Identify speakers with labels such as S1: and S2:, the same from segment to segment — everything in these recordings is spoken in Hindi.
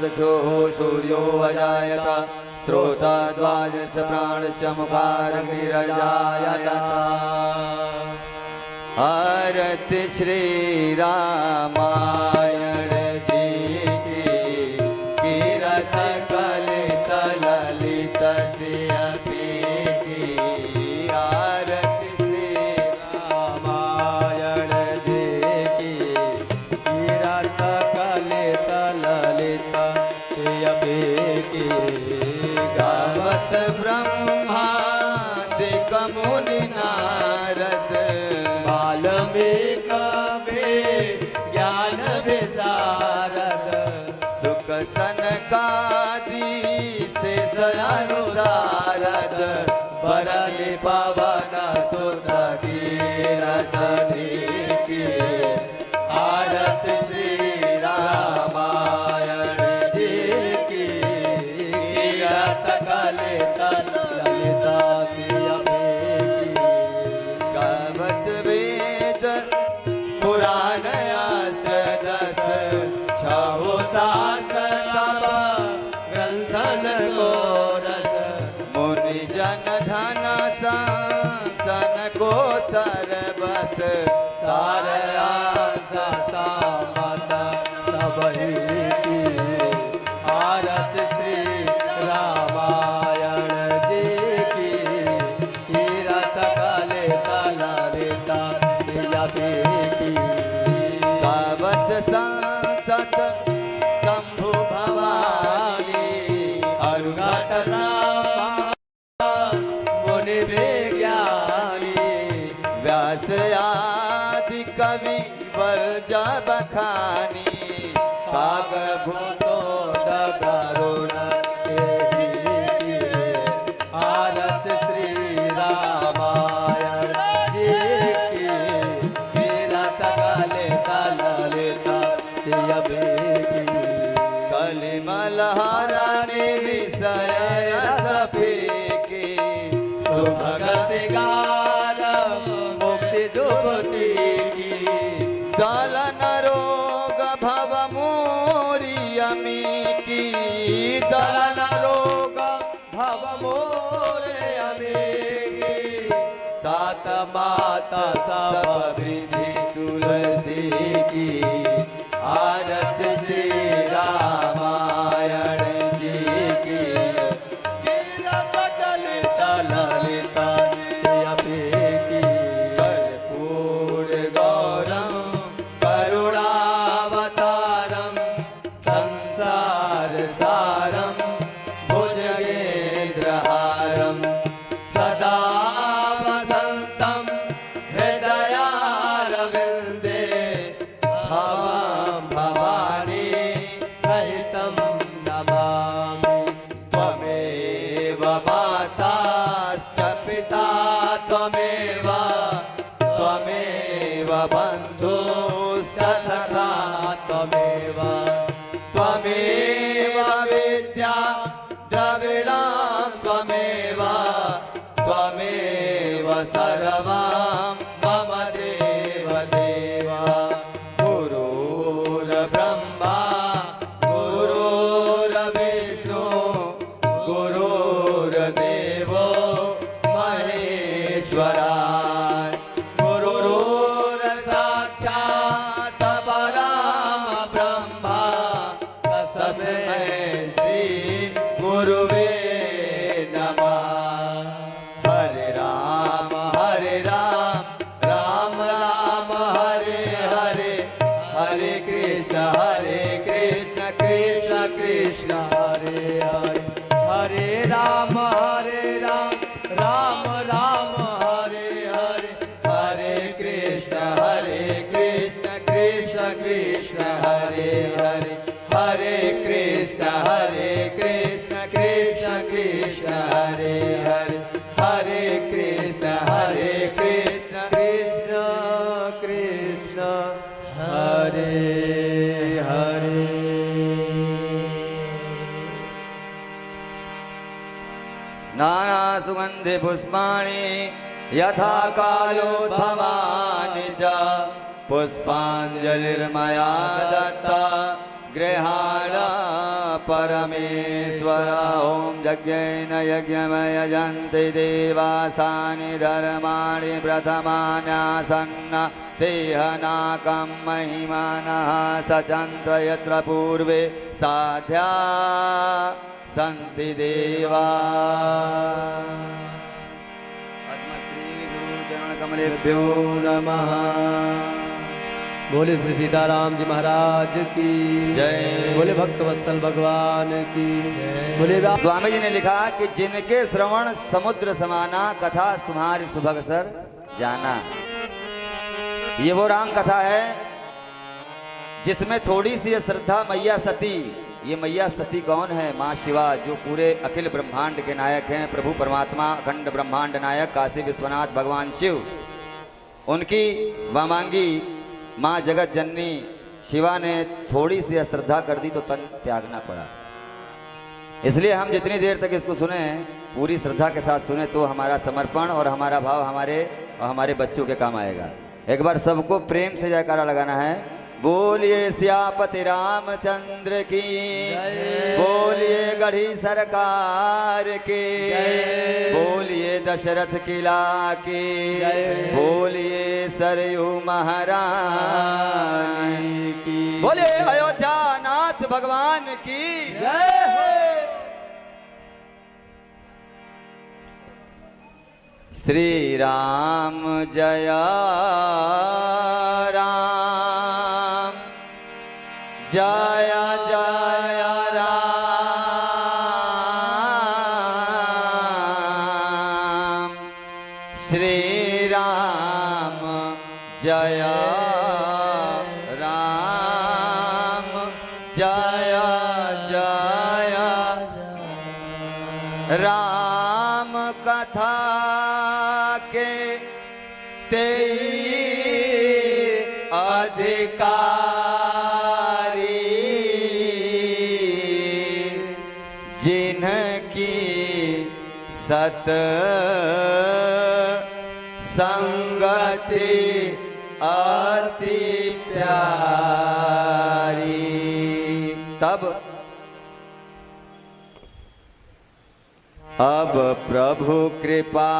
S1: दशो सूर्यो अजायत श्रोताद्वाजश्च प्राणश्च मुखारग्निरजायत। आरति श्री रामायण जी की कीरत कलित ललित सियति की। आरति श्री रामायण जी की कीरत कलित ललित सियति की। गावत ब्रह्मादिक मुनि नारद वाल्मीकि पवन सुत कीरत की आरत श्री रामायण जी की कीरत कलित ललिता गावत वेद पुराण अष्टदश छहो शास्त्र सब ग्रंथन को रस मुनि जन धन संतन को सरबस सारया सता माता सबही की आरत श्री रामायण जी की कीरत कलित ललिता की गावत संसत शंभु भवानी अरुघट मुनि विज्ञानी व्यास आदि कवि वर्ज बखानी काग भूतो दगरुण आरत श्री रामायण जी की कीरत कलित ललिता कलिमल हरणी विषय रस फीकी सुभगति गान मुक्ति जुगति की दलन रोग भव मोरियमी की दलन रोग भव मोरियमी की तात माता सब विधि तुलसी की आरत श्री रामायण जी की कीरत कलित ललिता की कर्पूर गौरम करुणावतारम संसार सारम भुजगेन्द्रहारम सदा वसंतम हृदयारविंदे भवानी सहितं नमामि त्वमेव माताश्च पिता त्वमेव त्वमेव बन्धुश्च सखा त्वमेव त्वमेव विद्या द्रविणां त्वमेव त्वमेव सर्वं मम देव देवा गुरुर्ब्रह्मा गुरुर्विष्णु गुरुर्देवो महेश्वरा गुरुर्साक्षात् परब्रह्मा तस्मै श्री गुरुवे नमः हरे राम राम राम हरे हरे हरे कृष्ण कृष्ण कृष्ण हरे हरे हरे राम राम राम हरे हरे हरे कृष्ण कृष्ण कृष्ण हरे हरे हरे कृष्ण कृष्ण कृष्ण हरे हरे हरे कृष्ण कृष्ण कृष्ण हरे हरे नाना सुगंधि पुष्पाणि यथा कालोद्भवानि च पुष्पाञ्जलिर्मया दत्ता गृहाण परमेश्वर ओम यज्ञेन यज्ञमयजन्ति देवासानि धर्माणि प्रथमान्यासन्न तेहनाकं महिमानः सचन्द्र यत्र पूर्वे साध्या सन्ति देवा पद्मश्री गुरुचरण कमलेभ्यो नमः। बोले श्री सीताराम जी महाराज की जय। बोले भक्तवत्सल भगवान की बोले। स्वामी जी ने लिखा कि जिनके श्रवण समुद्र समाना कथा तुम्हारी सुभग सर जाना। ये वो राम कथा है जिसमें थोड़ी सी श्रद्धा मैया सती
S2: ये मैया सती कौन है? माँ शिवा, जो पूरे अखिल ब्रह्मांड के नायक हैं, प्रभु परमात्मा अखंड ब्रह्मांड नायक काशी विश्वनाथ भगवान शिव। उनकी वामांगी माँ जगत जननी शिवा ने थोड़ी सी अश्रद्धा कर दी तो तन त्यागना पड़ा। इसलिए हम जितनी देर तक इसको सुने, पूरी श्रद्धा के साथ सुने, तो हमारा समर्पण और हमारा भाव हमारे बच्चों के काम आएगा। एक बार सबको प्रेम से जयकारा लगाना है। बोलिए सियापति रामचंद्र की, बोलिए गढ़ी सरकार के, बोलिए दशरथ किला की, बोलिए सरयू महारानी की, बोलिए अयोध्या नाथ भगवान की जय हो। श्री राम जय राम, जय जय राम, श्री राम जय राम, जय जय राम। कथा के अधिकारी, जिनकी सत संगति अति प्यारी। तब अब प्रभु कृपा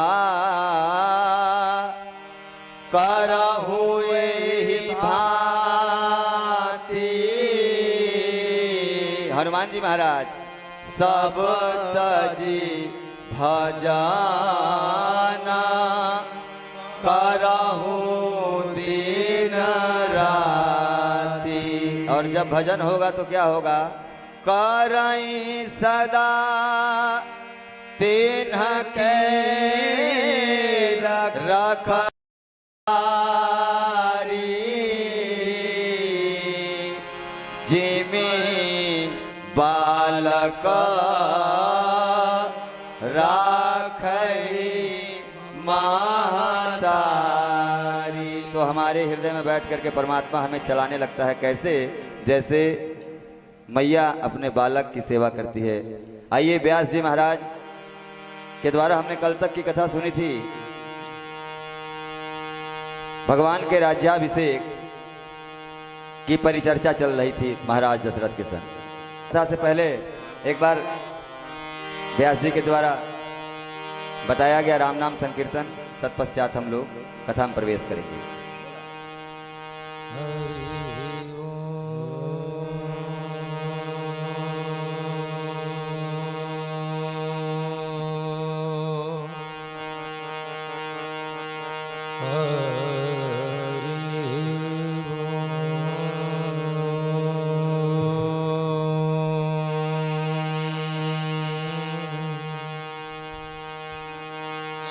S2: करहु एहि भांति। हनुमान जी महाराज सब तजी भजना करहु दिन राति। और जब भजन होगा तो क्या होगा? करई सदा तिन्ह के रखवारी, जिमि बालक राखई महतारी। तो हमारे हृदय में बैठ करके परमात्मा हमें चलाने लगता है। कैसे? जैसे मैया अपने बालक की सेवा करती है। आइए, व्यास जी महाराज के द्वारा हमने कल तक की कथा सुनी थी। भगवान के राज्याभिषेक की परिचर्चा चल रही थी महाराज दशरथ के संग। कथा से पहले एक बार व्यास जी के द्वारा बताया गया राम नाम संकीर्तन, तत्पश्चात हम लोग कथा में प्रवेश करेंगे।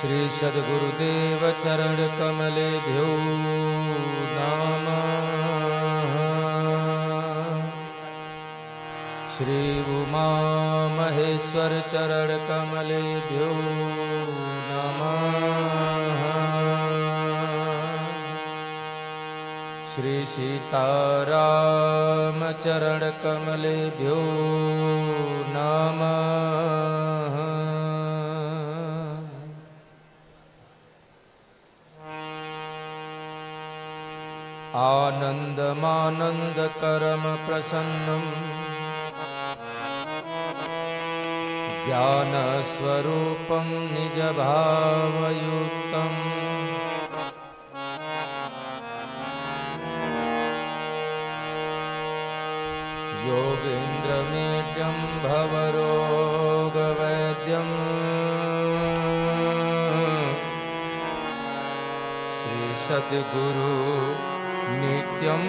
S3: श्री सद्गुरुदेव चरण कमलेभ्यो नमः। श्री उमा महेश्वर चरण कमलेभ्यो नमः। श्री सीताराम चरण कमलेभ्यो नमः। आनन्दमानन्दकरं प्रसन्नं ज्ञानस्वरूपं निजभावयुक्तं योगेन्द्रमेड्यं भवरोगवैद्यं श्री सद्गुरु नित्यं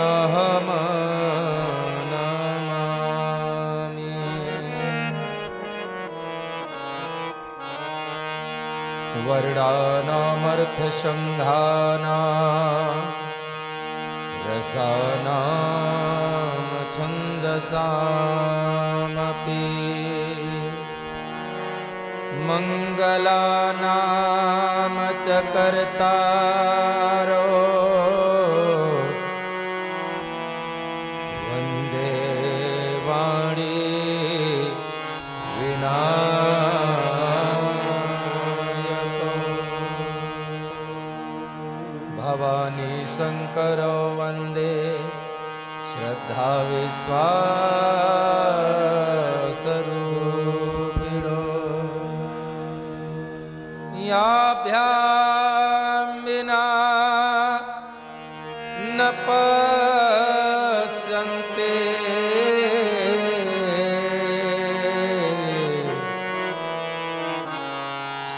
S3: अहम नमामि। वर्णानामर्थसंधाना रसानां छन्दसामपि मङ्गलानाम च कर्तारो वन्दे वाणी विनायको भवानी शङ्करो वन्दे श्रद्धा विश्वासरूपिणो याभ्यां विना न पश्यन्ते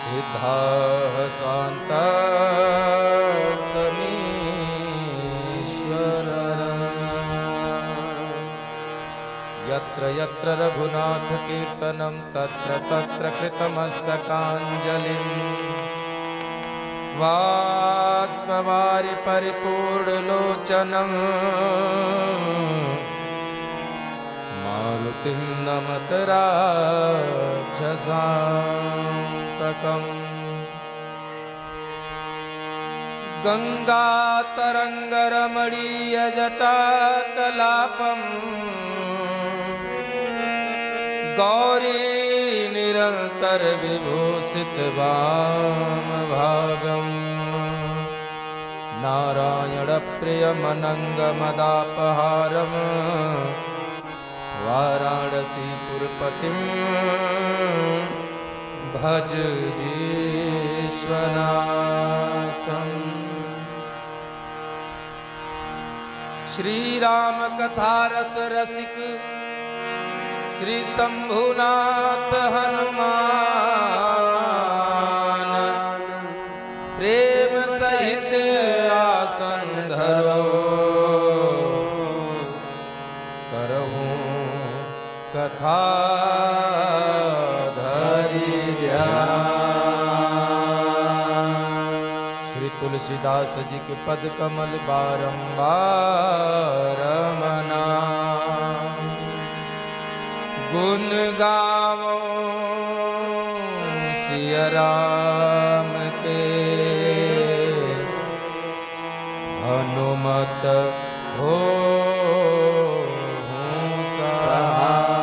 S3: सिद्धाः यत्र यत्र रघुनाथ कीर्तनं तत्र तत्र कृतमस्तकाञ्जलिं बाष्पवारि परिपूर्णलोचनं मारुतिं नमत राक्षसान्तकम् गङ्गातरङ्गरमणीयजटाकलापम् गौरी निरन्तर विभूषित वामभागम् नारायण प्रियमनङ्गमदापहारम् वाराणसीपुरपतिं भज विश्वनाथम् श्रीराम कथा रस रसिक श्री शंभुनाथ हनुमान प्रेम सहित आसन धरो करहूँ कथा धरि ध्यान। श्री तुलसीदास जी के पद कमल बारंबार मना गुण गावो सिया राम के हनुमत हो सहाय।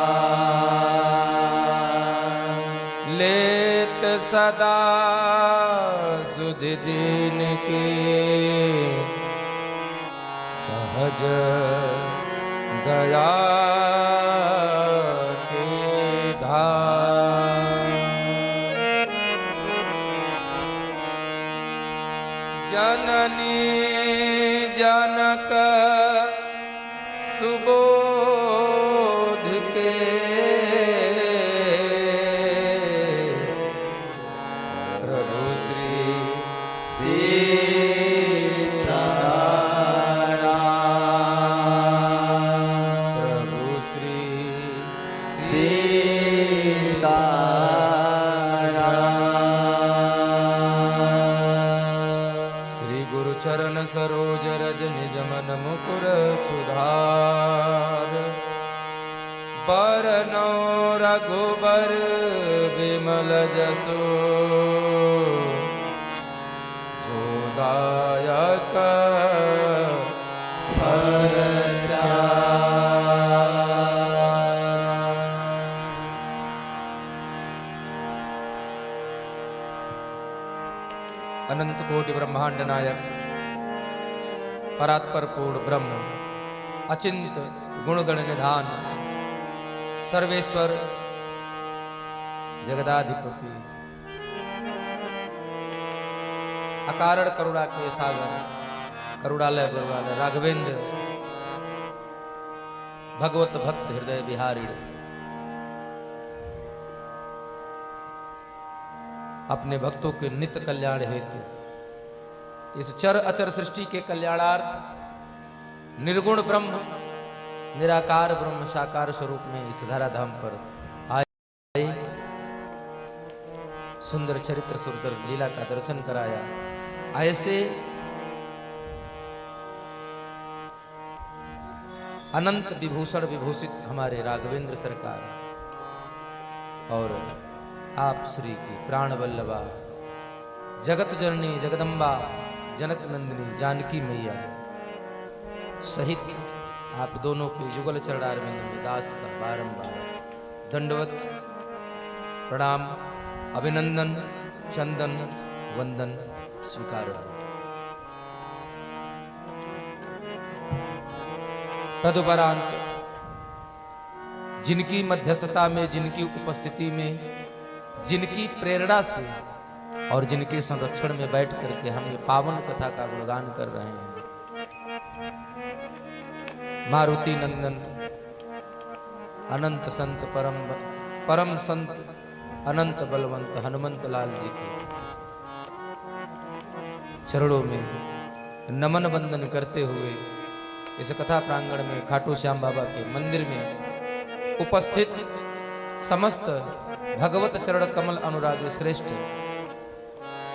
S3: लेत सदा सुधि दीन की सहज दया जननी जनक सुबोध के प्रभु श्री सीताराम प्रभु श्री चरण सरोज रज निज मन मुकुर सुधार बरनौ रघुबर विमल जसो जो दायक फल अनंत कोटि ब्रह्मांड नायक परात्पर पूर्ण ब्रह्म अचिंत गुणगण निधान सर्वेश्वर जगदाधिपति अकारण करुणा के सागर करुणालय गुरुवालय राघवेंद्र भगवत भक्त हृदय बिहारी अपने भक्तों के नित्य कल्याण हेतु इस चर अचर सृष्टि के कल्याणार्थ निर्गुण ब्रह्म निराकार ब्रह्म साकार स्वरूप में इस धराधाम पर आए सुंदर चरित्र सुंदर लीला का दर्शन कराया। ऐसे अनंत विभूषण विभूषित हमारे राघवेंद्र सरकार और आप श्री की प्राण वल्लभा जगत जननी जगदम्बा जनक नंदिनी जानकी मैया सहित आप दोनों के युगल चरणारविंद में दास का बारंबार दंडवत प्रणाम अभिनंदन चंदन वंदन स्वीकार। तदुपरांत जिनकी मध्यस्थता में, जिनकी उपस्थिति में, जिनकी प्रेरणा से और जिनके संरक्षण में बैठ करके हम ये पावन कथा का गुणगान कर रहे हैं, मारुति नंदन अनंत संत परम संत अनंत बलवंत हनुमंत लाल जी के चरणों में नमन वंदन करते हुए इस कथा प्रांगण में खाटू श्याम बाबा के मंदिर में उपस्थित समस्त भगवत चरण कमल अनुरागी श्रेष्ठ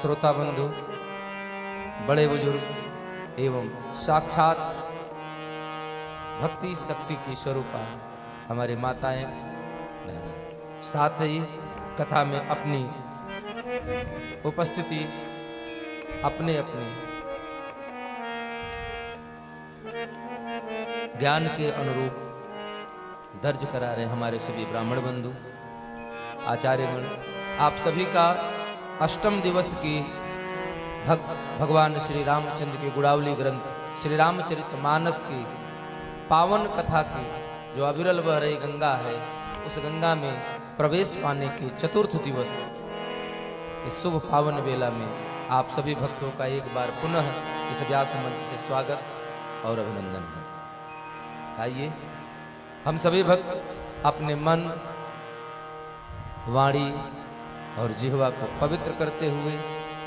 S3: श्रोता बंधु, बड़े बुजुर्ग एवं साक्षात भक्ति शक्ति की स्वरूपा हमारी माताएं, साथ ही कथा में अपनी उपस्थिति अपने अपने ज्ञान के अनुरूप दर्ज करा रहे हमारे सभी ब्राह्मण बंधु, आचार्यगण, आप सभी का अष्टम दिवस की भगवान श्री रामचंद्र के गुणावली ग्रंथ श्री रामचरितमानस की पावन कथा की जो अविरल बह रही गंगा है, उस गंगा में प्रवेश पाने के चतुर्थ दिवस के शुभ पावन बेला में आप सभी भक्तों का एक बार पुनः इस व्यास मंच से स्वागत और अभिनंदन है। आइए हम सभी भक्त अपने मन, वाणी और जिह्वा को पवित्र करते हुए,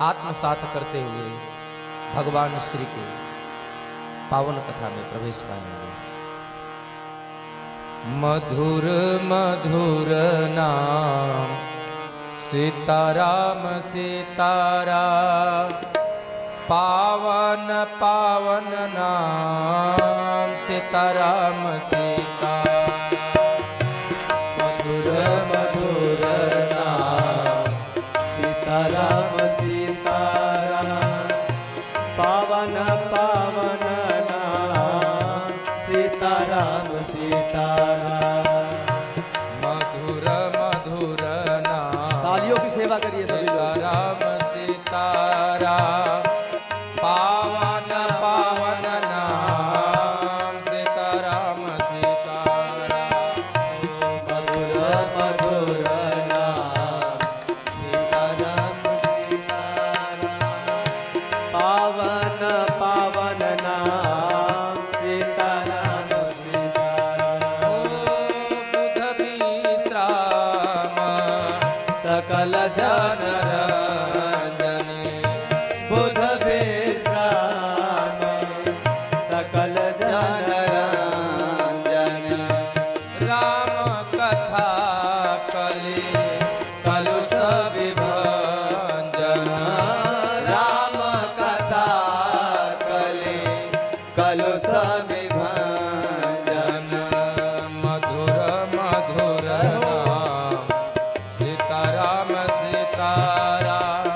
S3: आत्मसात करते हुए भगवान श्री के पावन कथा में प्रवेश पाएंगे। मधुर मधुर नाम सीताराम सीताराम, पावन पावन नाम सीताराम सीताराम।
S1: मधुर मधुर नाम सीताराम सीताराम, पावन पावन नाम सीताराम सीताराम।
S3: मधुर मधुर नाम,
S1: तालियों की सेवा करिए सभी लोग।
S3: सीताराम सीताराम, पावन पावन नाम सीताराम सीताराम।
S1: मधुर मधुर नाम सीताराम सीताराम, पावन पावन नाम सीताराम सीताराम।
S3: बुध विश्राम
S1: सकल जन
S3: रंजनी,
S1: बुध विश्राम सकल जन
S2: रंजन
S3: राम कथा कलि कलुष विभंजन।
S2: राम कथा कले कलुष विभंजन।
S3: मधुर मधुर नाम सीताराम सीताराम,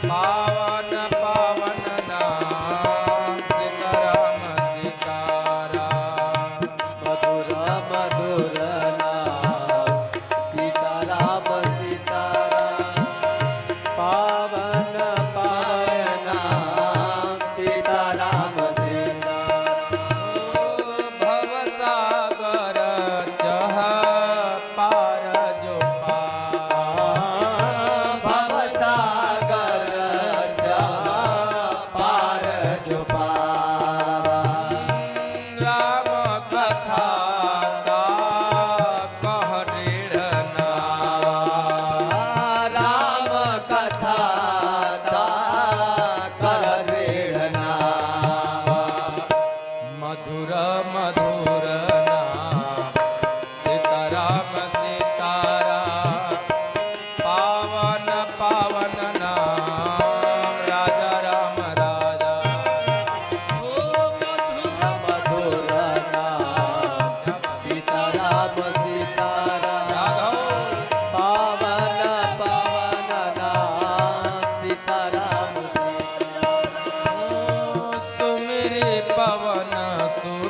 S3: पावन पावन नाम सीताराम सीताराम।
S1: मधुर मधुर नाम सीताराम सीताराम, पावन पावन नाम सीताराम सीताराम।
S3: भवसागर चह पार जो
S2: भवसागर जहाँ पार जो पावा।
S3: राम कथा कह दृढ़ नावा।
S2: राम कथा कर दृढ़ नावा।
S3: मधुर मधुर नाम सीताराम सीताराम, पावन पावन नाम राजा राम राजा।
S1: मधुर नाम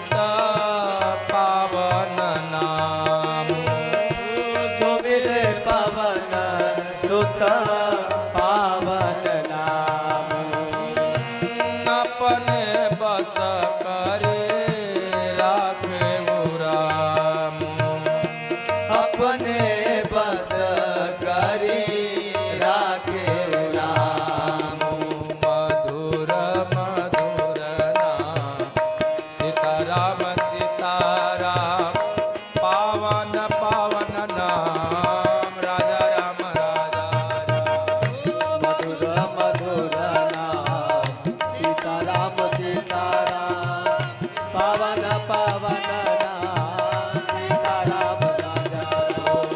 S3: सुत पावन नाम
S1: सुमिरे पवन सुत पावन नाम
S3: अपने बस करे राखे राम
S1: अपने बस करी राखे राम
S3: मधुर मधुर नाम सीताराम सीताराम पावन पावन नाम राजा राम राजा राम
S1: मधुर मधुर नाम सीताराम सीताराम पावन पावन नाम सीताराम राजा राम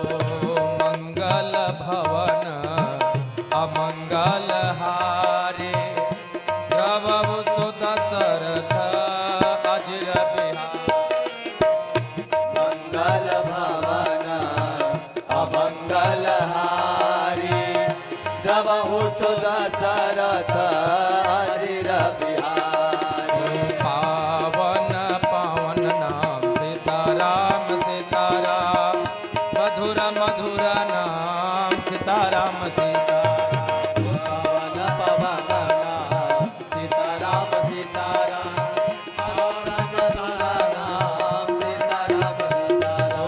S3: मंगल भवन अमंगल हारे प्रभु सुत सरथ अजिर बिहार
S1: मंगल भवन अमंगल हारी द्रवहु सुदशरथ अजिर बिहारी
S3: पावन पावन नाम सीताराम सीताराम मधुर मधुर नाम सीताराम सीताराम
S1: पावन पावन नाम सीताराम सीताराम पावन पावन नाम सीताराम सीताराम
S3: ओ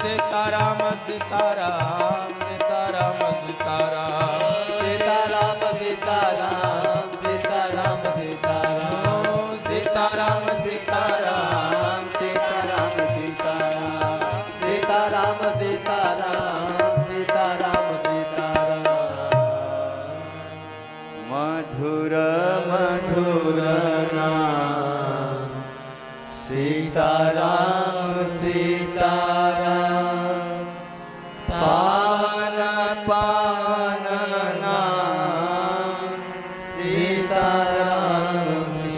S3: सीताराम सीताराम सीताराम सीताराम
S1: सीताराम सीताराम सीताराम सीताराम सीताराम सीताराम सीताराम सीताराम सीताराम सीताराम सीताराम सीताराम मधुर मधुर नाम सीताराम सीताराम पावन पावन नाम सीताराम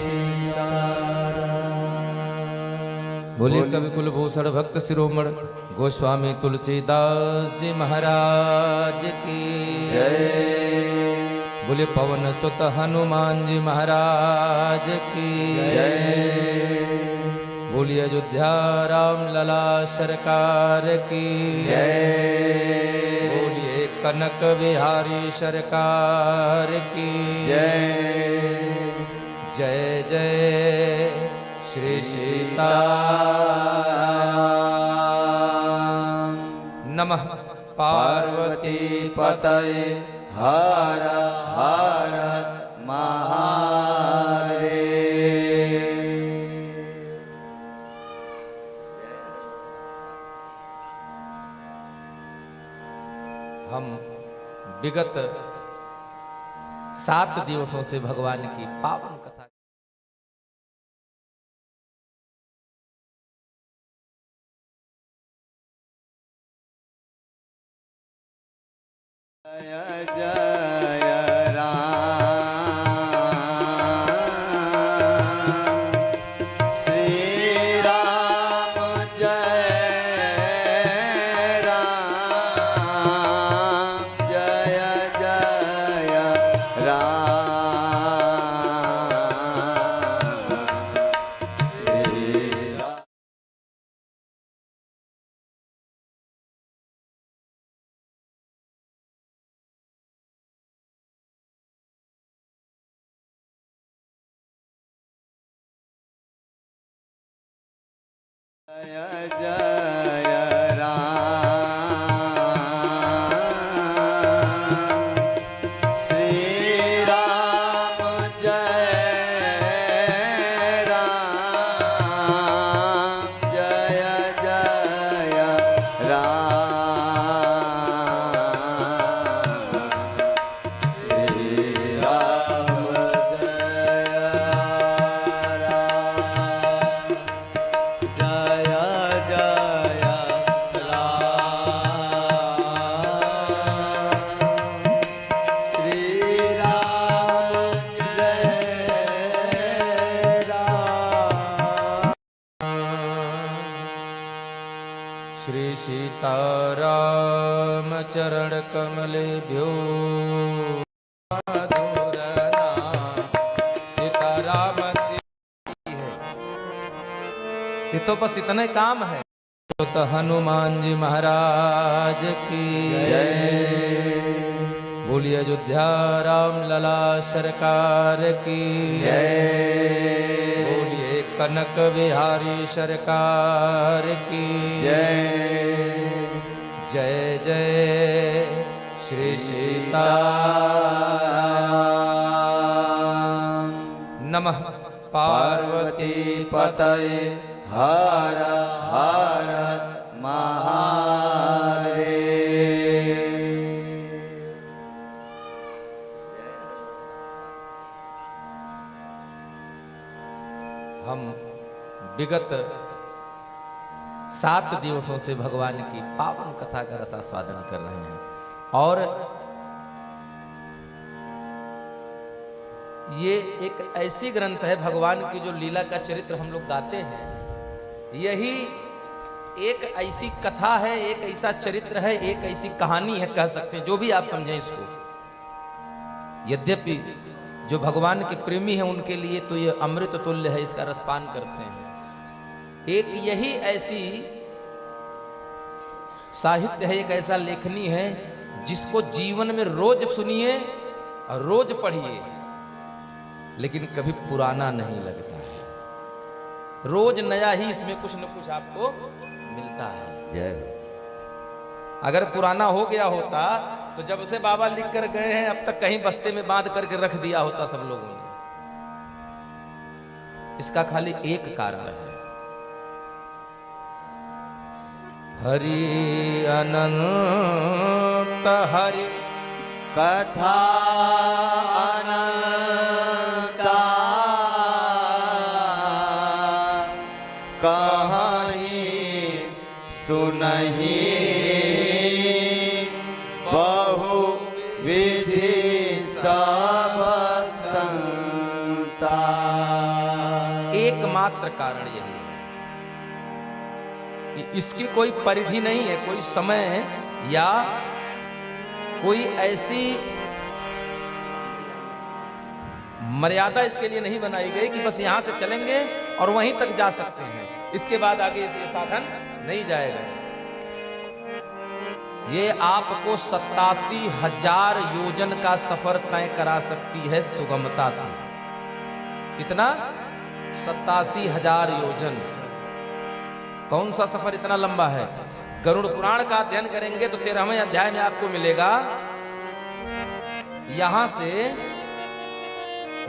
S1: सीताराम
S3: बोले कवि कुलभूषण भक्त शिरोमण गोस्वामी तुलसीदास जी महाराज की
S1: जय
S3: बोले पवन सुत हनुमान जी महाराज की
S1: जय
S3: बोलिए अयोध्या राम लला सरकार की
S1: जय
S3: बोलिए कनक बिहारी सरकार की
S1: जय
S3: जय जय श्री सीता नमः पार्वती
S1: पतये हर हर महादेव
S3: हम विगत 7 दिवसों से भगवान की पावन कथा
S1: जय जय राम श्री राम जय राम जय जय राम श्री राम जय जय राम श्री राम जय राम जय जय राम श्री राम जय जय
S3: श्री सीताराम चरण कमलेभ्यो मधुर नाम सीताराम सी है ये तो बस इतने काम है। तो हनुमान जी महाराज की
S2: जय।
S3: बोलिए अयोध्या राम लला सरकार की
S2: जय।
S3: बोलिए कनक बिहारी सरकार की
S2: जय।
S3: जय जय श्री सीता नमः पार्वती
S2: पतये हर हर महादेव।
S3: हम विगत 7 दिवसों से भगवान की पावन कथा का रसास्वादन कर रहे हैं और ये एक ऐसी ग्रंथ है भगवान की जो लीला का चरित्र हम लोग गाते हैं, यही एक ऐसी कथा है, एक ऐसा चरित्र है, एक ऐसी कहानी है, कह सकते हैं, जो भी आप समझें इसको। यद्यपि जो भगवान के प्रेमी हैं उनके लिए तो ये अमृत तुल्य है, इसका रसपान करते हैं। एक यही ऐसी साहित्य है, एक ऐसा लेखनी है जिसको जीवन में रोज सुनिए और रोज पढ़िए, लेकिन कभी पुराना नहीं लगता है। रोज नया ही इसमें कुछ न कुछ आपको मिलता है।
S2: जय।
S3: अगर पुराना हो गया होता तो जब से बाबा लिख कर गए हैं अब तक कहीं बस्ते में बांध करके रख दिया होता सब लोगों ने। इसका खाली एक कारण है, हरि अनंत हरि
S2: कथा अनंता कहीं सुनहि बहु विधि सब संता।
S3: एकमात्र कारण यही है कि इसकी कोई परिधि नहीं है, कोई समय या कोई ऐसी मर्यादा इसके लिए नहीं बनाई गई कि बस यहां से चलेंगे और वहीं तक जा सकते हैं, इसके बाद आगे ये साधन नहीं जाएगा। ये आपको 87,000 योजन का सफर तय करा सकती है सुगमता से। कितना? 87,000 योजन। कौन सा सफर इतना लंबा है? गरुड़ पुराण का अध्ययन करेंगे तो 13वें अध्याय में आपको मिलेगा, यहां से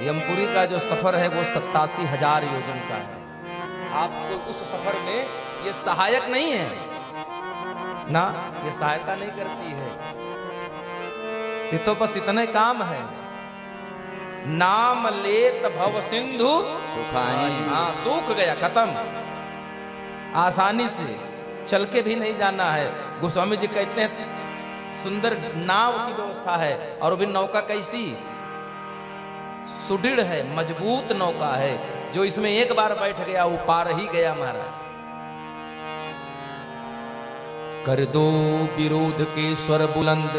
S3: यमपुरी का जो सफर है वो 87,000 योजन का है। आपको उस सफर में ये सहायक नहीं है ना, ये सहायता नहीं करती है। ये तो बस इतने काम है, नाम लेत भव सिंधु
S2: सुखानी।
S3: हाँ, सूख गया, खत्म। आसानी से चल के भी नहीं जाना है। गोस्वामी जी कहते हैं सुंदर नाव की व्यवस्था है, और भी नौका कैसी सुदृढ़ है, मजबूत नौका है, जो इसमें एक बार बैठ गया वो पार ही गया महाराज। कर दो विरोध के स्वर बुलंद,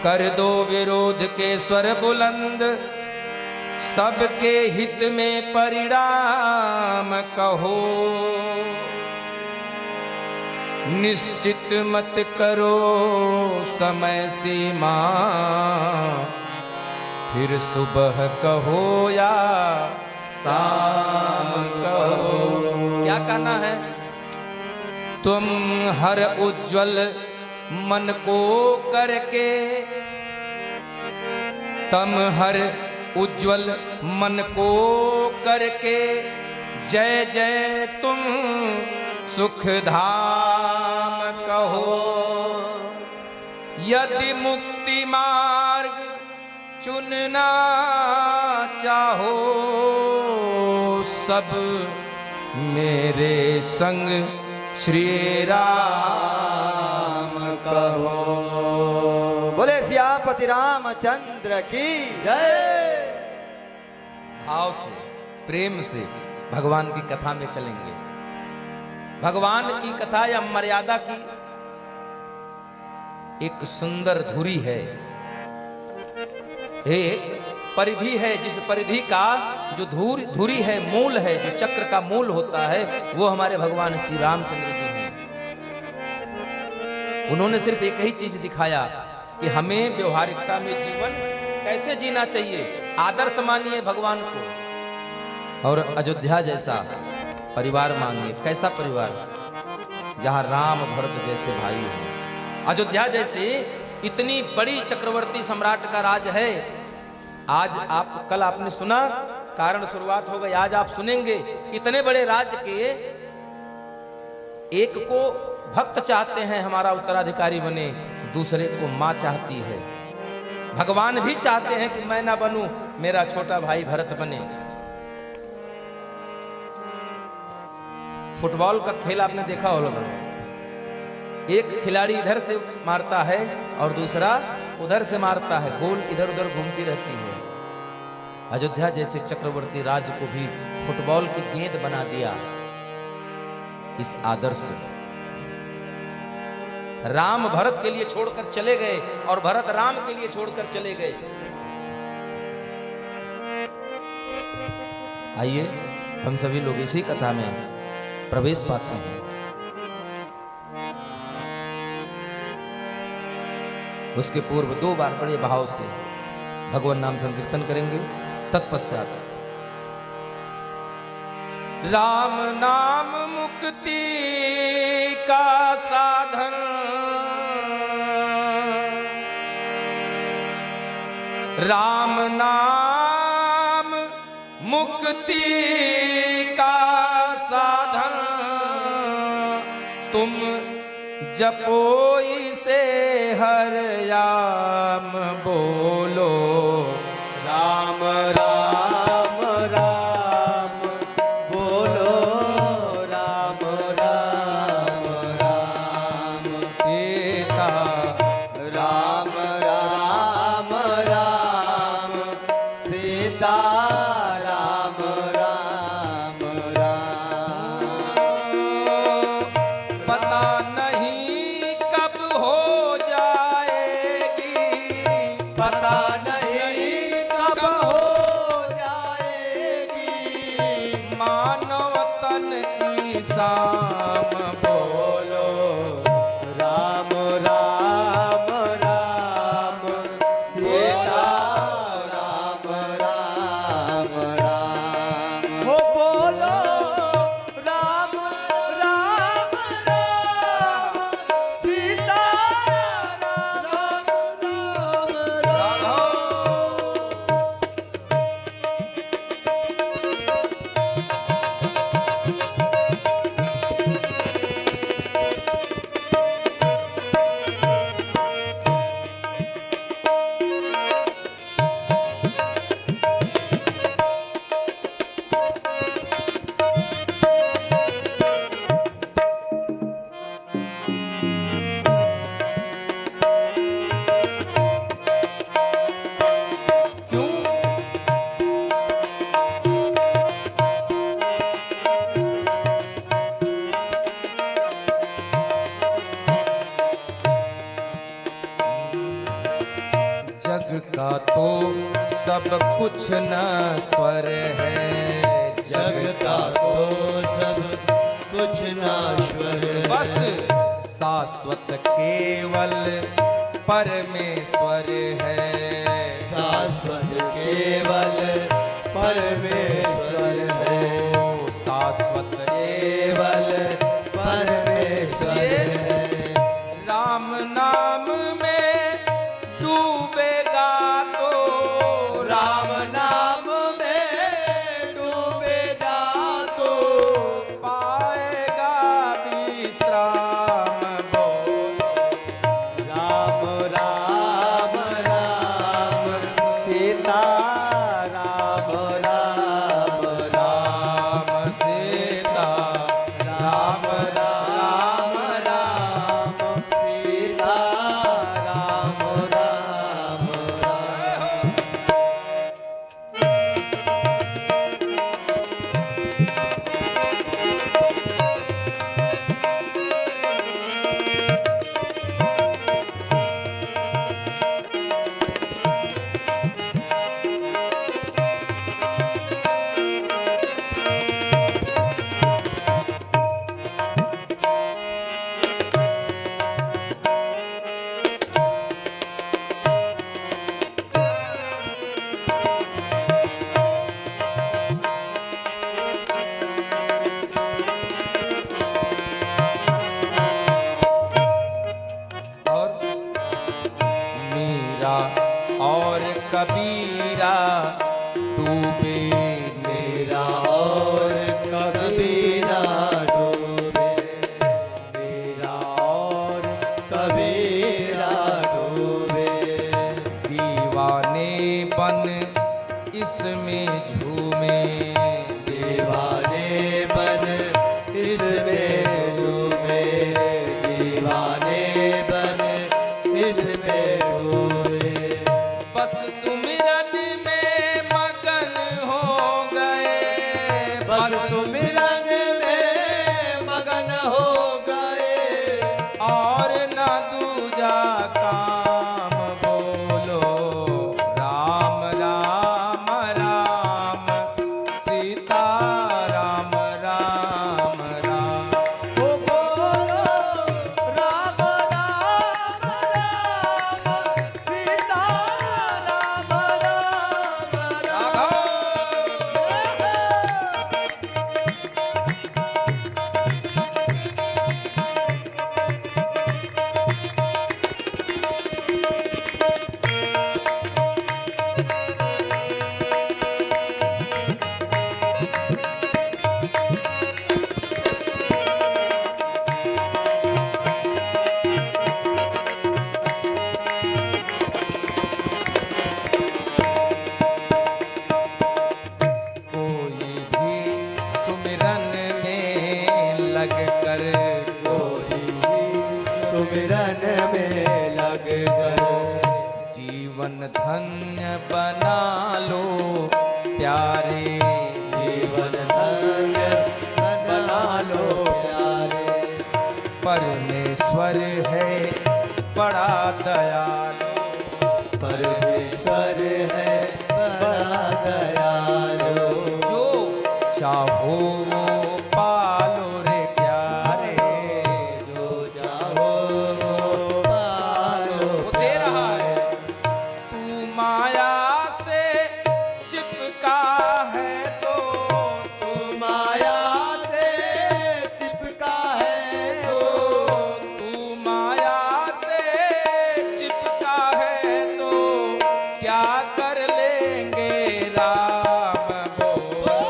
S3: कर दो विरोध के स्वर बुलंद, सबके हित में परिणाम कहो, निश्चित मत करो समय सीमा, फिर सुबह कहो या शाम कहो। क्या कहना है? तुम हर उज्जवल मन को करके, तम हर उज्जवल मन को करके, जय जय तुम सुख धाम कहो। यदि मुक्ति मार्ग चुनना चाहो, सब मेरे संग श्री राम कहो।
S2: बोले सियापति रामचंद्र की जय।
S3: भाव से, प्रेम से भगवान की कथा में चलेंगे। भगवान की कथा या मर्यादा की एक सुंदर धुरी है। एक परिधि है, जिस परिधि का जो धुरी है, मूल है, जो चक्र का मूल होता है, वो हमारे भगवान श्री रामचंद्र जी हैं। उन्होंने सिर्फ एक ही चीज दिखाया कि हमें व्यवहारिकता में जीवन कैसे जीना चाहिए, आदर्श मानिए भगवान को, और अयोध्या जैसा परिवार मांगिए। कैसा परिवार? जहां राम भरत जैसे भाई हो। अयोध्या जैसे इतनी बड़ी चक्रवर्ती सम्राट का राज है। आज आप, कल आपने सुना, कारण शुरुआत हो गई, आज आप सुनेंगे इतने बड़े राज्य के एक को भक्त चाहते हैं हमारा उत्तराधिकारी बने, दूसरे को मां चाहती है। भगवान भी चाहते हैं कि मैं ना बनूं, मेरा छोटा भाई भरत बने। फुटबॉल का खेल आपने देखा होगा, एक खिलाड़ी इधर से मारता है और दूसरा उधर से मारता है, गोल इधर उधर घूमती रहती है। अयोध्या जैसे चक्रवर्ती राज्य को भी फुटबॉल की गेंद बना दिया इस आदर्श। राम भरत के लिए छोड़कर चले गए और भरत राम के लिए छोड़कर चले गए। आइए हम सभी लोग इसी कथा में प्रवेश पाते हैं। उसके पूर्व 2 बार बड़े भाव से भगवान नाम संकीर्तन करेंगे। तत्पश्चात राम नाम मुक्ति का साधन, राम नाम मुक्ति का साधन, तुम जपो इसे हर याम बोलो।
S1: राम राम राम बोलो, राम राम राम
S3: सीता
S2: राम राम राम सीता राम राम राम।
S3: पता नहीं कब हो जाएगी,
S1: पता नहीं कब हो जाएगी,
S3: मानव तन की शाम बोलो।
S1: राम राम राम सीता
S2: राम राम राम
S1: हो बोलो, राम राम राम सीता राम राम राम।
S3: जग का तो सब कुछ नश्वर है,
S1: जग का तो सब कुछ नाश्वर है,
S3: बस शाश्वत केवल परमेश्वर है।
S1: शाश्वत केवल परमेश्वर है,
S3: शाश्वत
S1: केवल परमेश्वर है।
S3: राम नाम में डूबेगा तो,
S1: राम नाम में डूबेगा तो
S3: पाएगा विश्राम बोलो।
S1: राम राम राम सीता राम राम राम।
S3: कबीरा डूबे
S1: मेरा और कबीरा डूबे, मेरा और कबीरा डूबे।
S3: दीवाने बन इसमें झूमे,
S1: दीवाने बन इसमें डूबे, दीवाने बन इसमें डूबे।
S3: बस सुमिरन में मगन हो गए,
S1: बस सुमिरन में मगन हो गए,
S3: और न दूजा काम बोलो राम राम राम सीता राम राम राम।
S1: ओ बोलो राम राम राम सीता राम राम राम।
S3: कोई भी सुमिरन में लग कर,
S1: कोई भी सुमिरन में लग कर,
S3: जीवन धन्य बना लो प्यारे,
S1: जीवन धन्य बना लो प्यारे।
S3: परमेश्वर है बड़ा दयालु,
S1: परमेश्वर है बड़ा दयालु,
S3: जो चाहो वो पालो रे प्यारे,
S1: जो चाहो वो पालो
S3: वो दे रहा है। तू माया से चिपका है तो,
S1: तू माया से चिपका है तो,
S3: तू माया से चिपका है तो क्या कर लेंगे राम बोलो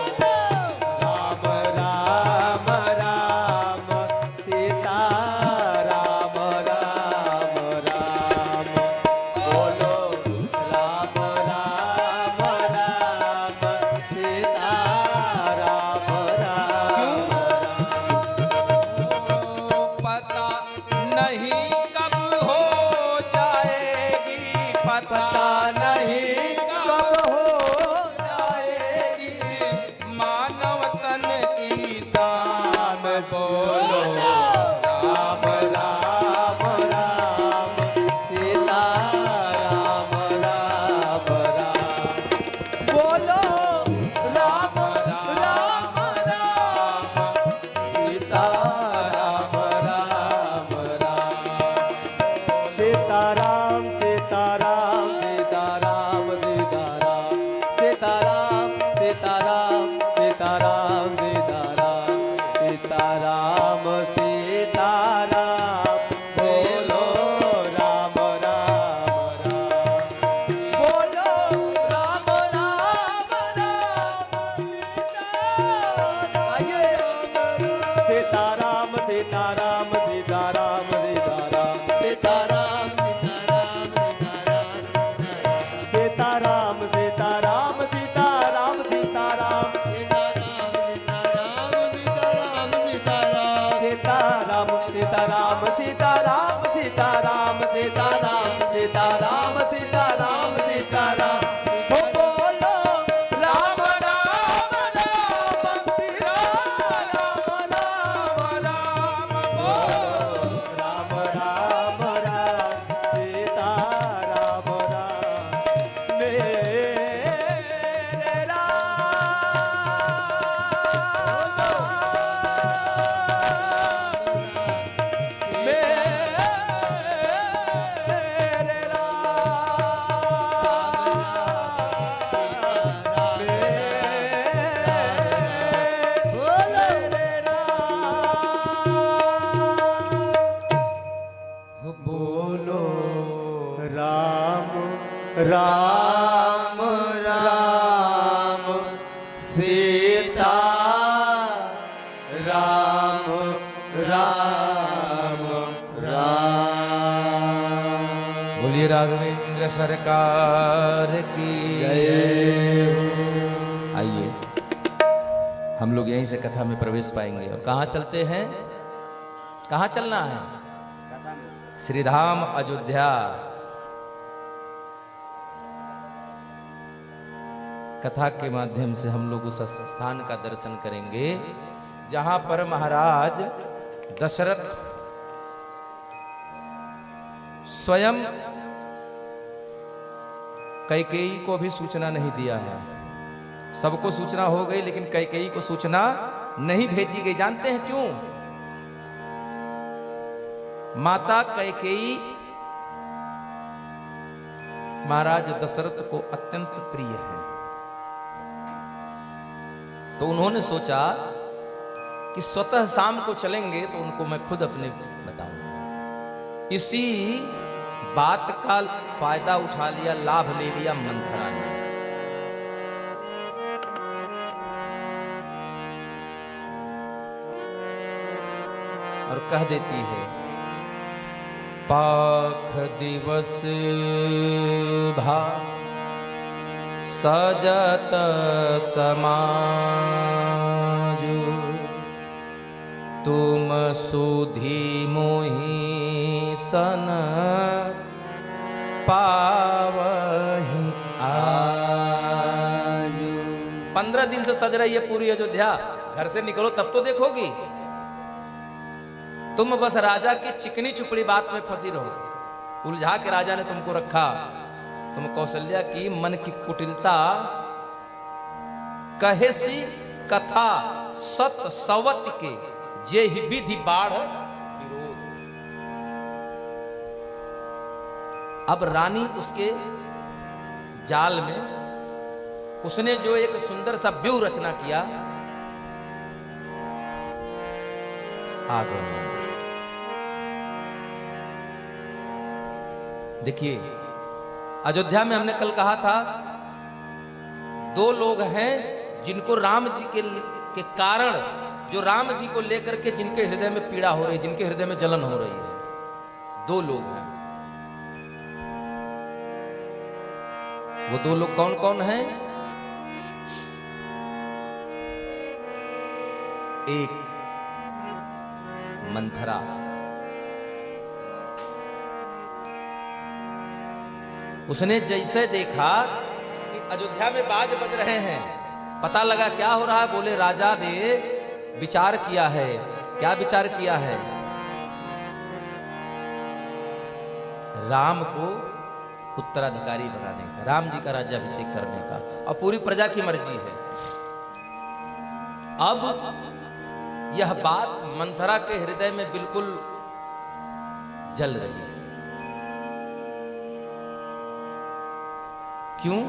S1: राम राम राम सीता राम राम राम। बोलो राम राम राम सीता राम राम राम।
S3: पता नहीं कब हो जाएगी, पता
S1: नहीं कब हो जाएगी
S3: मानव तन की शाम बोलो
S1: राम राम राम सीता राम राम राम। बोलो राम राम राम सीता राम राम राम। सीताराम सीताराम सीताराम सीताराम सीताराम सीताराम सीताराम सीताराम सीताराम सीताराम। बोलो राम राम राम। बोलो राम राम राम सीताराम। आइए सीताराम सीताराम सीताराम सीताराम सीताराम सीताराम सीताराम सीताराम सीताराम सीताराम सीताराम सीताराम सीताराम सीताराम सीताराम सीताराम सीताराम सीताराम। हो बोलो राम राम राम सीता राम राम सीता राम राम राम।
S3: बोलिए राघवेंद्र सरकार की
S1: जय।
S3: आइए हम लोग यहीं से कथा में प्रवेश पाएंगे। और कहाँ चलते हैं, कहाँ चलना है? श्री धाम अयोध्या। कथा के माध्यम से हम लोग उस स्थान का दर्शन करेंगे जहां पर महाराज दशरथ स्वयं कैकेयी को भी सूचना नहीं दिया है। सबको सूचना हो गई लेकिन कैकेयी को सूचना नहीं भेजी गई। जानते हैं क्यों? माता कैकेयी महाराज दशरथ को अत्यंत प्रिय है, तो उन्होंने सोचा कि स्वतः शाम को चलेंगे तो उनको मैं खुद अपने बताऊंगा। इसी बात का फायदा उठा लिया, लाभ ले लिया मंथरा ने। और कह देती है, पाख दिवस भा सजत समाजु, तुम सुधी मोहि सन पावहि आजु। 15 दिन से सज रही है पूरी अयोध्या। घर से निकलो तब तो देखोगी। तुम बस राजा की चिकनी चुपड़ी बात में फंसी रहो। उलझा के राजा ने तुमको रखा। तुम कौशल्या की मन की कुटिलता कहे सी कथा सत सवत के जे ही विधि बाढ़ विरोध। अब रानी उसके जाल में उसने जो एक सुंदर सा व्यूह रचना किया, आ गए। देखिए अयोध्या में हमने कल कहा था 2 लोग हैं जिनको राम जी के कारण, जो राम जी को लेकर के जिनके हृदय में पीड़ा हो रही है, जिनके हृदय में जलन हो रही है। 2 लोग हैं। वो 2 लोग कौन कौन हैं? एक मंथरा, उसने जैसे देखा कि अयोध्या में बाज बज रहे हैं, पता लगा क्या हो रहा है। बोले राजा ने विचार किया है। क्या विचार किया है? राम को उत्तराधिकारी बनाने का, राम जी का राज्याभिषेक करने का, और पूरी प्रजा की मर्जी है। अब यह बात मंथरा के हृदय में बिल्कुल जल रही है। क्यों?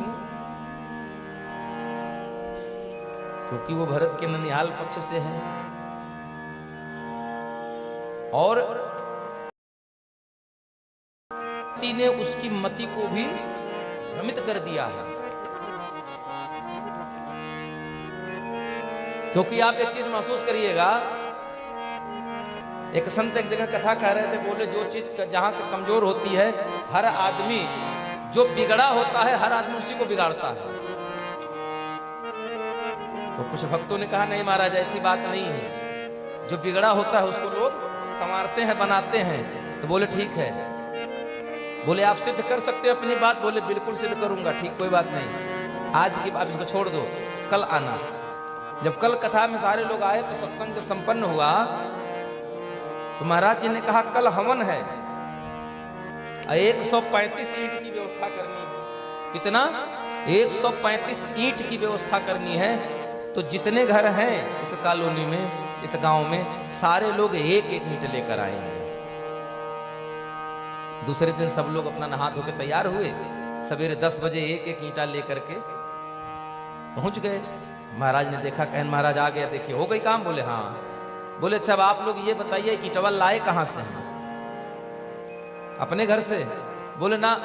S3: क्योंकि वो भरत के ननिहाल पक्ष से है और ने उसकी मति को भी भ्रमित कर दिया है। क्योंकि आप एक चीज महसूस करिएगा, एक संत एक जगह कथा कह रहे थे, बोले जो चीज जहां से कमजोर होती है, हर आदमी जो बिगड़ा होता है, हर आदमी उसी को बिगाड़ता है। तो कुछ भक्तों ने कहा नहीं महाराज ऐसी बात नहीं है, जो बिगड़ा होता है उसको लोग संवारते हैं, बनाते हैं। तो बोले ठीक है। बोले आप सिद्ध कर सकते हैं अपनी बात? बोले बिल्कुल सिद्ध करूंगा। ठीक, कोई बात नहीं, आज की आप इसको छोड़ दो, कल आना। जब कल कथा में सारे लोग आए तो सत्संग जब संपन्न हुआ तो महाराज जी ने कहा कल हवन है, 135 ईंट की व्यवस्था करनी है। कितना? 135 ईंट की व्यवस्था करनी है। तो जितने घर हैं इस कॉलोनी में, इस गांव में, सारे लोग एक एक ईंट लेकर आएंगे। दूसरे दिन सब लोग अपना नहा धो के तैयार हुए। सवेरे 10 बजे एक एक ईंटा लेकर के पहुंच गए। महाराज ने देखा, कहन महाराज आ गया, देखिए हो गई काम? बोले हाँ। बोले अच्छा अब आप लोग ये बताइए ईंटवा लाए कहां से हैं? अपने घर से? बोले ना।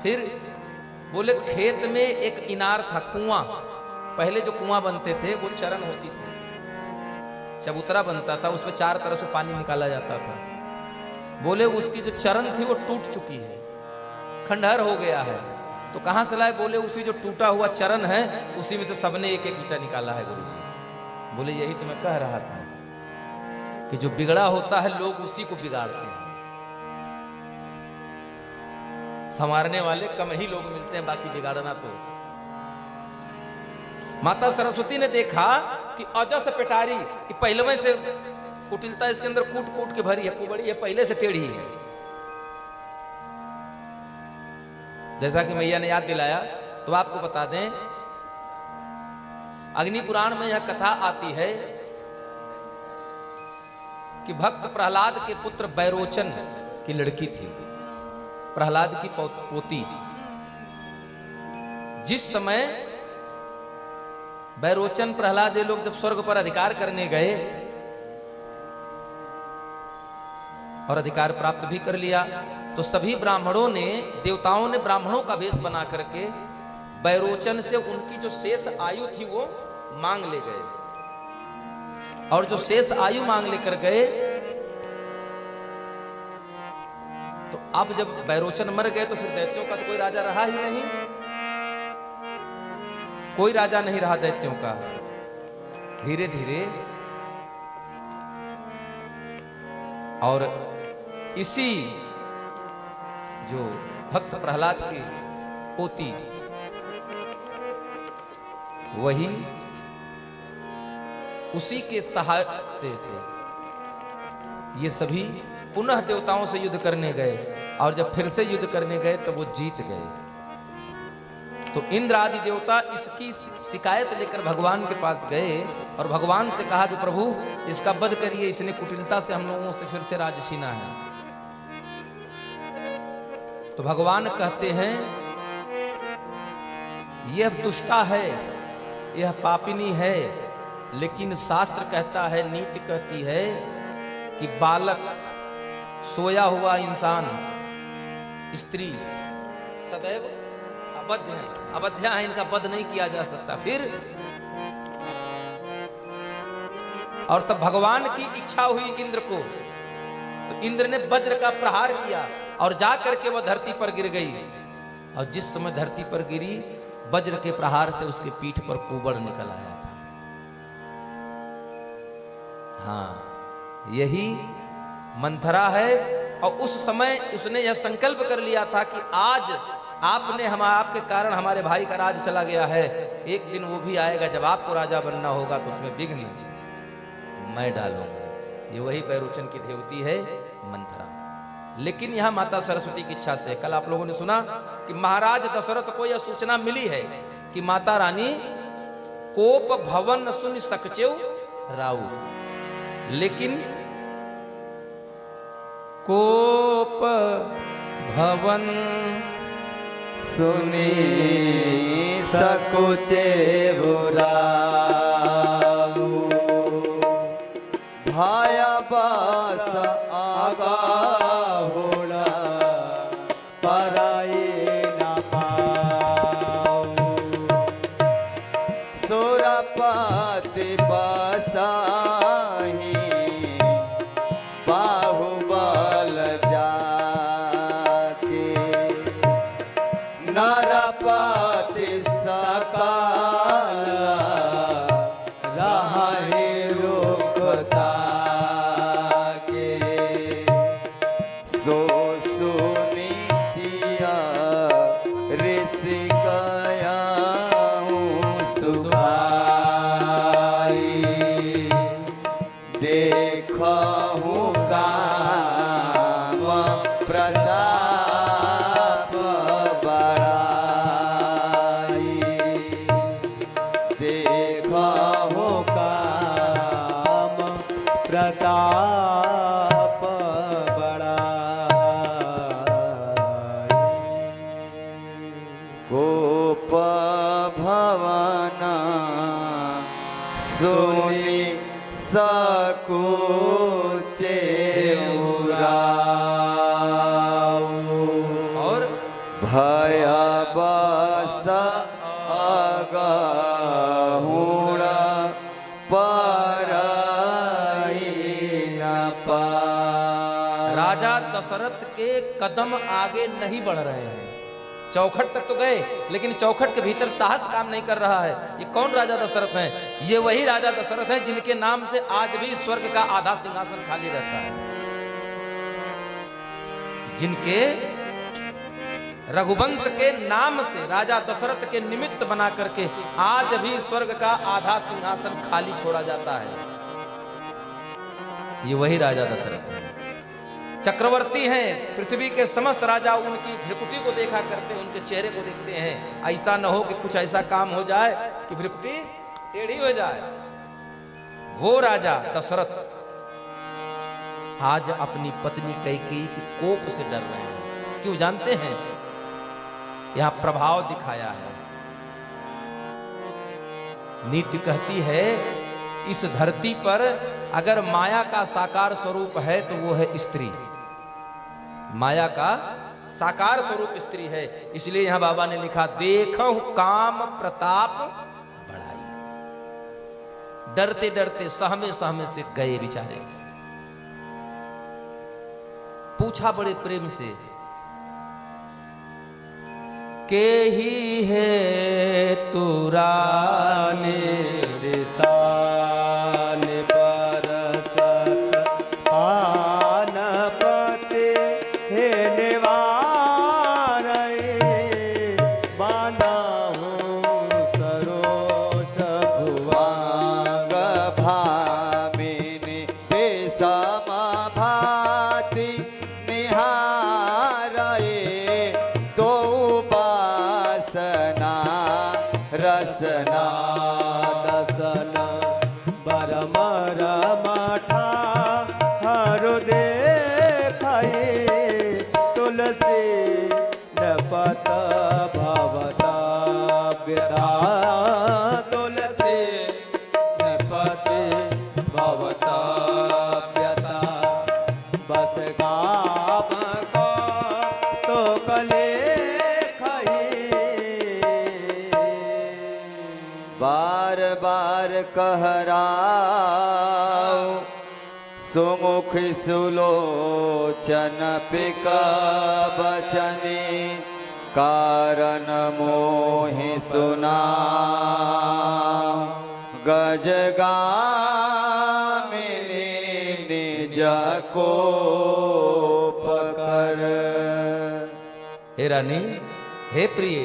S3: फिर? बोले खेत में एक इनार था, कुआं, पहले जो कुआं बनते थे वो चरण होती थी, चबूतरा बनता था, उसमें 4 तरफ से पानी निकाला जाता था। बोले उसकी जो चरण थी वो टूट चुकी है, खंडहर हो गया है। तो कहाँ से लाए? बोले उसी जो टूटा हुआ चरण है उसी में से सबने एक एक ईंटा निकाला है गुरुजी। बोले यही तो मैं कह रहा था कि जो बिगड़ा होता है लोग उसी को बिगाड़ते हैं, संवारने वाले कम ही लोग मिलते हैं, बाकी बिगाड़ना तो। माता सरस्वती ने देखा कि अजस पिटारी पहलवे से कुटिलता इसके अंदर कूट कूट के भरी है, कुबड़ी है, पहले से टेढ़ी है। जैसा कि मैया ने याद दिलाया तो आपको बता दें, अग्नि पुराण में यह कथा आती है कि भक्त प्रहलाद के पुत्र बैरोचन की लड़की थी, प्रहलाद की पोती। जिस समय बैरोचन प्रहलाद ये लोग जब स्वर्ग पर अधिकार करने गए और अधिकार प्राप्त भी कर लिया, तो सभी ब्राह्मणों ने, देवताओं ने ब्राह्मणों का वेश बना करके बैरोचन से उनकी जो शेष आयु थी वो मांग ले गए। और जो शेष आयु मांग लेकर गए, तो अब जब बैरोचन मर गए तो फिर दैत्यों का तो कोई राजा रहा ही नहीं, कोई राजा नहीं रहा दैत्यों का। धीरे धीरे और इसी जो भक्त प्रहलाद की पोती, वही उसी के सहायता से ये सभी पुनः देवताओं से युद्ध करने गए, और जब फिर से युद्ध करने गए तो वो जीत गए। तो इंद्र आदि देवता इसकी शिकायत लेकर भगवान के पास गए और भगवान से कहा कि प्रभु इसका वध करिए, इसने कुटिलता से हम लोगों से फिर से राज छीना है। तो भगवान कहते हैं यह दुष्टा है, यह पापिनी है, लेकिन शास्त्र कहता है, नीति कहती है कि बालक, सोया हुआ इंसान, स्त्री सदैव अबद्ध है, अबद्ध्या है, इनका वध नहीं किया जा सकता। फिर और तब भगवान की इच्छा हुई इंद्र को, तो इंद्र ने वज्र का प्रहार किया और जाकर के वह धरती पर गिर गई। और जिस समय धरती पर गिरी, वज्र के प्रहार से उसके पीठ पर कुबड़ निकल आया था। हाँ, यही मंथरा है। और उस समय उसने यह संकल्प कर लिया था कि आज आपने आपके कारण हमारे भाई का राज चला गया है, एक दिन वो भी आएगा जब आपको राजा बनना होगा, तो उसमें विघ्न मैं डालूंगा। ये वही बैरोचन की देवती है मंथरा। लेकिन यहां माता सरस्वती की इच्छा से, कल आप लोगों ने सुना कि महाराज दशरथ को यह सूचना मिली है कि माता रानी कोप भवन सुन सकचेव राऊ, लेकिन कोप भवन
S2: सुनी सकुचेव राऊ, भाया बास आगा होना पराये न पाऊ, सुरपति बसाही बाहुबल जाके, नरपति सकाल रहे रोकता के, सो सुनीतिया ऋषि गया सुखाई, देखा हूँ काम प्रताप बड़ाई, देखा हूँ काम प्रताप बड़ाई, गोप भवन सुनी सकुचेव राऊ,
S3: और
S2: भया बस आगा पराई न पाए।
S3: राजा दशरथ के कदम आगे नहीं बढ़ रहे हैं। चौखट तक तो गए, लेकिन चौखट के भीतर साहस काम नहीं कर रहा है। ये कौन राजा दशरथ हैं? ये वही राजा दशरथ हैं जिनके नाम से आज भी स्वर्ग का आधा सिंहासन खाली रहता है, जिनके रघुवंश के नाम से राजा दशरथ के निमित्त बना करके आज भी स्वर्ग का आधा सिंहासन खाली छोड़ा जाता है। ये वही राजा दशरथ है, चक्रवर्ती हैं। पृथ्वी के समस्त राजा उनकी भ्रिकुटी को देखा करते हैं, उनके चेहरे को देखते हैं। ऐसा न हो कि कुछ ऐसा काम हो जाए कि भ्रिकुटी टेढ़ी हो जाए। वो राजा दशरथ आज अपनी पत्नी कैकेयी के कोप से डर रहे हैं। क्यों जानते हैं? यहां प्रभाव दिखाया है। नीति कहती है इस धरती पर अगर माया का साकार स्वरूप है तो वो है स्त्री। माया का साकार स्वरूप स्त्री है। इसलिए यहां बाबा ने लिखा, देखो काम प्रताप बढ़ाई। डरते डरते सहमे सहमे से गए बेचारे। पूछा बड़े प्रेम से, के ही है तुराने
S1: रिसान परसत आन पते हे निवारय बांधा हूँ सरोस भुवांग
S2: भामिनी बेसम भाति निहारये दो बासना रसना
S1: दसन बरमर मठा हरु देखै तुलसी नपत भवता विदा तुलसी नपत भवता व्यता बस गाम को तो कले
S2: बार बार कहराओ सुमुख सुलोचन पिका बचने कारण मोहि सुना गजगामिनी निज को पकर।
S3: हे रानी, हे प्रिय,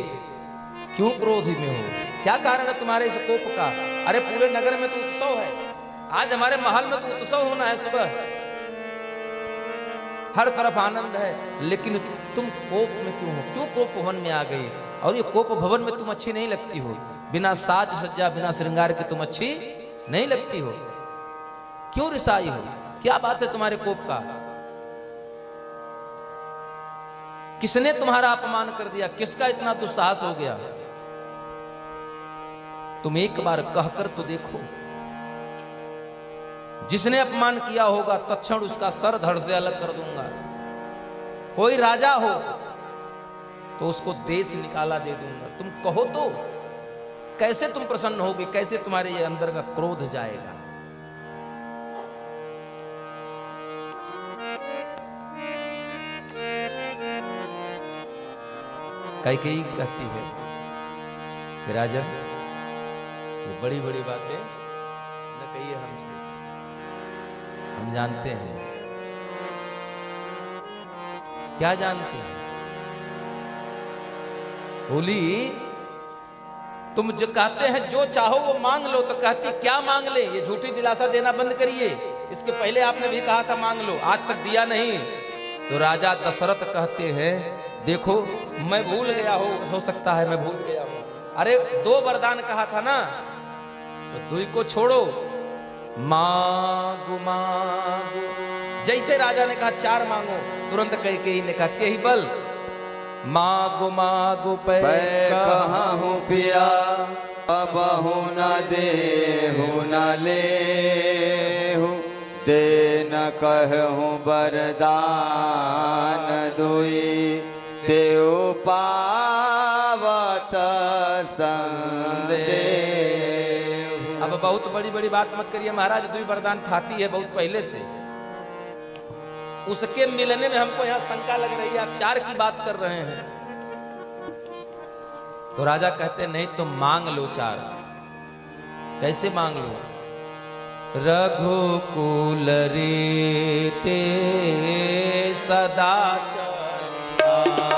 S3: क्यों क्रोधी में हो? क्या कारण है तुम्हारे इस कोप का? अरे पूरे नगर में तो उत्सव है, आज हमारे महल में तो उत्सव होना है। सुबह हर तरफ आनंद है, लेकिन तुम कोप में क्यों हो? क्यों कोप भवन में आ गई? और ये कोप भवन में तुम अच्छी नहीं लगती हो। बिना साज सज्जा बिना श्रृंगार के तुम अच्छी नहीं लगती हो। क्यों रिसाई हो? क्या बात है तुम्हारे कोप का? किसने तुम्हारा अपमान कर दिया? किसका इतना दुस्साहस हो गया? तुम एक बार कहकर तो देखो। जिसने अपमान किया होगा तत्क्षण उसका सर धड़ से अलग कर दूंगा। कोई राजा हो तो उसको देश निकाला दे दूंगा। तुम कहो तो कैसे तुम प्रसन्न होगे? कैसे तुम्हारे ये अंदर का क्रोध जाएगा? कैकेयी कहती है कि राजन, ये बड़ी बड़ी बातें न कहिए हमसे, हम जानते हैं। क्या जानते हैं? बोली, तुम जो कहते हैं जो चाहो वो मांग लो, तो कहती क्या मांग ले? ये झूठी दिलासा देना बंद करिए। इसके पहले आपने भी कहा था मांग लो, आज तक दिया नहीं। तो राजा दशरथ कहते हैं, देखो मैं भूल गया हो सकता है मैं भूल गया हूं। अरे दो वरदान कहा था ना, तो दुई को छोड़ो, मांगो मांगो। जैसे राजा ने कहा चार मांगो, तुरंत कैकेयी ने कहा के ही बल मांगो मांगो पै
S2: कहूँ पिया अब न देहु न लेहु दे न कहूँ वरदान दुई तेउ पावत संदेह।
S3: अब बहुत बड़ी बड़ी बात मत करिए महाराज, दुई वरदान खाती है बहुत पहले से, उसके मिलने में हमको यहाँ शंका लग रही है, आप 4 की बात कर रहे हैं। तो राजा कहते नहीं तो मांग लो 4। कैसे मांग लो? रघुकुल रीते सदा चलाई,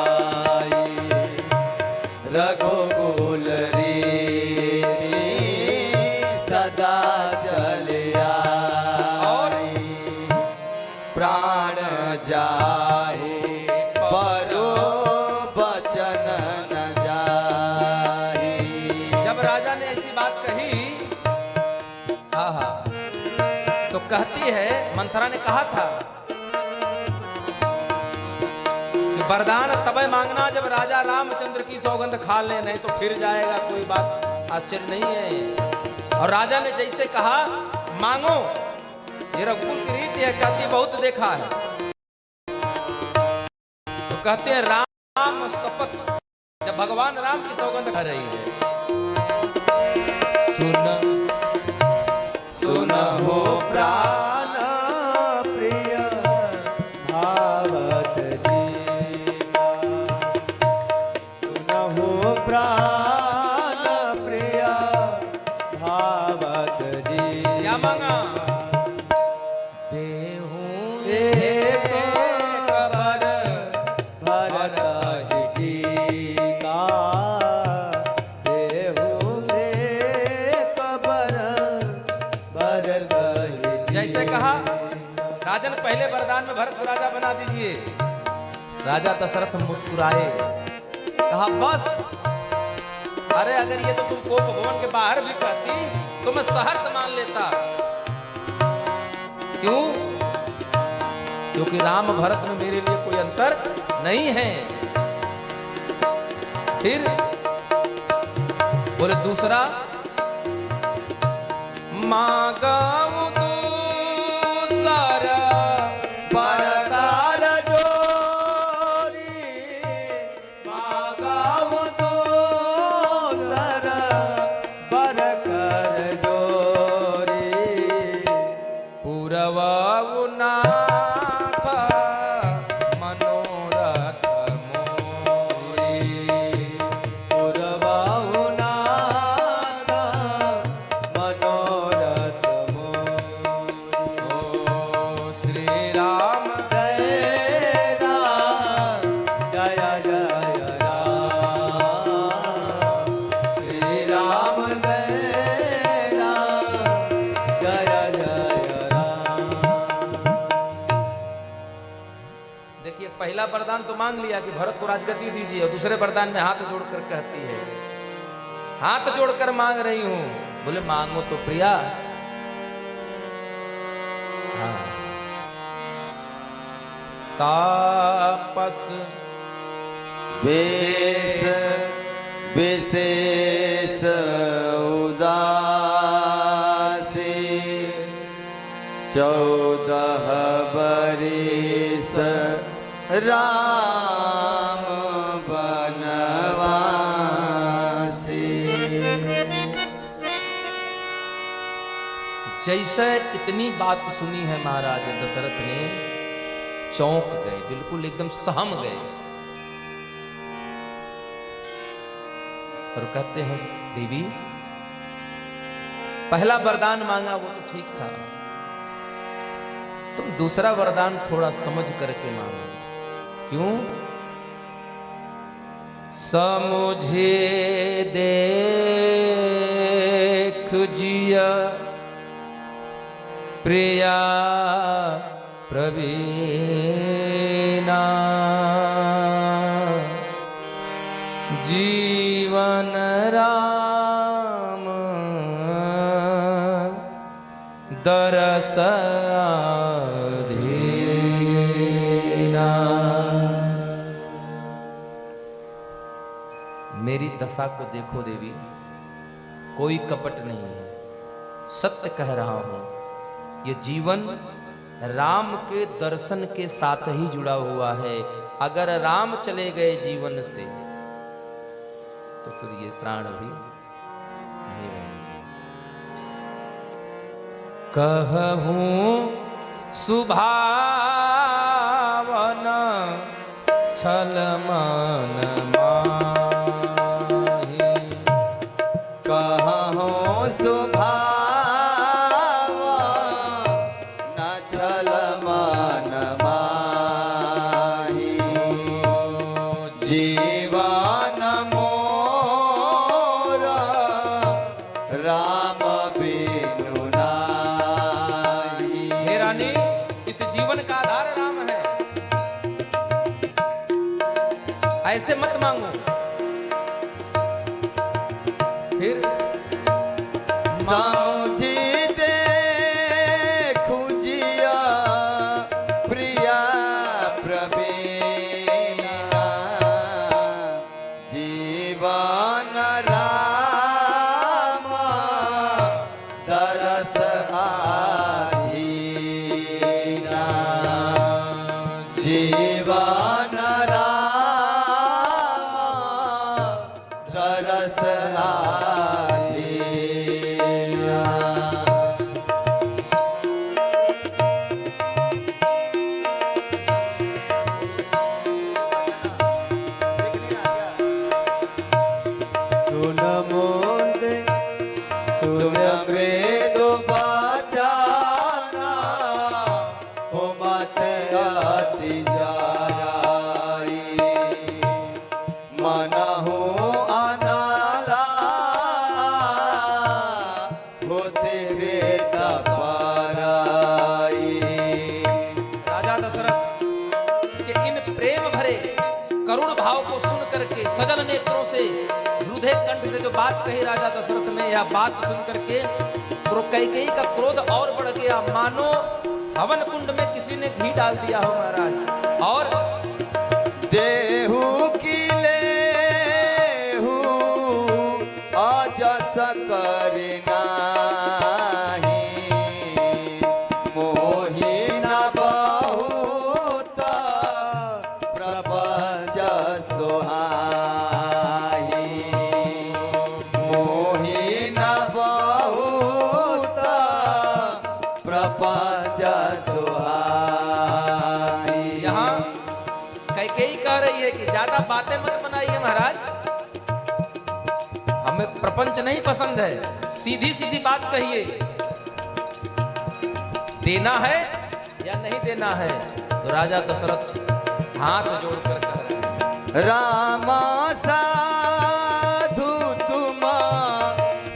S2: रघुकुल रीति सदा चले आई, प्राण जाए परो बचन न जाए।
S3: जब राजा ने ऐसी बात कही, हाँ तो कहती है, मंथरा ने कहा था कि वरदान तबे मांगना जब राजा रामचंद्र की सौगंध खा ले, नहीं तो फिर जाएगा, कोई बात आश्चर्य नहीं है। और राजा ने जैसे कहा मांगो, ये रघुकुल की रीति है, कहती बहुत देखा है। तो कहते हैं राम शपथ, जब भगवान राम की सौगंध खा रही है,
S2: सुनहो प्राण
S1: प्रिय भावत जीवा, सुनहो प्राण प्रिय भावत जीवा।
S3: क्या मांगा?
S1: एक बर भरत टीका, देहु एक बर भरत टीका।
S3: जैसे कहा राजन, पहले वरदान में भरत को राजा बना दीजिए। राजा दशरथ मुस्कुराए, कहा बस, अरे अगर ये तो तुम कोप भवन के बाहर भी कहती तो मैं शहर से मान लेता। क्यों? क्योंकि राम भरत में मेरे लिए कोई अंतर नहीं है। फिर बोले दूसरा, मांगाऊं दूसरा
S2: परकार
S1: जोरी, मांगाऊं दूसरा बरकर जोरी,
S3: पुरवाऊ नाथ मनोरथ मोरी,
S1: पुरवाऊ नाथ मनोरथ मोरी।
S3: ओ श्री राम
S1: जय राम, जय जय राम, श्री राम जय राम, जय जय राम।
S3: देखिए, पहला वरदान तो मांग लिया कि भरत को राजगद्दी दीजिए, और दूसरे वरदान में हाथ जोड़कर कहती है, हाथ जोड़कर मांग रही हूं। बोले मांगो तो प्रिया। हाँ। तापस
S2: वेश विशेष उदासी, 14 बरिस राम बनवासी।
S3: जैसे इतनी बात सुनी है महाराज दशरथ ने चौंक गए, बिल्कुल एकदम सहम गए, और कहते हैं देवी, पहला वरदान मांगा वो तो ठीक था, तुम दूसरा वरदान थोड़ा समझ करके मांगो। क्यों? समुझे देख जिया प्रिया प्रवीणा, जीवन राम दरस दीना। मेरी दशा को देखो देवी, कोई कपट नहीं है, सत्य कह रहा हूं। ये जीवन राम के दर्शन के साथ ही जुड़ा हुआ है। अगर राम चले गए जीवन से तो फिर ये प्राण भी नहीं रहेंगे। कहूँ सुभावन छल मन माही।
S2: कहूँ सुभावन छल मन माही। जीवन मोरा राम बिनु नाहि।
S3: हे रानी, इस जीवन का आधार राम है, ऐसे मत मांगो। फिर
S2: समझी देखू जिया प्रिया प्रवीणा। जीवन राम दरस आधीना। जीवन राम दरस आधीना।
S1: सुन मोंदे सुन
S2: मृदु बचाना हो मत अति जराई। मनहु अनाला होते कृत पराई।
S3: राजा दशरथ के इन प्रेम भरे करुण भाव को सुन करके सजल नेत्रों से रुधिर कंठ से जो बात कही राजा दशरथ ने, यह बात सुन करके कैकेयी का क्रोध और बढ़ गया, मानो हवन कुंड में किसी ने घी डाल दिया हो महाराज। और
S2: देहु की लेहु अजस करनाहि। मोहि न बहुत प्रपंच सोहाई। मोहि न बहुत प्रपंच सोहाई।
S3: यहाँ कैकेयी कह रही है कि ज्यादा बातें मत बनाइए महाराज, हमें प्रपंच नहीं पसंद है, सीधी सीधी बात कहिए, देना है या नहीं देना है। तो राजा दशरथ हाथ जोड़कर कह रहे हैं,
S2: राम साधु तुम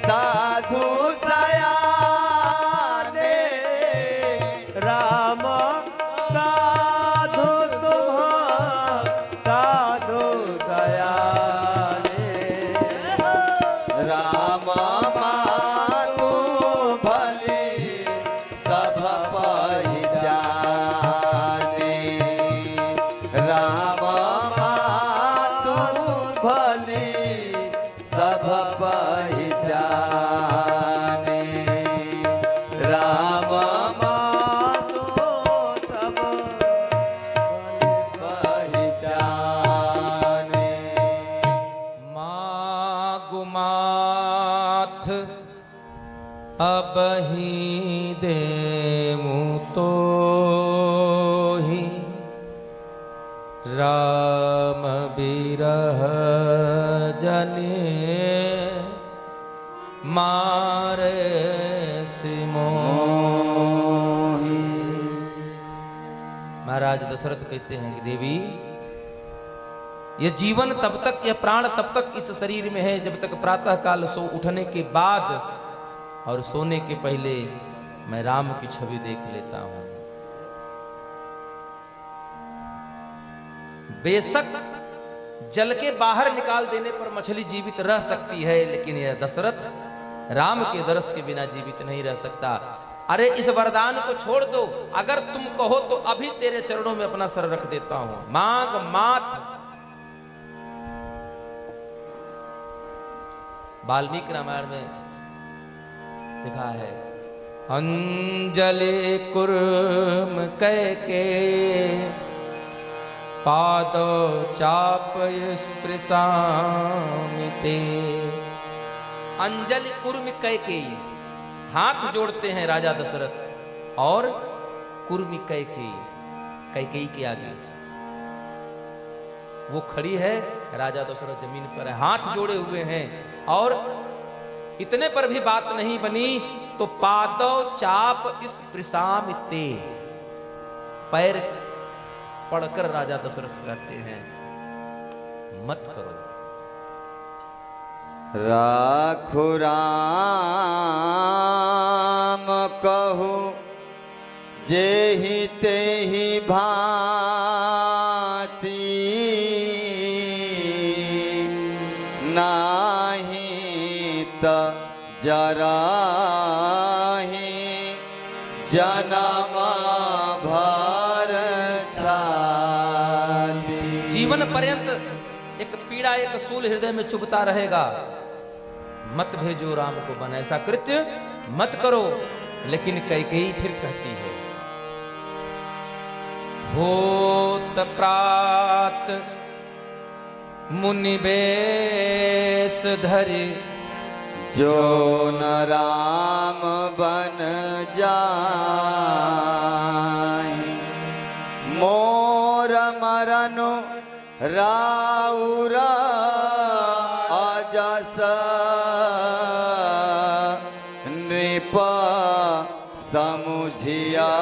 S2: साधु सयाने।
S1: राम साधु तुम साधु दयाले।
S2: राम मानु भली सब पहिचाने। राम मातु भली सब पहिचाने। राम
S1: मातो तब
S2: पहिचाने।
S3: मागु माथ अब ही देमु तो ही राम बिरह जने मारे सिमोही। महाराज दशरथ कहते हैं कि देवी, यह जीवन तब तक, यह प्राण तब तक इस शरीर में है जब तक प्रातः काल सो उठने के बाद और सोने के पहले मैं राम की छवि देख लेता हूं। बेशक जल के बाहर निकाल देने पर मछली जीवित रह सकती है, लेकिन यह दशरथ राम के दर्श के बिना जीवित नहीं रह सकता। अरे इस वरदान को छोड़ दो, अगर तुम कहो तो अभी तेरे चरणों में अपना सर रख देता हूं। मांग माथ। वाल्मीकि रामायण में लिखा है, अंजलि कुर्म कैके पादो चापय स्पृशामिते। अंजलि कुर्म कैकेयी, हाथ जोड़ते हैं राजा दशरथ और कुर्मी कैकेयी के आगे वो खड़ी है, राजा दशरथ जमीन पर है, हाथ जोड़े हुए हैं। और इतने पर भी बात नहीं बनी तो पादव चाप इस प्रसाम ते, पैर पड़कर राजा दशरथ कहते हैं मत करो।
S2: राखु राम कहु जेहि तेहि भांति, नाही त जराहि जन्म भर छाती।
S3: जीवन पर्यंत एक पीड़ा, एक सूल हृदय में चुभता रहेगा। मत भेजो राम को बन, ऐसा कृत्य मत करो। लेकिन कैकेयी फिर कहती है, होत प्रात मुनि बेश धरि,
S2: जो न राम बन जाए, मोर मरनु राउर अजस, नृप समुझिया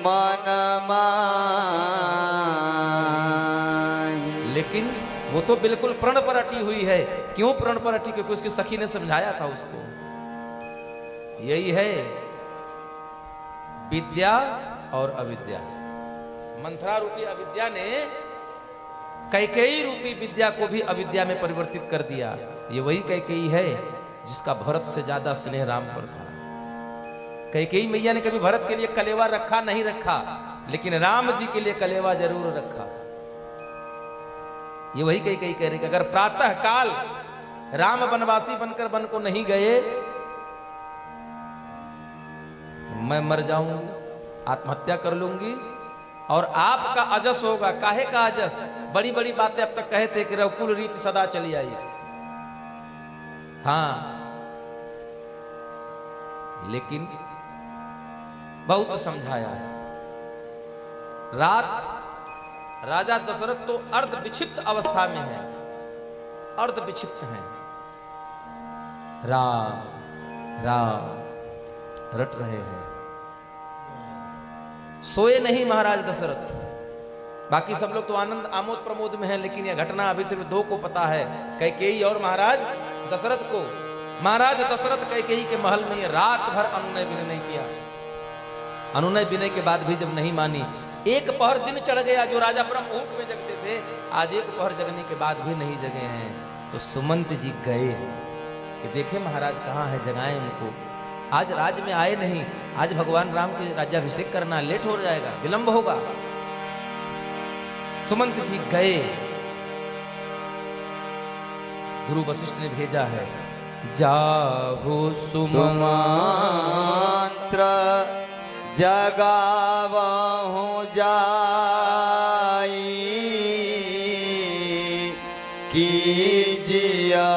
S2: मन माहि।
S3: लेकिन वो तो बिल्कुल प्रण पर अटी हुई है। क्यों प्रण पर अटी? क्योंकि उसकी सखी ने समझाया था उसको। यही है विद्या और अविद्या। मंथरा रूपी अविद्या ने कैकेयी रूपी विद्या को भी अविद्या में परिवर्तित कर दिया। ये वही कैकेयी है जिसका भरत से ज्यादा स्नेह राम पर था। कैकेयी मैया ने कभी भरत के लिए कलेवा रखा नहीं रखा, लेकिन राम जी के लिए कलेवा जरूर रखा। ये वही कैकेयी कह रही कि अगर प्रातः काल राम वनवासी बनकर वन को नहीं गए, मैं मर जाऊंगी, आत्महत्या कर लूंगी और आपका अजस होगा। काहे का अजस? बड़ी बड़ी बातें अब तक कहे थे कि रघुकुल रीत सदा चली आई। हाँ, लेकिन बहुत समझाया। रात राजा दशरथ तो अर्ध विक्षिप्त अवस्था में है, अर्ध विक्षिप्त हैं। राम राम रट रहे हैं। सोए नहीं महाराज दशरथ। बाकी सब लोग तो आनंद आमोद प्रमोद में हैं, लेकिन यह घटना अभी सिर्फ दो को पता है, कैकेयी और महाराज दशरथ को। महाराज दशरथ कैकेयी के महल में रात भर अनुनय विनय नहीं किया। अनुनय विनय के बाद भी जब नहीं मानी, एक पहर दिन चढ़ गया। जो राजा ब्रह्म ऊंट में जगते थे, आज एक पहर जगने के बाद भी नहीं जगे हैं। तो सुमंत जी गए कि देखे महाराज कहाँ है, जगाएं उनको। आज राज में आए नहीं, आज भगवान राम के राज्याभिषेक करना, लेट हो जाएगा, विलंब होगा। सुमंत जी गए। गुरु वशिष्ठ ने भेजा है, जाओ
S2: सुमंत्र जगावहु जाई, कीजिया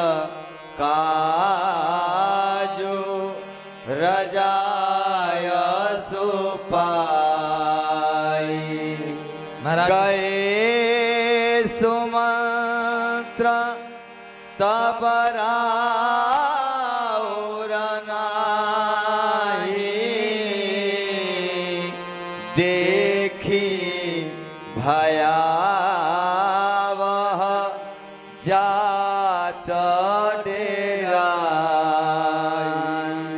S2: काजु रजाय सुपाई। गए सुमंत्र तब राउर नाही, देखी भयावह जात डेरा।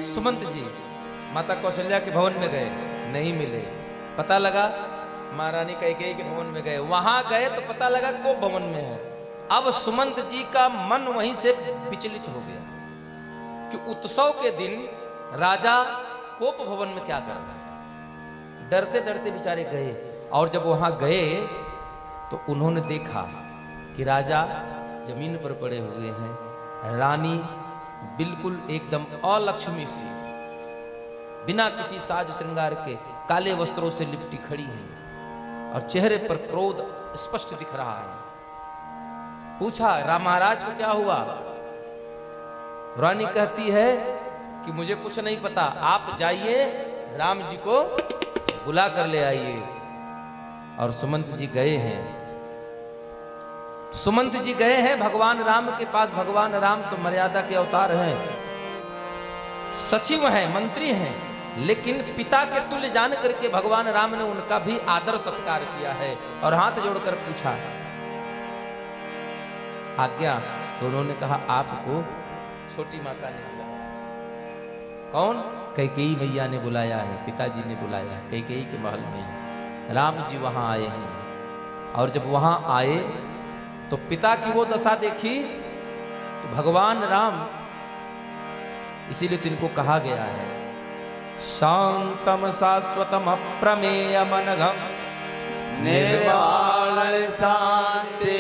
S3: सुमंत जी माता कौशल्या के भवन में गए, नहीं मिले। पता लगा महारानी कैकेयी के भवन में गए। वहां गए तो पता लगा कोप भवन में है। अब सुमंत जी का मन वहीं से विचलित हो गया कि उत्सव के दिन राजा कोप भवन में क्या कर रहा है। डरते डरते बेचारे गए, और जब वहां गए तो उन्होंने देखा कि राजा जमीन पर पड़े हुए हैं, रानी बिल्कुल एकदम अलक्ष्मी सी, बिना किसी साज श्रृंगार के काले वस्त्रों से लिपटी खड़ी है और चेहरे पर क्रोध स्पष्ट दिख रहा है। पूछा, राम महाराज को क्या हुआ? रानी कहती है कि मुझे कुछ नहीं पता, आप जाइए राम जी को बुला कर ले आइए। और सुमंत जी गए हैं, सुमंत जी गए हैं भगवान राम के पास। भगवान राम तो मर्यादा के अवतार हैं, सचिव हैं, मंत्री हैं, लेकिन पिता के तुल्य जान करके भगवान राम ने उनका भी आदर सत्कार किया है और हाथ जोड़कर पूछा आज्ञा। तो उन्होंने कहा आपको छोटी माता ने बुलाया। कौन? कैकेयी मैया ने बुलाया है, पिताजी ने बुलाया है। कैकेयी के महल में राम जी वहां आए हैं। और जब वहां आए तो पिता की वो दशा देखी तो भगवान राम, इसीलिए तो इनको कहा गया है शांतम शाश्वतम अप्रमेयम अनघम
S2: निर्वाण शांति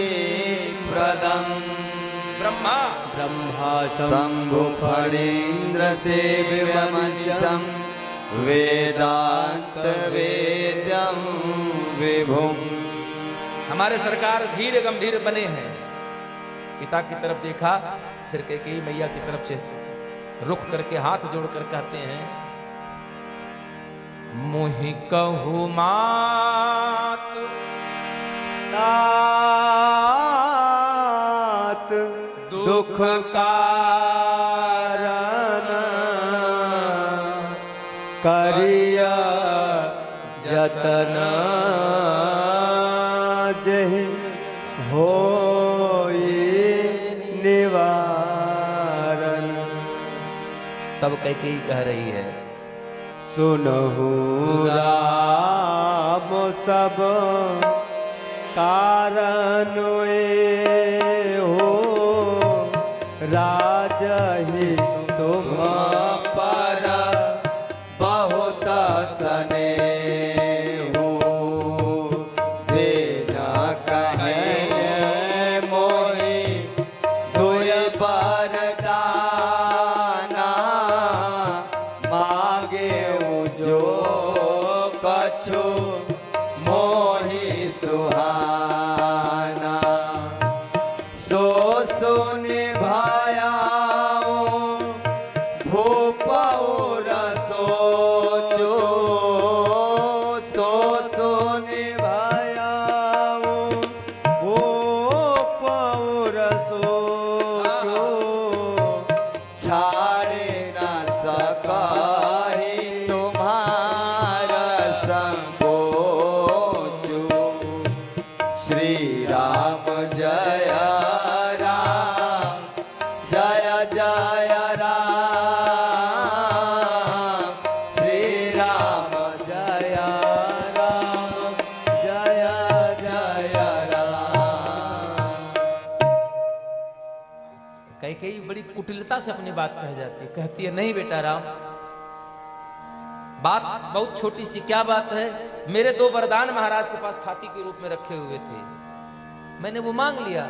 S2: प्रदम
S3: ब्रह्मा
S1: ब्रह्मा
S2: शंभु फणीन्द्र सेव्यमनिशं वेदांत वेद्यम विभुम।
S3: हमारे सरकार धीर गंभीर बने हैं। पिता की तरफ देखा, फिर कैकेयी मैया की तरफ से रुख करके हाथ जोड़कर कहते हैं मोहि कहु मात
S1: तात दुख कारण करिया जतन जहि होई निवारण।
S3: तब कैकेयी कह रही है
S1: सुनहु राम सब कारण हो राजहि तुम
S2: पर बहुत स्नेह देना कहे मोहि दुय बरदाना मांगे जो कछु मोहि सुहाना सो निभाया भूपौर सोचो सो
S1: निभाया वो पौर सोचो
S2: छाड़े न सकाहि तुम्हारा संकोचो। श्री राम जय राम जय जय राम श्री राम
S1: जय राम जय
S2: जय राम।
S3: कैकेयी बड़ी कुटिलता से अपनी बात कह जाती है। कहती है नहीं बेटा राम, बात बहुत छोटी सी। क्या बात है? मेरे दो वरदान महाराज के पास थाती के रूप में रखे हुए थे, मैंने वो मांग लिया।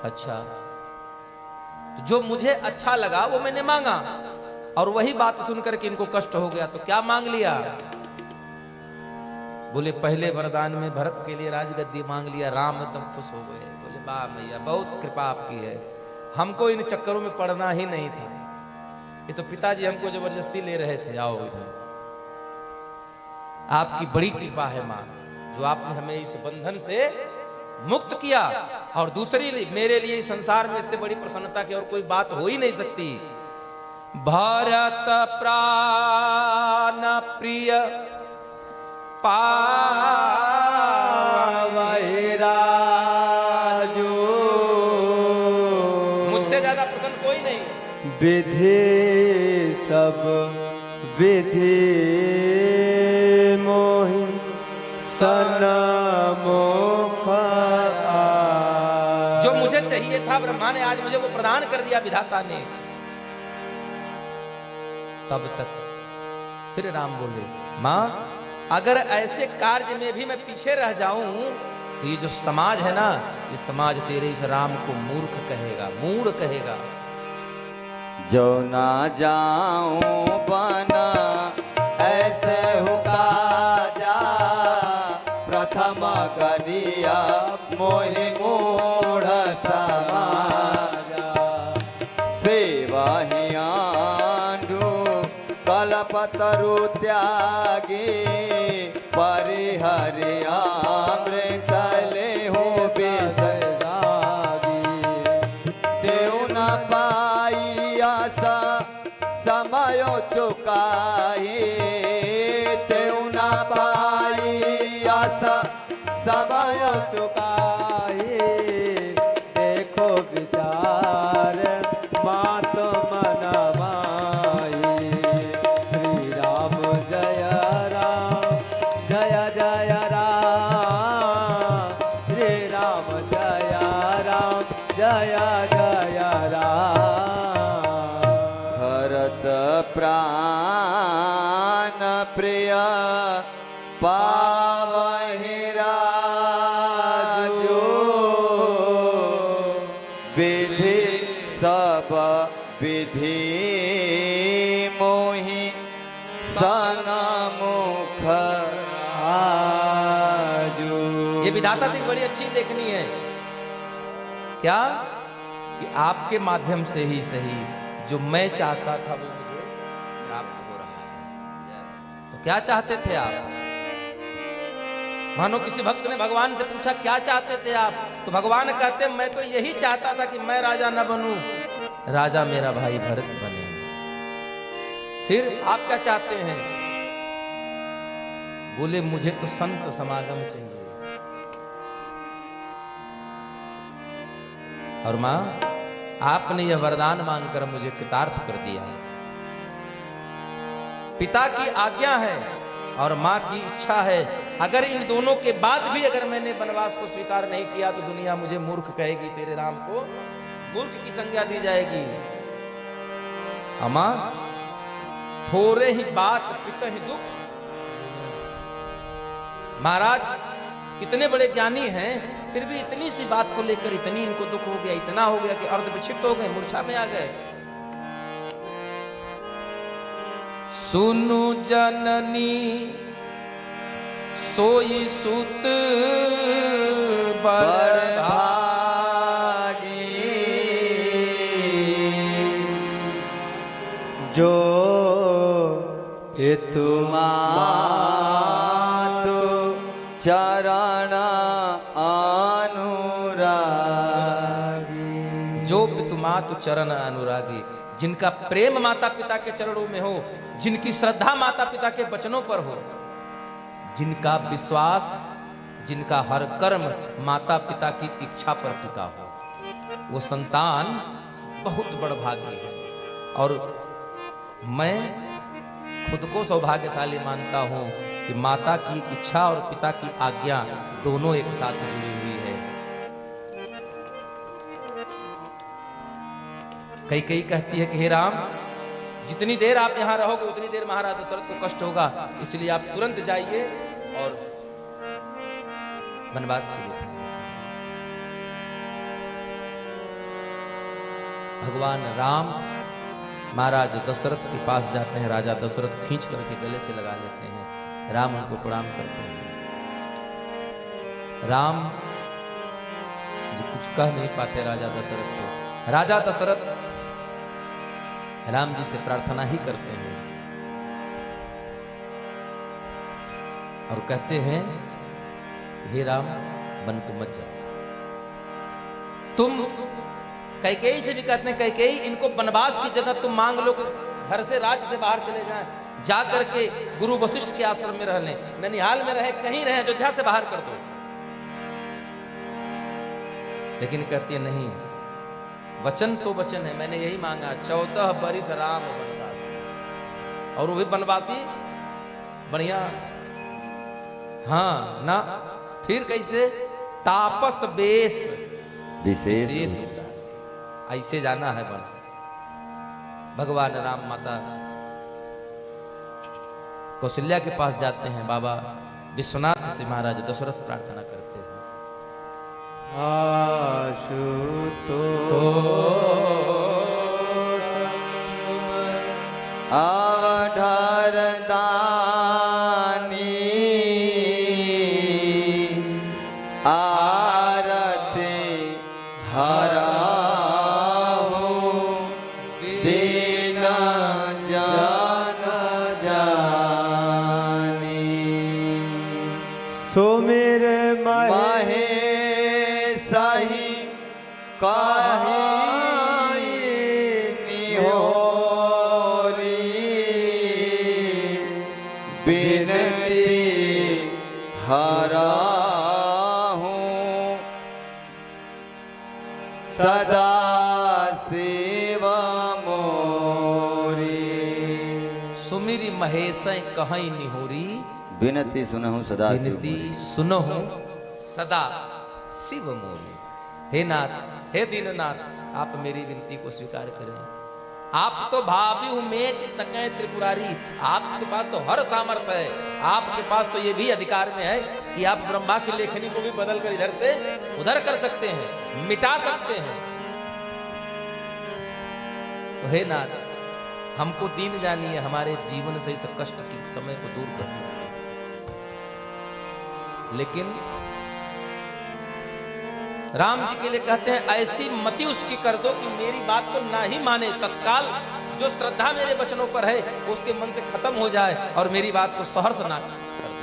S3: अच्छा, तो जो मुझे अच्छा लगा वो मैंने मांगा, और वही बात सुनकर के इनको कष्ट हो गया। तो क्या मांग लिया? बोले पहले वरदान में भरत के लिए राजगद्दी मांग लिया। राम एकदम खुश हो गए, बोले वाह मैया बहुत कृपा आपकी है, हमको इन चक्करों में पड़ना ही नहीं था। ये तो पिताजी हमको जबरदस्ती ले रहे थे, आओ इधर। आपकी बड़ी कृपा है मां, जो आपने हमें इस बंधन से मुक्त किया। और दूसरी मेरे लिए इस संसार में इससे बड़ी प्रसन्नता की और कोई बात हो ही नहीं सकती। भरत प्राण प्रिय पावै राजू, मुझसे ज्यादा प्रसन्न कोई नहीं।
S1: विधि सब विधि मोहि सन्मुख
S3: जो मुझे चाहिए था ब्रह्मा ने आज मुझे वो प्रदान कर दिया, विधाता ने। तब तक फिर राम बोले मां, अगर ऐसे कार्य में भी मैं पीछे रह जाऊं तो ये जो समाज है ना, ये समाज तेरे इस राम को मूर्ख कहेगा, मूढ़ कहेगा।
S2: जो ना जाऊं बना ऐसे हुका जा, प्रथम करिया मोहि मूढ़ समाजा। सेवा हिया कलपतरु त्यागे परिहरि अमृत लेहु बिसरागी देउ न पाई आशा समय चुकाई देउ न पाई आशा समय
S1: चुकाए देखो विचार मात मन माई श्री राम जय राम जय जय राम श्री राम जय राम जय जय राम
S2: भरत प्राण प्रिय पावहि राजो विधि सब विधि मोहि सनमुख आजो।
S3: ये विधाता की बड़ी अच्छी देखनी है क्या कि आपके माध्यम से ही सही जो मैं चाहता था वो मुझे प्राप्त हो रहा है। तो क्या चाहते थे आप? मानो किसी भक्त ने भगवान से पूछा क्या चाहते थे आप, तो भगवान कहते मैं तो यही चाहता था कि मैं राजा न बनूं, राजा मेरा भाई भरत बने। फिर आप क्या चाहते हैं? बोले मुझे तो संत समागम चाहिए। और मां आपने यह वरदान मांगकर मुझे कृतार्थ कर दिया। पिता की आज्ञा है और मां की इच्छा है। अगर इन दोनों के बाद भी अगर मैंने वनवास को स्वीकार नहीं किया तो दुनिया मुझे मूर्ख कहेगी, तेरे राम को मूर्ख की संज्ञा दी जाएगी। अमा थोड़े ही बात पिता ही दुख। महाराज इतने बड़े ज्ञानी हैं फिर भी इतनी सी बात को लेकर इतनी इनको दुख हो गया, इतना हो गया कि अर्ध विक्षिप्त हो गए, मूर्छा में आ गए। सुनु जननी सोई सुत बड़
S2: भागी
S1: जो हेतु
S2: मातु चरण अनुरागी।
S3: जो पितु मातु चरण अनुरागी, जिनका प्रेम माता पिता के चरणों में हो, जिनकी श्रद्धा माता पिता के वचनों पर हो, जिनका विश्वास, जिनका हर कर्म माता पिता की इच्छा पर टिका हो, वो संतान बहुत बड़ भाग्य है। और मैं खुद को सौभाग्यशाली मानता हूं कि माता की इच्छा और पिता की आज्ञा दोनों एक साथ जुड़ी हुई है। कई कहती है कि हे राम, जितनी देर आप यहां रहोगे उतनी देर महाराज दशरथ को कष्ट होगा, इसलिए आप तुरंत जाइए और वनवास कीजिए। भगवान राम महाराज दशरथ के पास जाते हैं। राजा दशरथ खींच करके गले से लगा लेते हैं। राम उनको प्रणाम करते हैं। राम जो कुछ कह नहीं पाते राजा दशरथ को, राजा दशरथ राम जी से प्रार्थना ही करते हैं और कहते हैं हे राम, वन को मत जाओ। तुम कैकेयी से भी कहते हैं कैकेयी, इनको वनवास की जगह तुम मांग लो कि घर से राज्य से बाहर चले जाएं, जा करके गुरु वशिष्ठ के आश्रम में रह लें, ननिहाल में रहे, कहीं रहे, अयोध्या से बाहर कर दो। लेकिन कहती है नहीं, वचन तो वचन है, मैंने यही मांगा 14 बरिस राम वनवास, और वो भी वनवासी बढ़िया। हाँ ना, फिर कैसे? तापस बेश
S2: विशेष
S3: ऐसे जाना है वन। भगवान राम माता कौशल्या के पास जाते हैं। बाबा विश्वनाथ से महाराज दशरथ प्रार्थना करते हैं।
S2: अवधर दानी आरती हराहु दीन जन
S1: सुमिर
S2: माहे साही काही निहोरी बिनती हरा हूँ सदा सेवा मोरी।
S3: सुमिरी महेश कहीं निहोरी
S2: बिनती सुनहु सदा शिव
S3: विनती सुनहु सदा शिव मोरी। हे नाथ, हे दीननाथ, आप मेरी विनती को स्वीकार करें। आप तो भावी मेट सके त्रिपुरारी, आपके पास तो हर सामर्थ्य है। आपके पास तो ये भी अधिकार में है कि आप ब्रह्मा की लेखनी को भी बदल कर इधर से उधर कर सकते हैं, मिटा सकते हैं। तो हे नाथ, हमको दीन जानिए, हमारे जीवन से इस कष्ट के समय को दूर कर दीजिए। लेकिन राम जी के लिए कहते हैं ऐसी मति उसकी कर दो कि मेरी बात को ना ही माने, तत्काल जो श्रद्धा मेरे वचनों पर है वो उसके मन से खत्म हो जाए और मेरी बात को सहर्ष ना कर दे।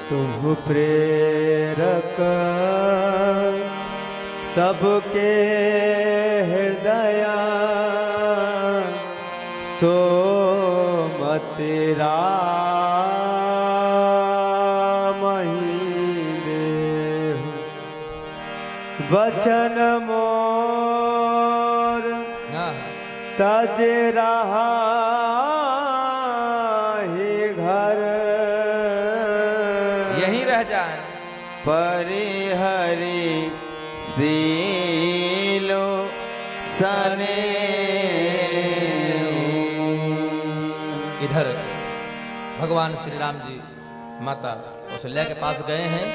S1: तुम प्रेरक सबके हृदय सो मति वचन मोर तज रहा ही घर,
S3: यहीं रह जाए।
S2: परिहरि सीलो सने।
S3: इधर भगवान श्री राम जी माता कौशल्या के पास गए हैं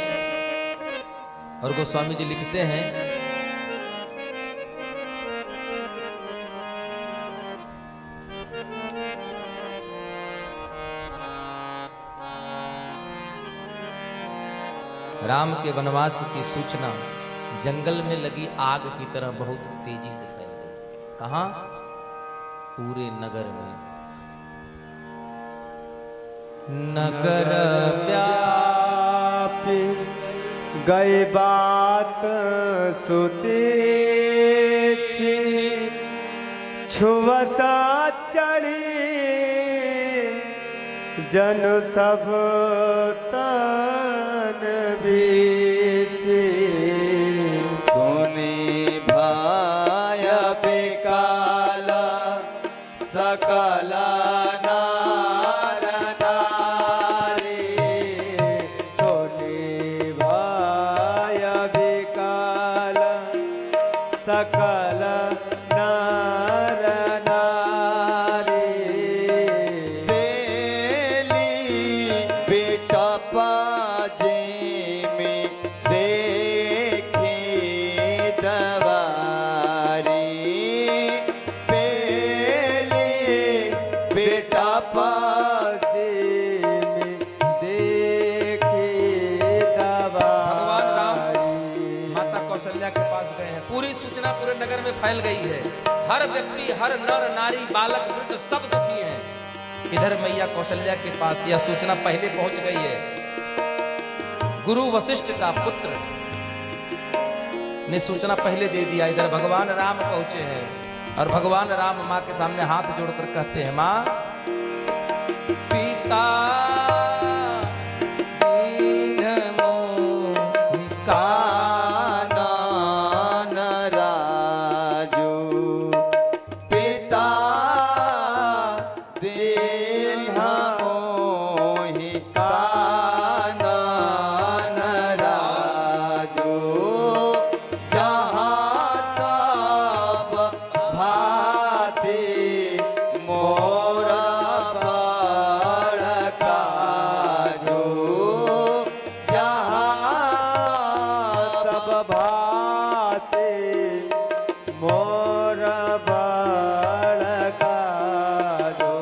S3: और गोस्वामी जी लिखते हैं, राम के वनवास की सूचना जंगल में लगी आग की तरह बहुत तेजी से फैल गई। कहां? पूरे नगर में।
S1: नगर व्यापी गई बात सुती, छुवता चढ़ी जन सब तन बीची।
S2: सुनी भाय बिकाला सकला नार नारी।
S1: सोनी भाय बिकाला सकल नार नारी।
S2: तेली बेटा पाजे में देखी दवारी। पेली बेटा
S1: पाजे में देखी
S3: भगवान राम
S1: दवारी।
S3: माता कौशल्या के पास गए हैं। पूरी सूचना पूरे नगर में फैल गई है। हर व्यक्ति, हर नर नारी, बालक वृद्ध सब दुखी हैं। इधर मैया कौशल्या के पास यह सूचना पहले पहुंच गई है। गुरु वशिष्ठ का पुत्र ने सूचना पहले दे दिया। इधर भगवान राम पहुंचे हैं और भगवान राम मां के सामने हाथ जोड़कर कहते हैं, मां पिता दीन मोहि
S2: कानन राजू। पिता दीन मोहि कानन राजू। जहाँ सब भांति मोरा बड़ काजू। जहाँ
S1: सब भाते मोर बड़का दो।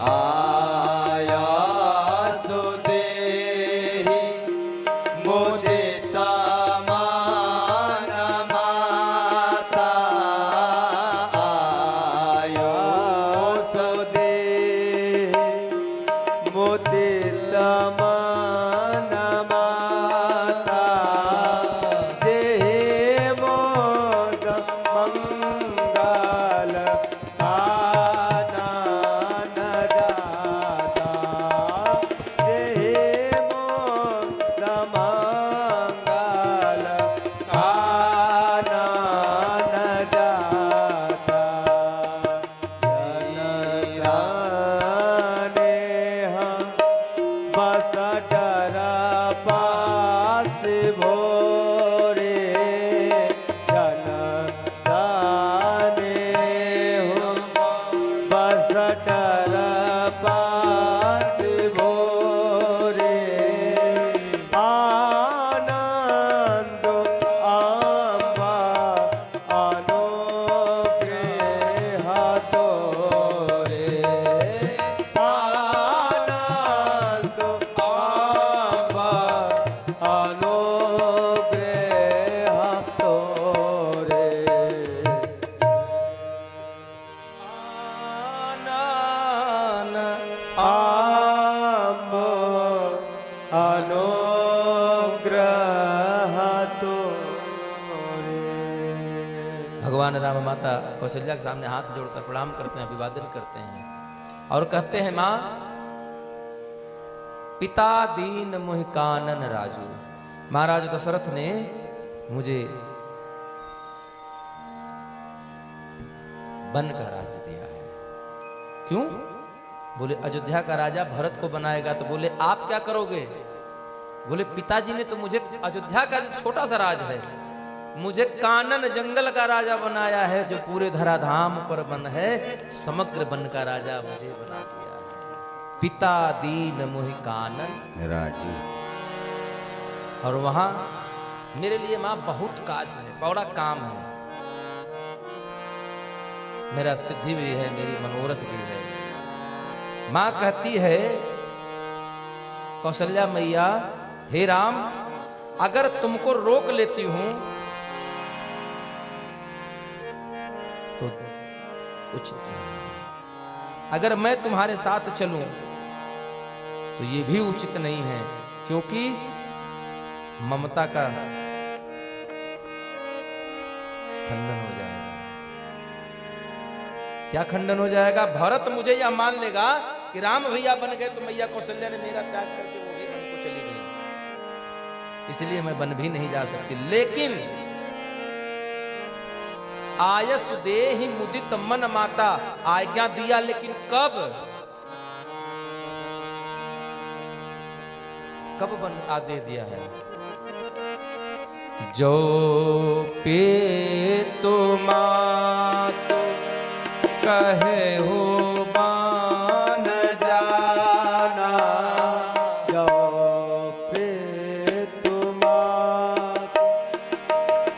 S2: आया सुदेहि मुदिता मान माता। आयो
S1: सुदेहि मुदित मन माता। बस डरा पास भोरे जन जाने हो बस डरा पास भोरे आनंद आंबा अनुग्रह तोरे आनंद आंबा अनुग्रह तोरे आंब अनुग्रह तोरे।
S3: भगवान राम माता कौशल्या के सामने हाथ जोड़कर प्रणाम करते हैं, अभिवादन करते हैं और कहते हैं, मां पिता दीन मोहि कानन राजू। महाराज दशरथ ने मुझे वन का राज दिया है। क्यों? बोले अयोध्या का राजा भरत को बनाएगा। तो बोले आप क्या करोगे? बोले पिताजी ने तो मुझे अयोध्या का जो छोटा सा राज है, मुझे कानन जंगल का राजा बनाया है, जो पूरे धराधाम पर वन है, समग्र वन का राजा मुझे बना दिया है। पिता दीन मोहि कानन
S2: राजू।
S3: और वहां मेरे लिए मां बहुत काज है, बड़ा काम है, मेरा सिद्धि भी है, मेरी मनोरथ भी है। मां कहती है कौशल्या मैया, हे राम अगर तुमको रोक लेती हूं तो उचित नहीं, अगर मैं तुम्हारे साथ चलूं तो ये भी उचित नहीं है, क्योंकि ममता का खंडन हो जाएगा। क्या खंडन हो जाएगा? भरत मुझे यह मान लेगा कि राम भैया बन गए तो मैया कौशल्या ने मेरा त्याग करके वो भी वन को चली गई, इसलिए मैं वन भी नहीं जा सकती। लेकिन आयस देहि मुदित मन माता, आज्ञा दिया, लेकिन कब वन आदेश दिया है? जो पे तो मात कहे हो बान जाना,
S1: जो पे तुम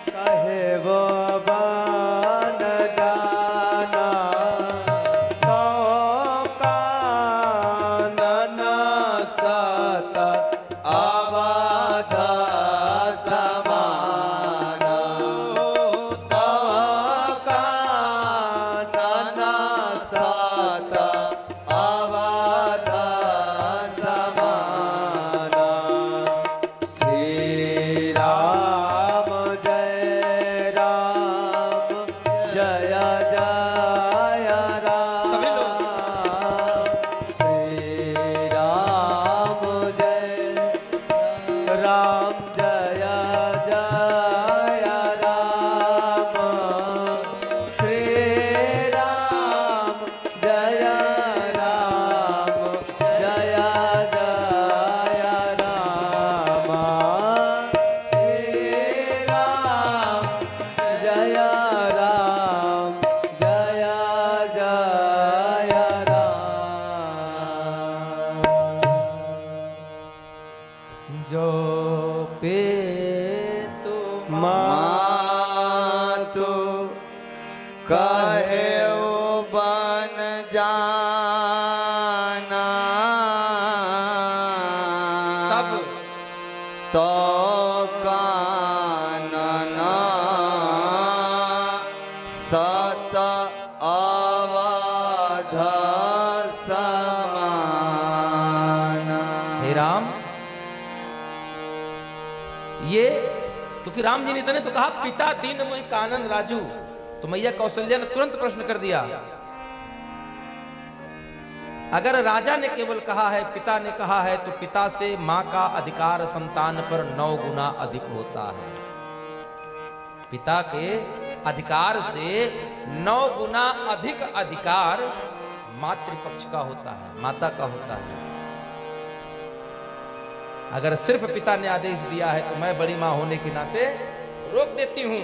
S1: कहे वो बन जाना, सौ कानन सत आवाज समाना, तव कानन सत आवाज समाना। श्री राम जय राम जय जय राम।
S3: सभी लोग।
S1: श्री राम जय राम जय जय राम। श्री राम जय राम जय जय राम। श्री राम जय राम जय जय राम।
S3: जो पे तो
S2: मातु कहे ओ बन जाना,
S3: तब
S2: तो कानन सत अवध समाना।
S3: हे राम, ये क्योंकि राम जी ने इतने तो कहा पिता दीन मोहि कानन राजू, तो मैया कौशल्या ने तुरंत प्रश्न कर दिया, अगर राजा ने केवल कहा है, पिता ने कहा है, तो पिता से मां का अधिकार संतान पर 9 गुना अधिक होता है। पिता के अधिकार से 9 गुना अधिक अधिकार मातृपक्ष का होता है, माता का होता है। अगर सिर्फ पिता ने आदेश दिया है तो मैं बड़ी माँ होने के नाते रोक देती हूं,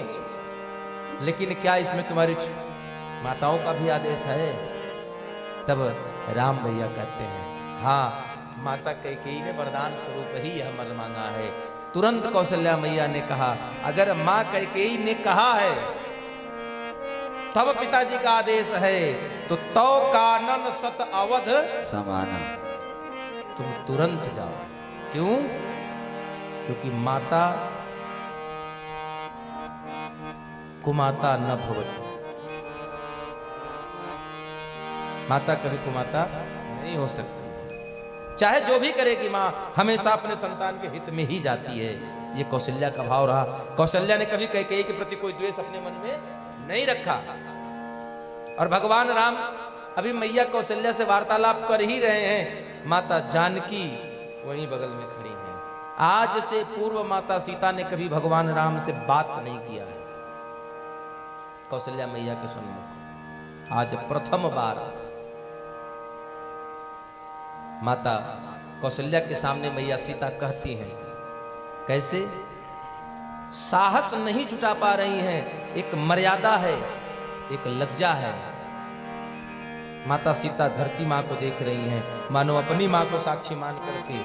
S3: लेकिन क्या इसमें तुम्हारी माताओं का भी आदेश है? तब राम भैया कहते हैं, हाँ, माता कैकेयी ने वरदान स्वरूप ही यह वर मांगा है। तुरंत कौशल्या मैया ने कहा, अगर माँ कैकेयी ने कहा है तब पिताजी का आदेश है तो तौ कानन सत अवध
S2: समाना,
S3: तुम तुरंत जाओ। क्यों? क्योंकि माता कुमाता न भवति, माता कभी कुमाता नहीं हो सकती। चाहे जो भी करेगी माँ, हमेशा अपने संतान के हित में ही जाती है। ये कौशल्या का भाव रहा। कौशल्या ने कभी कैकेयी के प्रति कोई द्वेष अपने मन में नहीं रखा। और भगवान राम अभी मैया कौशल्या से वार्तालाप कर ही रहे हैं, माता जानकी वहीं बगल में खड़ी है। आज से पूर्व माता सीता ने कभी भगवान राम से बात नहीं किया है कौशल्या मैया के सम्मुख। आज प्रथम बार माता कौशल्या के सामने मैया सीता कहती हैं, कैसे? साहस नहीं जुटा पा रही हैं, एक मर्यादा है, एक लज्जा है। माता सीता धरती माँ को देख रही हैं, मानो अपनी माँ को साक्षी मान करके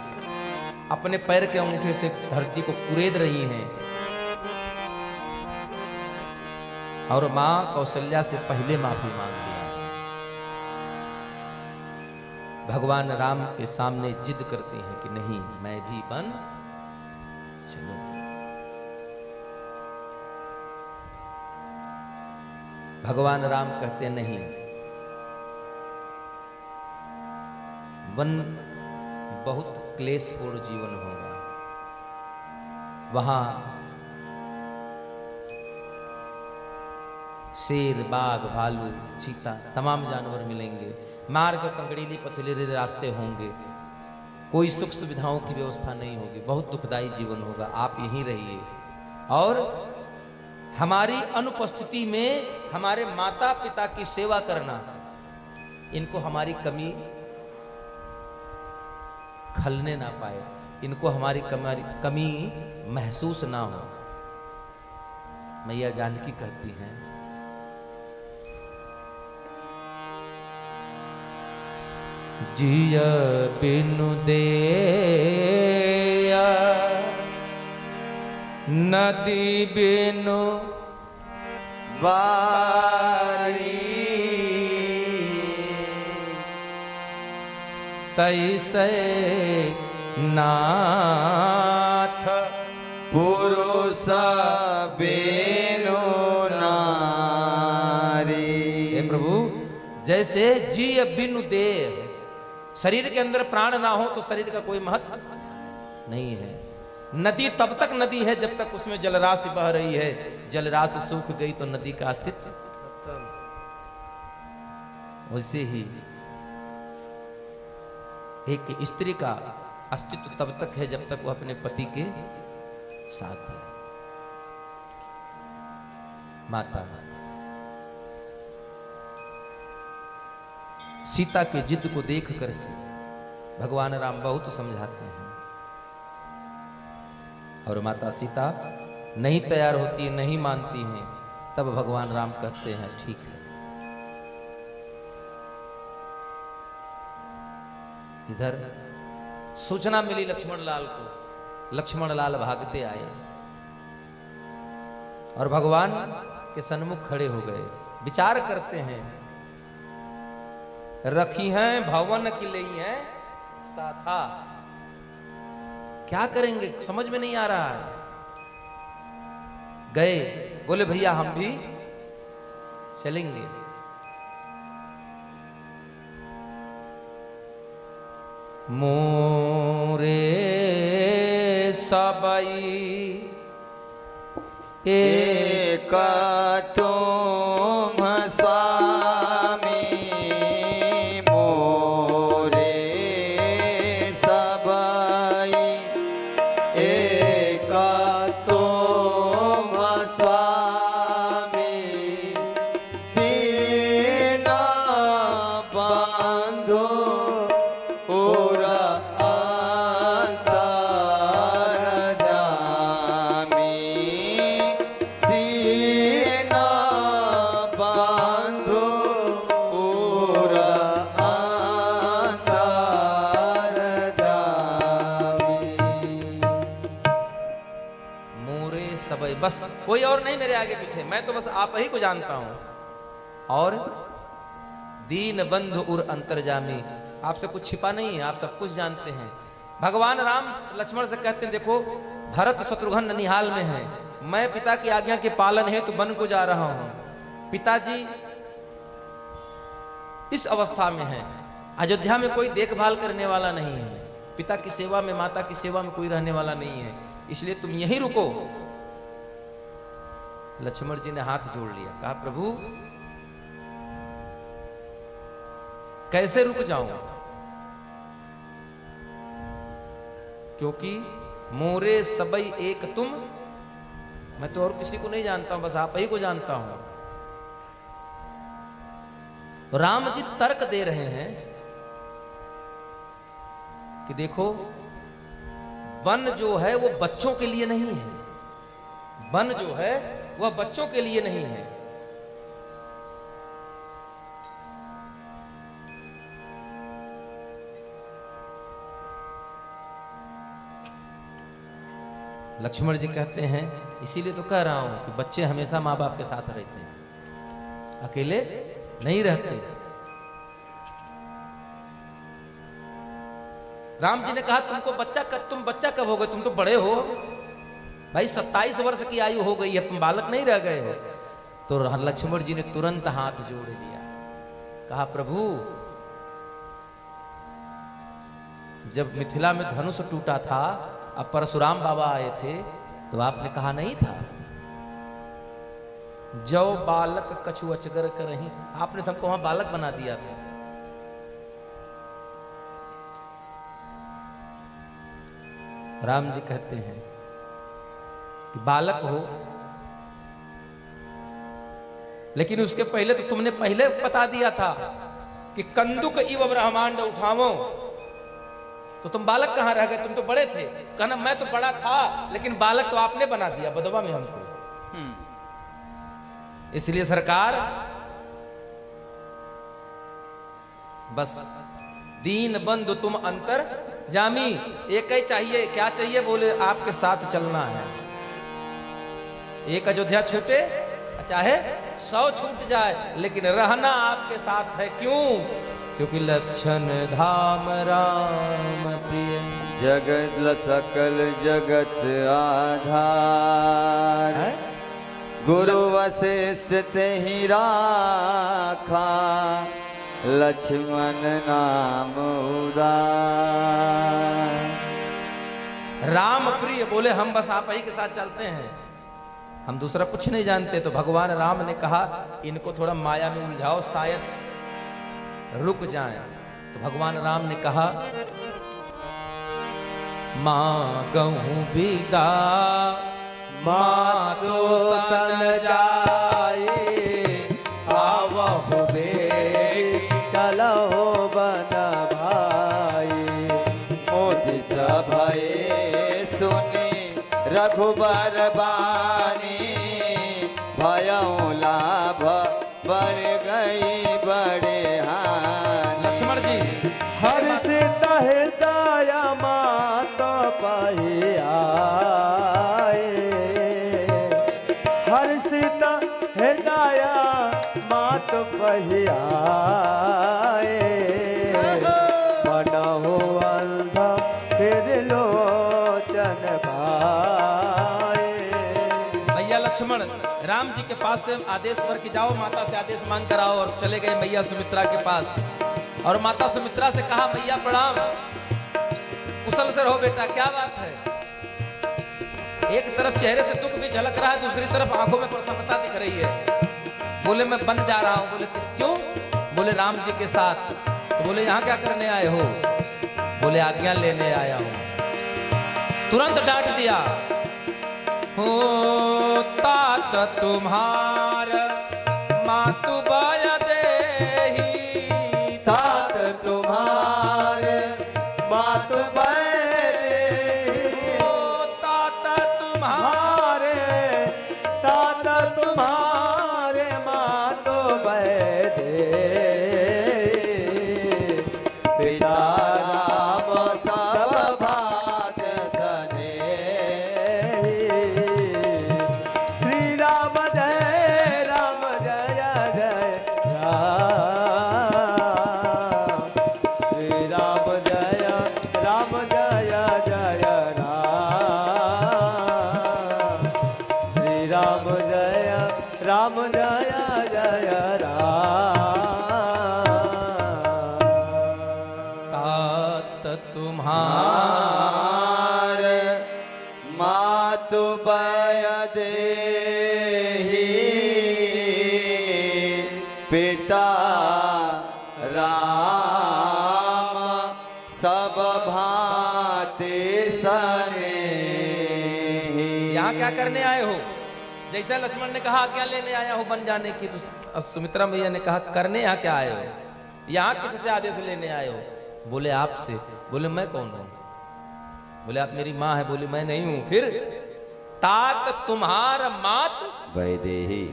S3: अपने पैर के अंगूठे से धरती को कुरेद रही हैं। और माँ कौशल्या से पहले माफी मांग लिया। भगवान राम के सामने जिद करती हैं कि नहीं, मैं भी बन चलो। भगवान राम कहते नहीं, वन बहुत क्लेशपूर्ण जीवन होगा, वहां शेर, बाघ, भालू, चीता, तमाम जानवर मिलेंगे, मार्ग कंकड़ीली पथरीले रास्ते होंगे, कोई सुख सुविधाओं की व्यवस्था नहीं होगी, बहुत दुखदाई जीवन होगा। आप यहीं रहिए और हमारी अनुपस्थिति में हमारे माता पिता की सेवा करना, इनको हमारी कमी खलने ना पाए, इनको हमारी कमी महसूस ना हो। मैया जानकी कहती हैं, जिय बिनु देया नदी बिनु
S2: वारी,
S3: तैसे नाथ
S2: पुरुष बेनु नारी।
S3: हे प्रभु, जैसे जिय बिनु देह, शरीर के अंदर प्राण ना हो तो शरीर का कोई महत्व नहीं है। नदी तब तक नदी है जब तक उसमें जलराशि बह रही है, जलराशि सूख गई तो नदी का अस्तित्व खत्म। वैसे ही एक स्त्री का अस्तित्व तब तक है जब तक वो अपने पति के साथ है। माता सीता के जिद को देख करके भगवान राम बहुत समझाते हैं और माता सीता नहीं तैयार होती, नहीं मानती हैं। तब भगवान राम कहते हैं, ठीक है। इधर सूचना मिली लक्ष्मण लाल को, लक्ष्मण लाल भागते आए और भगवान के सन्मुख खड़े हो गए। विचार करते हैं, रखी हैं भवन की लई हैं साथा, क्या करेंगे समझ में नहीं आ रहा है। गए, बोले भैया हम भी चलेंगे। मोरे सबई
S2: एक तुम स्वामी, मोरे सबई एक तुम स्वामी, दीन बंधु उर अंतर्यामी।
S3: सबई, बस कोई और नहीं मेरे आगे पीछे, मैं तो बस आप ही को जानता हूं। और दीन बंधु उर अंतर्जामी, आपसे कुछ छिपा नहीं है, आप सब कुछ जानते हैं। भगवान राम लक्ष्मण से कहते हैं, देखो भरत शत्रुघ्न ननिहाल में है, मैं पिता की आज्ञा के पालन हेतु वन को जा रहा हूं। पिताजी इस अवस्था में है, अयोध्या में कोई देखभाल करने वाला नहीं है, पिता की सेवा में माता की सेवा में कोई रहने वाला नहीं है, इसलिए तुम यहीं रुको। लक्ष्मण जी ने हाथ जोड़ लिया, कहा प्रभु कैसे रुक जाऊं, क्योंकि मोरे सबई एक तुम, मैं तो और किसी को नहीं जानता हूं, बस आप ही को जानता हूं। राम जी तर्क दे रहे हैं कि देखो वन जो है वो बच्चों के लिए नहीं है, वन जो है वह बच्चों के लिए नहीं है। लक्ष्मण जी कहते हैं, इसीलिए तो कह रहा हूं कि बच्चे हमेशा माँ बाप के साथ रहते हैं, अकेले नहीं रहते। राम जी ने कहा तुम बच्चा कब हो गए, तुम तो बड़े हो भाई, 27 वर्ष की आयु हो गई है, तुम बालक नहीं रह गए हो। तो लक्ष्मण जी ने तुरंत हाथ जोड़ दिया, कहा प्रभु जब मिथिला में धनुष टूटा था, अब परशुराम बाबा आए थे, तो आपने कहा नहीं था जो बालक कछु अचगर करही, आपने हमको वहां बालक बना दिया था। राम जी कहते हैं कि बालक हो, लेकिन उसके पहले तो तुमने पहले बता दिया था कि कंदुक इव ब्रह्मांड उठावो, तो तुम बालक कहां रह गए, तुम तो बड़े थे। कहना मैं तो बड़ा था, लेकिन बालक तो आपने बना दिया बदवा में हमको। इसलिए सरकार बस दीन बंधु तुम अंतर जामी, एक ही चाहिए, क्या चाहिए, बोले आपके साथ चलना है। एक अयोध्या छूटे चाहे 100 छूट जाए, लेकिन रहना आपके साथ है। क्यों? क्योंकि लक्षण धाम राम प्रिय,
S2: जगत सकल जगत आधार, गुरु वशिष्ठ ते ही राखा, लक्ष्मण नाम उदार।
S3: राम प्रिय बोले हम बस आप ही के साथ चलते हैं, हम दूसरा कुछ नहीं जानते। तो भगवान राम ने कहा इनको थोड़ा माया में उलझाओ, शायद रुक जाएं। तो भगवान राम ने कहा मांगहूं विदा माँ तो सन जाए, आवहु बेटी
S1: चलहो बन भाई,
S2: मोदित भये सुनी रघुबर बानी, भयउ लाभ बर गई बड़े हानि।
S3: लक्ष्मण जी
S1: हर्षित हृदय मात पहिया, हर्षित हृदय मात पहिया, मनहु अंध फिर लोचन भाए।
S3: भैया लक्ष्मण राम जी के पास से आदेश पर कि जाओ माता से आदेश मांग कर आओ, और चले गए मैया सुमित्रा के पास। और माता सुमित्रा से कहा मैया प्रणाम, कुशल से रहो बेटा, क्या बात है। एक तरफ चेहरे से दुख भी झलक रहा है, दूसरी तरफ आंखों में प्रसन्नता दिख रही है। बोले मैं बन जा रहा हूं। बोले क्यों? बोले राम जी के साथ। तो बोले यहाँ क्या करने आए हो? बोले आज्ञा लेने आया हूं। तुरंत डांट दिया, हो तात तुम्हार मातु बाय देही,
S1: तात तुम्हार मात तुम्हारे मातो बैठे, पिता राम सब भात सने, राम जय जय राम श्री राम जय जय राम
S3: तात तुम्हार
S2: मातु बय देहि पिता राम सब भांति सनेहि।
S3: यहाँ क्या करने आए हो? जैसा लक्ष्मण ने कहा क्या लेने आया हो बन जाने की, तो सुमित्रा मैया ने कहा करने यहाँ क्या आए हो? यहाँ किससे आदेश लेने आए हो? बोले आपसे। बोले मैं कौन हूं? बोले आप मेरी माँ है। बोले मैं नहीं हूं। फिर तात तुम्हार मात
S2: वैदेही।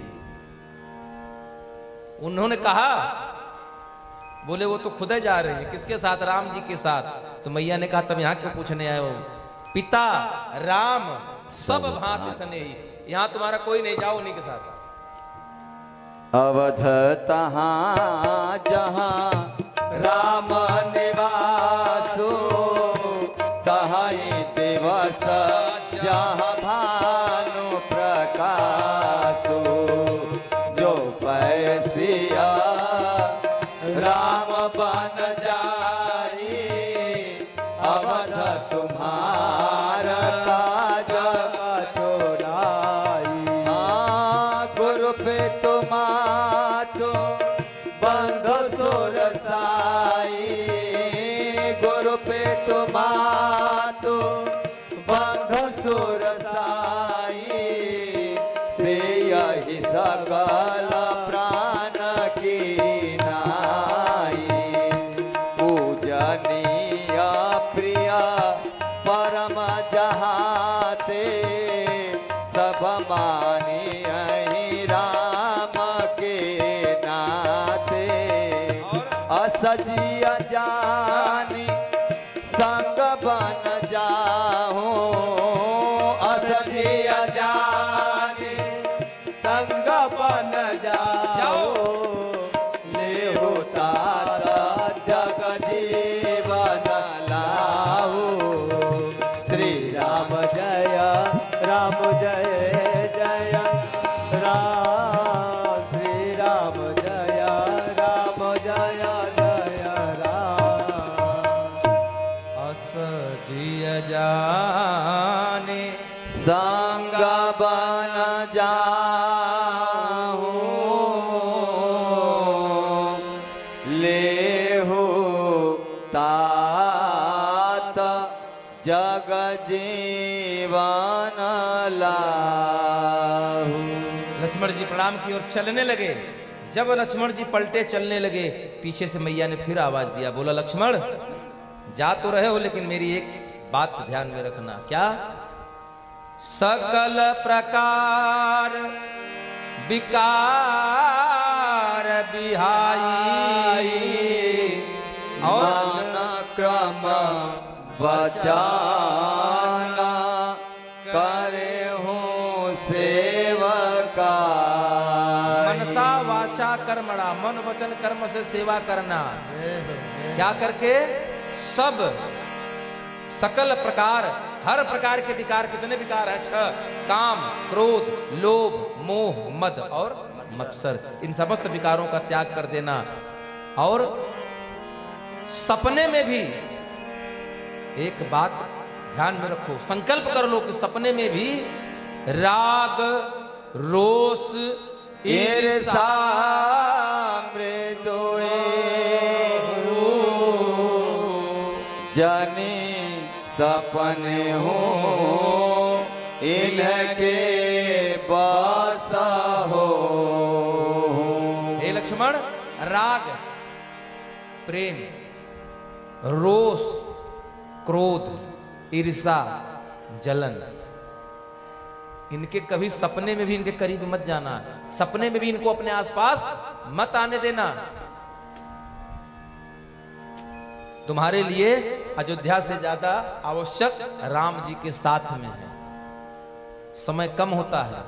S3: उन्होंने कहा, बोले वो तो खुद ही जा रहे हैं। किसके साथ? राम जी के साथ। तो मैया ने कहा तब यहाँ क्यों पूछने आए हो? पिता राम सब भांति स्नेही, यहाँ तुम्हारा कोई नहीं, जाओ उन्हीं के साथ।
S2: अवध तहाँ जहाँ राम निवासो तहीं दिवस जहाँ भानु प्रकाशो जो पैसिया राम बन जाई अवध तुम्हार काज
S1: छोड़ाई
S2: गुरु पे तुमातो बंधु सुरसाई गुरु पे तुमातो बंधु सुरसाई से यही सकल प्राण की नाई पूजनीय प्रिय परम जहाते सब मानी राम के नाते असजिया जानी संग बन जाओ असजिया जानी
S1: संग बन जाओ
S2: ले होता जग जीवन लाओ श्री राम
S1: राम जय जय राम श्री राम जय जय राम
S3: अस जिय जाने
S2: संग बन जाओ ले हो तात जग जीवन लाहू।
S3: लक्ष्मण जी प्रणाम की ओर चलने लगे। जब लक्ष्मण जी पलटे चलने लगे, पीछे से मैया ने फिर आवाज दिया। बोला लक्ष्मण जा तो रहे हो, लेकिन मेरी एक बात ध्यान में रखना। क्या? सकल प्रकार विकार बिहाई और
S2: मान क्रम बचाना करे हूँ सेवका
S3: मनसा वाचा कर्मणा, मन वचन कर्म से सेवा करना। क्या करके? सब सकल प्रकार, हर प्रकार के विकार। कितने विकार है? 6। काम, क्रोध, लोभ, मोह, मद और मत्सर। इन समस्त विकारों का त्याग कर देना। और सपने में भी एक बात ध्यान में रखो, संकल्प कर लो कि सपने में भी राग, रोष,
S2: ईर्षा मृदुए जनी सपने हो इनके बस हो।
S3: हे लक्ष्मण, राग, प्रेम, रोष, क्रोध, ईर्षा, जलन, इनके कभी सपने में भी इनके करीब मत जाना। सपने में भी इनको अपने आसपास मत आने देना। तुम्हारे लिए अयोध्या से ज्यादा आवश्यक राम जी के साथ में है। समय कम होता है,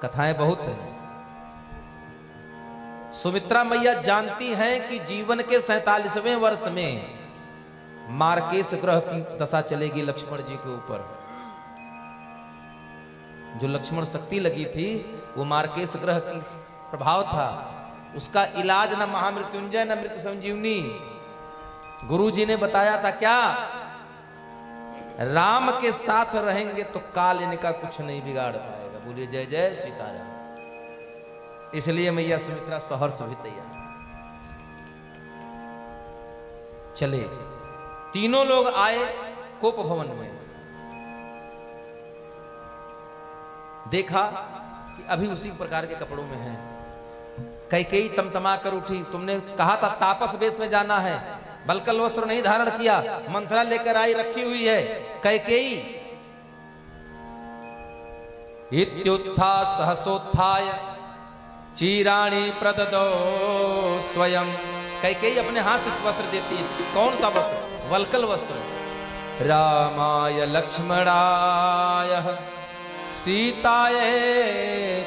S3: कथाएं बहुत है। सुमित्रा मैया जानती हैं कि जीवन के 47वें वर्ष में मार्केश ग्रह की दशा चलेगी लक्ष्मण जी के ऊपर। जो लक्ष्मण शक्ति लगी थी वो मार्केश ग्रह की प्रभाव था। उसका इलाज न महामृत्युंजय न मृत संजीवनी। गुरुजी ने बताया था क्या, राम के साथ रहेंगे तो काल इनका कुछ नहीं बिगाड़ पाएगा। बोलिए जय जय सीताराम। इसलिए मैया सुमित्रा सहर्ष भी तैयार चले। तीनों लोग आए कोप भवन में, देखा कि अभी उसी प्रकार के कपड़ों में हैं। कैकेयी तमतमा कर उठी, तुमने कहा था तापस वेश में जाना है, बलकल वस्त्र नहीं धारण किया, मंथरा लेकर आई रखी हुई है। कैकेयी इत्युत्था सहसोत्थाय चीराणि प्रददो स्वयं। कैकेयी अपने हाथ से वस्त्र देती है। कौन सा वस्त्र? वल्कल वस्त्र। रामाय लक्ष्मणाय सीताय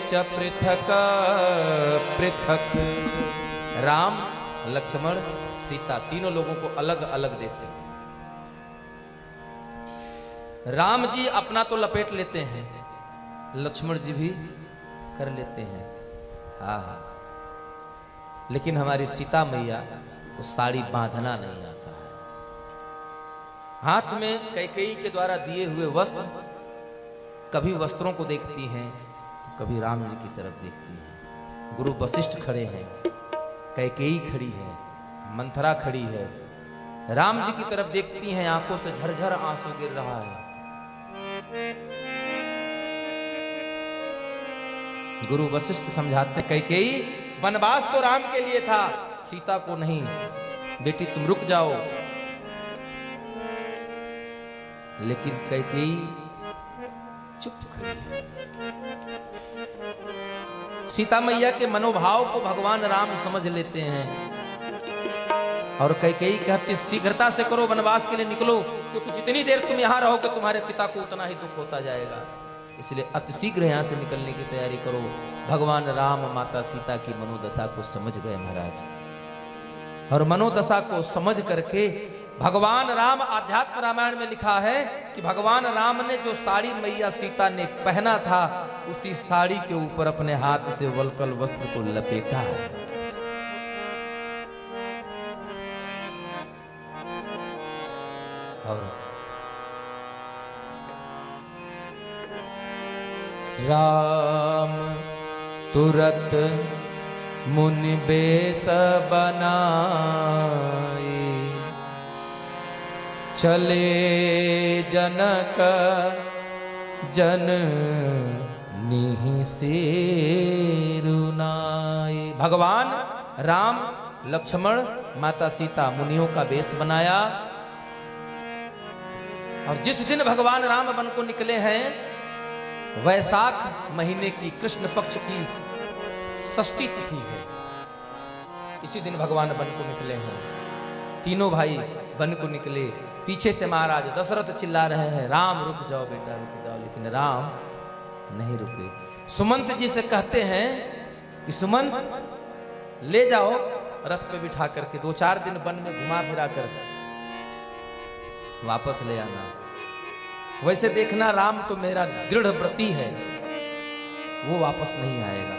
S3: च पृथक पृथक। राम, लक्ष्मण, सीता तीनों लोगों को अलग अलग देते हैं। राम जी अपना तो लपेट लेते हैं, लक्ष्मण जी भी कर लेते हैं। हाँ, लेकिन हमारी सीता मैया को साड़ी बांधना नहीं आता है। हाथ में कैकेयी के द्वारा दिए हुए वस्त्र, कभी वस्त्रों को देखती हैं तो कभी राम जी की तरफ देखती हैं। गुरु वशिष्ठ खड़े हैं, कैकेयी खड़ी है, मंथरा खड़ी है, राम जी की तरफ देखती हैं, आंखों से झरझर आंसू गिर रहा है। गुरु वशिष्ठ समझाते हैं, कैकेयी वनवास तो राम के लिए था, सीता को नहीं। बेटी तुम रुक जाओ। लेकिन कैकेयी चुप खड़ी। सीता मैया के मनोभाव को भगवान राम समझ लेते हैं और कैकेयी कहती शीघ्रता से करो, वनवास के लिए निकलो, क्योंकि जितनी देर तुम यहां रहोगे तुम्हारे पिता को उतना ही दुख होता जाएगा। इसलिए अतिशीघ्र यहां से निकलने की तैयारी करो। भगवान राम माता सीता की मनोदशा को समझ गए महाराज, और मनोदशा को समझ करके भगवान राम, आध्यात्म रामायण में लिखा है कि भगवान राम ने जो साड़ी मैया सीता ने पहना था, उसी साड़ी के ऊपर अपने हाथ से वल्कल वस्त्र को लपेटा है। और राम तुरत मुनि बेस बनाए, चले जनक जननी सिरुनाए। भगवान राम, लक्ष्मण, माता सीता मुनियों का वेश बनाया, और जिस दिन भगवान राम वन को निकले हैं, वैशाख महीने की कृष्ण पक्ष की षष्ठी तिथि है। इसी दिन भगवान वन को निकले हैं। तीनों भाई वन को निकले। पीछे से महाराज दशरथ चिल्ला रहे हैं, राम रुक जाओ बेटा रुक जाओ, लेकिन राम नहीं रुके। सुमंत जी से कहते हैं कि सुमंत ले जाओ रथ पे बिठा करके, 2-4 दिन वन में घुमा फिरा कर वापस ले आना। वैसे देखना राम तो मेरा दृढ़ व्रती है, वो वापस नहीं आएगा,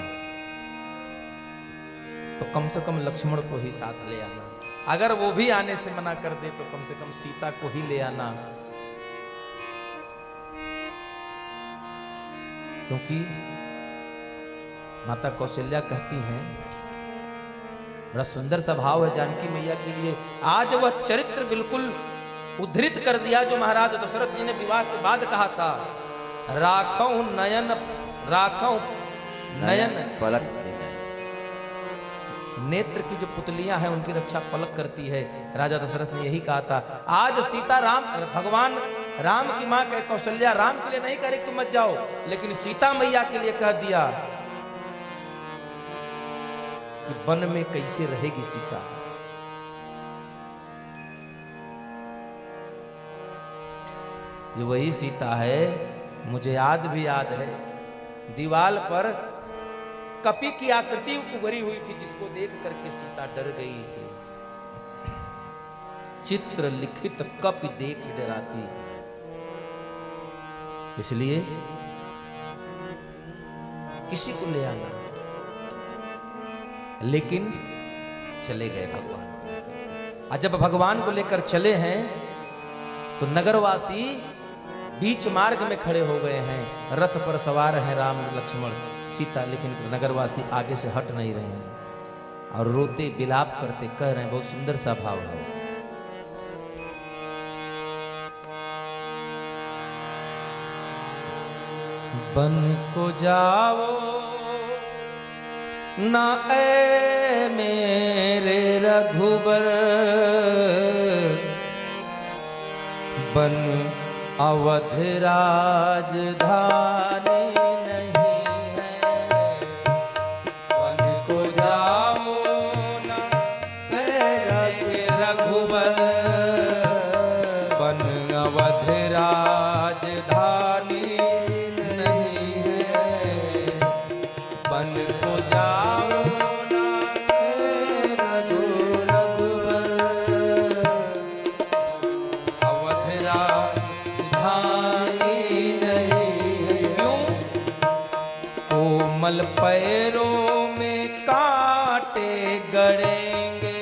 S3: तो कम से कम लक्ष्मण को ही साथ ले आना। अगर वो भी आने से मना कर दे तो कम से कम सीता को ही ले आना, क्योंकि माता कौशल्या कहती हैं, बड़ा सुंदर सा भाव है जानकी मैया के लिए। आज वह चरित्र बिल्कुल उद्धृत कर दिया जो महाराज दशरथ जी ने विवाह के बाद कहा था, राखौ नयन
S2: पलक।
S3: नेत्र की जो पुतलियां हैं उनकी रक्षा पलक करती है। राजा दशरथ ने यही कहा था। आज सीता राम, भगवान राम की मां कह कौशल्या राम के लिए नहीं कह रही तुम मत जाओ, लेकिन सीता मैया के लिए कह दिया कि वन में कैसे रहेगी सीता। ये वही सीता है, मुझे भी याद है, दीवाल पर कपि की आकृति उभरी हुई थी, जिसको देख करके सीता डर गई थी। चित्र लिखित कपि देख डराती। इसलिए किसी को ले आना, लेकिन चले गए भगवान। और जब भगवान को लेकर चले हैं तो नगरवासी बीच मार्ग में खड़े हो गए हैं। रथ पर सवार हैं राम लक्ष्मण सीता, लेकिन नगरवासी आगे से हट नहीं रहे हैं और रोते विलाप करते कह रहे हैं। बहुत सुंदर सा भाव है। बन को जाओ ना ऐ मेरे रघुबर, बन अवध राजधानी नहीं है। बन को जाओ ना ऐ रघुबर, बन अवध राजधानी नहीं है। बन को जाओ ना रघुबर, अवध राजधानी नहीं है। क्यों? कोमल पैरों में कांटे गड़ेंगे,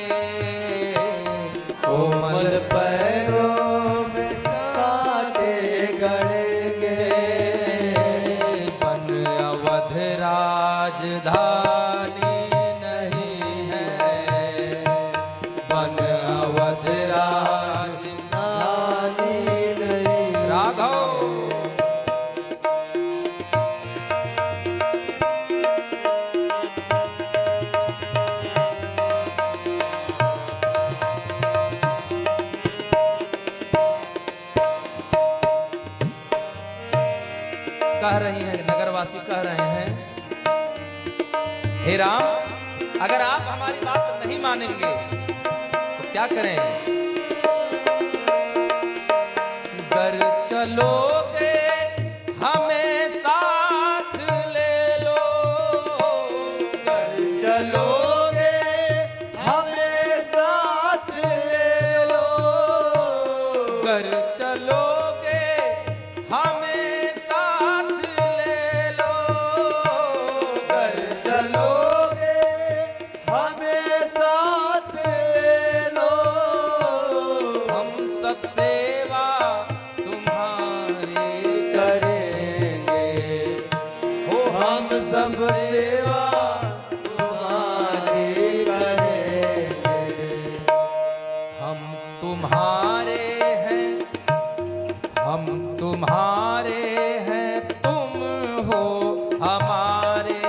S3: कोमल पैरों में कांटे गड़ेंगे। बन अवध राजधानी नहीं है। बन अवध राजधानी नहीं। राघव कह रही हैं, नगरवासी कह रहे हैं, हे राम, अगर आप हमारी बात नहीं मानेंगे तो क्या करें? घर चलोगे हमें साथ ले लो, घर चलोगे हमें साथ ले लो, घर चलोगे हमें साथ ले लो, घर चलोगे हमें साथ ले लो। हम सब सेवा तुम्हारी करेंगे, हो हम सब सेवा तुम्हारी करेंगे। हम तुम्हारे हैं, हम तुम्हारे हैं, तुम हो हमारे।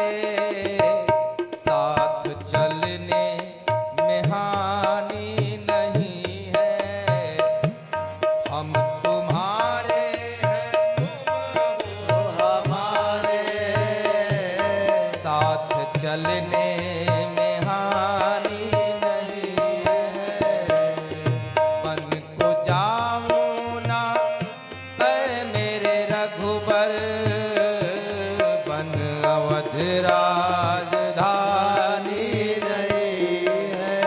S3: साथ चलने में हानि नहीं है। हम तुम्हारे हैं, तुम हो हमारे। साथ चलने में हानि नहीं है। बन को जाओ ना ऐ मेरे रघुबर, बन अवध राजधानी नहीं है।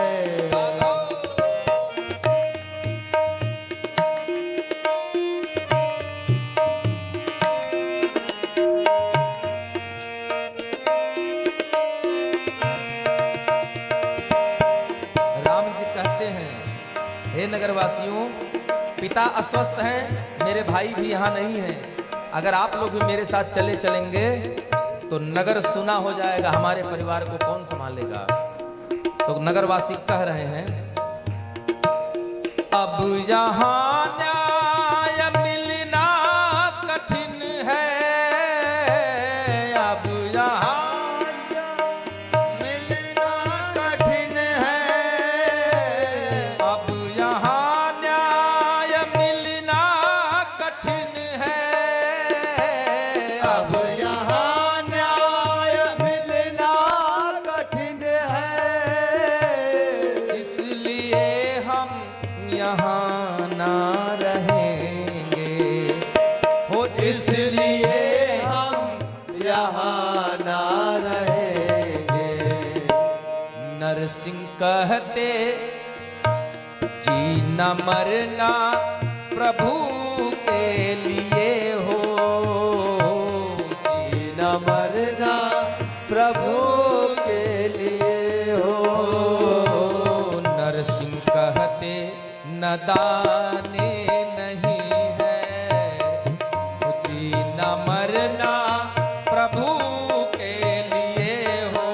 S3: राम जी कहते हैं, हे नगरवासियों, पिता अस्वस्थ हैं, मेरे भाई भी यहाँ नहीं हैं। अगर आप लोग भी मेरे साथ चलेंगे तो नगर सुना हो जाएगा, हमारे परिवार को कौन संभालेगा? तो नगरवासी कह रहे हैं, अब यहाँ न्याय मिलना कठिन है। अब यहाँ मिलना कठिन है। अब यहाँ न्याय मिलना कठिन है। अब यहाँ न्याय मिलना कठिन है। इसलिए हम यहाँ ना रहेंगे, हो इसलिए हम यहाँ ना रहेंगे। नरसिंह कहते जी जीना मरना प्रभु के लिए हो,
S1: जीना मरना प्रभु के लिए हो।
S3: नरसिंह कहते नदाने नहीं है, जीना मरना प्रभु के लिए हो।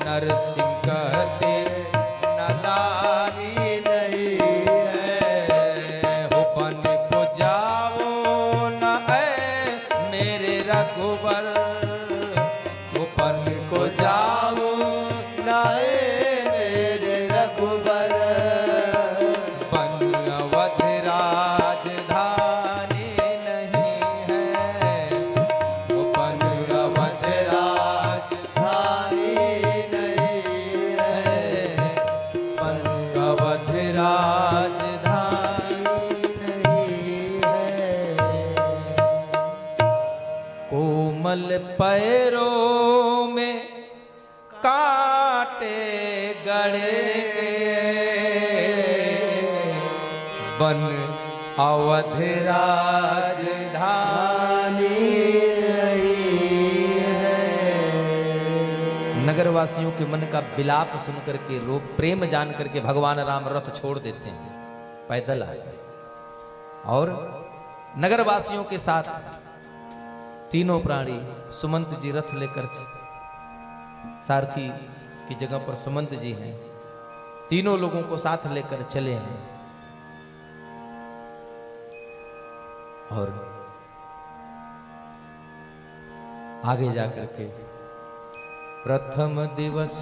S3: नरसिंह कहते नदानी नहीं है, हो बन को जाओ न ऐ मेरे रघुबर, हो बन को जाओ
S1: नाए मेरे रघुबर,
S3: बन अवध राजधानी नहीं है, वो बन अवध
S1: राजधानी नहीं है,
S3: बन अवध राजधानी नहीं है। कोमल पैरों में कांटे गड़े बन अवध राजधानी
S1: नहीं है।
S3: नगरवासियों के मन का विलाप सुनकर के रो प्रेम जान करके भगवान राम रथ छोड़ देते हैं, पैदल आए और नगरवासियों के साथ तीनों प्राणी सुमंत जी रथ लेकर सारथी की जगह पर सुमंत जी हैं, तीनों लोगों को साथ लेकर चले हैं और आगे जाकर के प्रथम दिवस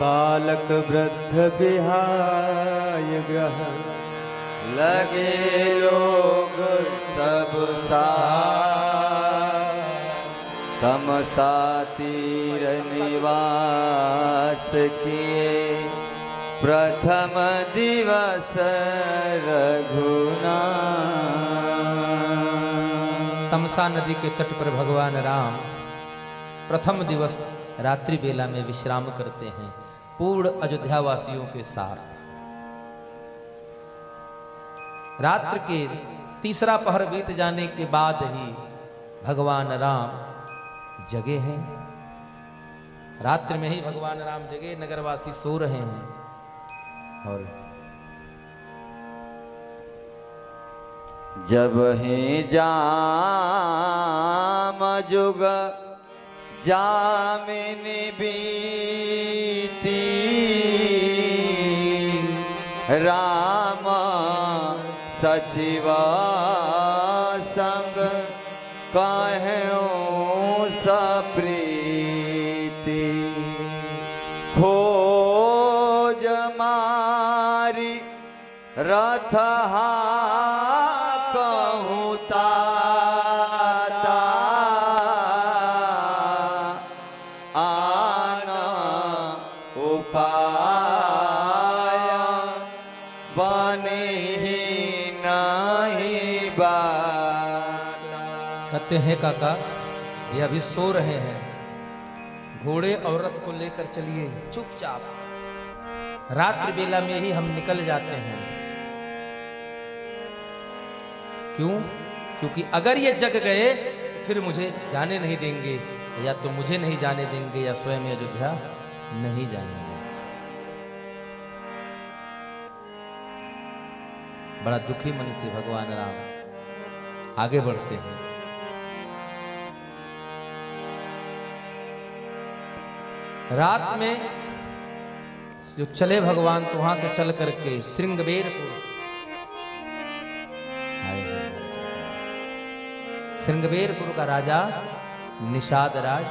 S1: बालक वृद्ध बिहाय ग्रह,
S2: लगे लोग सब तमसा तीर निवास किए, प्रथम दिवस रघुना।
S3: तमसा नदी के तट पर भगवान राम प्रथम दिवस रात्रि बेला में विश्राम करते हैं पूर्ण अयोध्या वासियों के साथ। रात्र के तीसरा पहर बीत जाने के बाद ही भगवान राम जगे हैं। रात्रि में ही भगवान राम जगे, नगरवासी सो रहे हैं और
S2: जब ही जाम जुग जामिनी बीती, राम सचिवा संग कहूँ सप्रीति, खोज मारी रथ कहूँ ताता, आन उपाय बने ही नहीं बाता।
S3: कहते हैं काका ये अभी सो रहे हैं, घोड़े और रथ को लेकर चलिए चुपचाप, रात्रि बेला में ही हम निकल जाते हैं। क्यों? क्योंकि अगर ये जग गए तो फिर मुझे जाने नहीं देंगे, या तो मुझे नहीं जाने देंगे या स्वयं अयोध्या नहीं जाएंगे। बड़ा दुखी मन से भगवान राम आगे बढ़ते हैं। रात में जो चले भगवान तो वहां से चल करके श्रृंगबेरपुर आए हैं। श्रृंगबेरपुर का राजा निषाद राज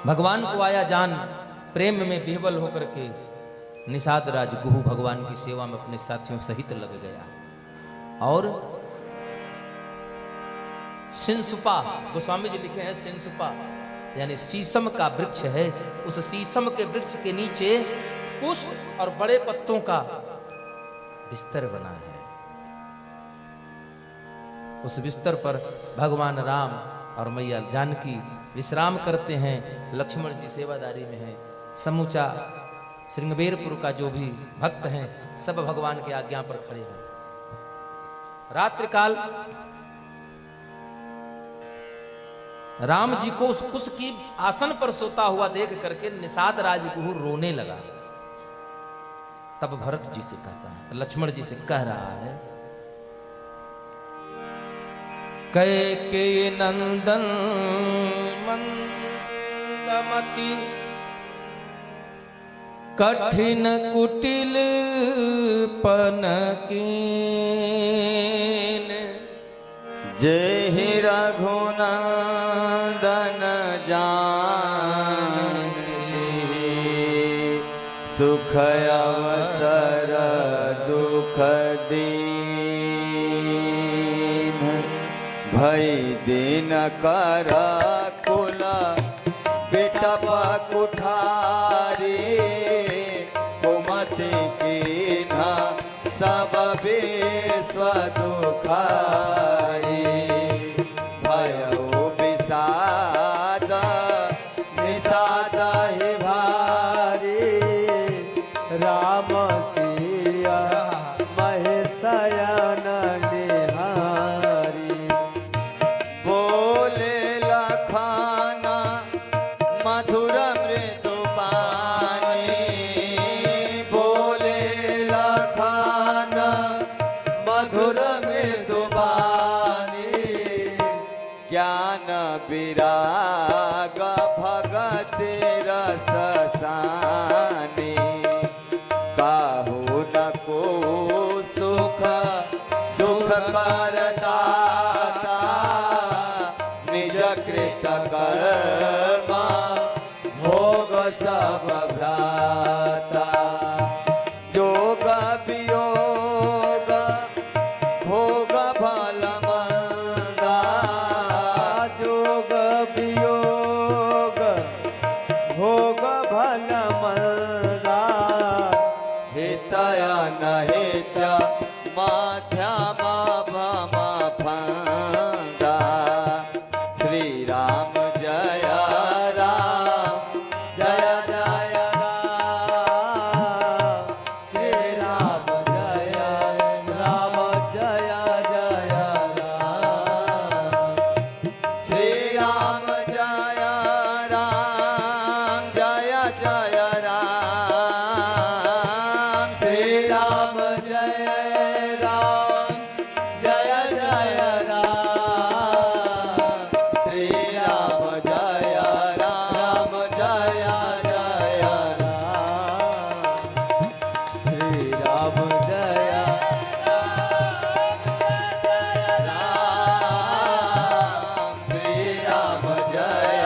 S3: भगवान को आया जान प्रेम में विह्वल होकर के निषाद राज गुहू भगवान की सेवा में अपने साथियों सहित लग गया और सिंसुपा, गोस्वामी जी लिखे हैं सिंसुपा यानी शीशम का वृक्ष है, उस शीशम के वृक्ष के नीचे कुश और बड़े पत्तों का बिस्तर बना है। उस बिस्तर पर भगवान राम और मैया जानकी विश्राम करते हैं। लक्ष्मण जी सेवादारी में हैं, समूचा श्रृंगबेरपुर का जो भी भक्त हैं सब भगवान की आज्ञा पर खड़े हैं। रात्रि काल राम जी को उस कुश की आसन पर सोता हुआ देख करके निषाद राजगुरु रोने लगा। तब भरत जी से कहता है, लक्ष्मण जी से कह रहा है, कैकेयी नंदन मंदमति कठिन कुटिल पन कीन
S2: जेहि रघुनंदन जानकी सुख अवसर दुख दीन भई दिन कर कुल बिटप कुठारी कुमति कीन्हा सब विश्व दुखारी भयो विषाद निषाद ही भारी
S1: राम सिया महेशयन निहारी
S2: बोले लखाना मधुर मृदु पानी बोले लखाना
S1: मधुर मृदु बानी
S2: ज्ञान विराग भगत रस सानी काहू न को सुख दुख करदाता निज कृत कर्म भोग सब भ्राता जोग वियोग भोग भल मंदा
S1: जोग वियोग भोग भल मंदा
S2: हितय न हित माध्यम भम फंदा श्री राम जय राम जय जय
S1: राम श्री राम जय राम जय जय राम
S2: श्री राम जय राम जय जय राम श्री राम
S1: जय राम जय जय राम
S2: श्री राम जय राम जय जय
S1: राम श्री राम जय
S2: राम श्री राम जय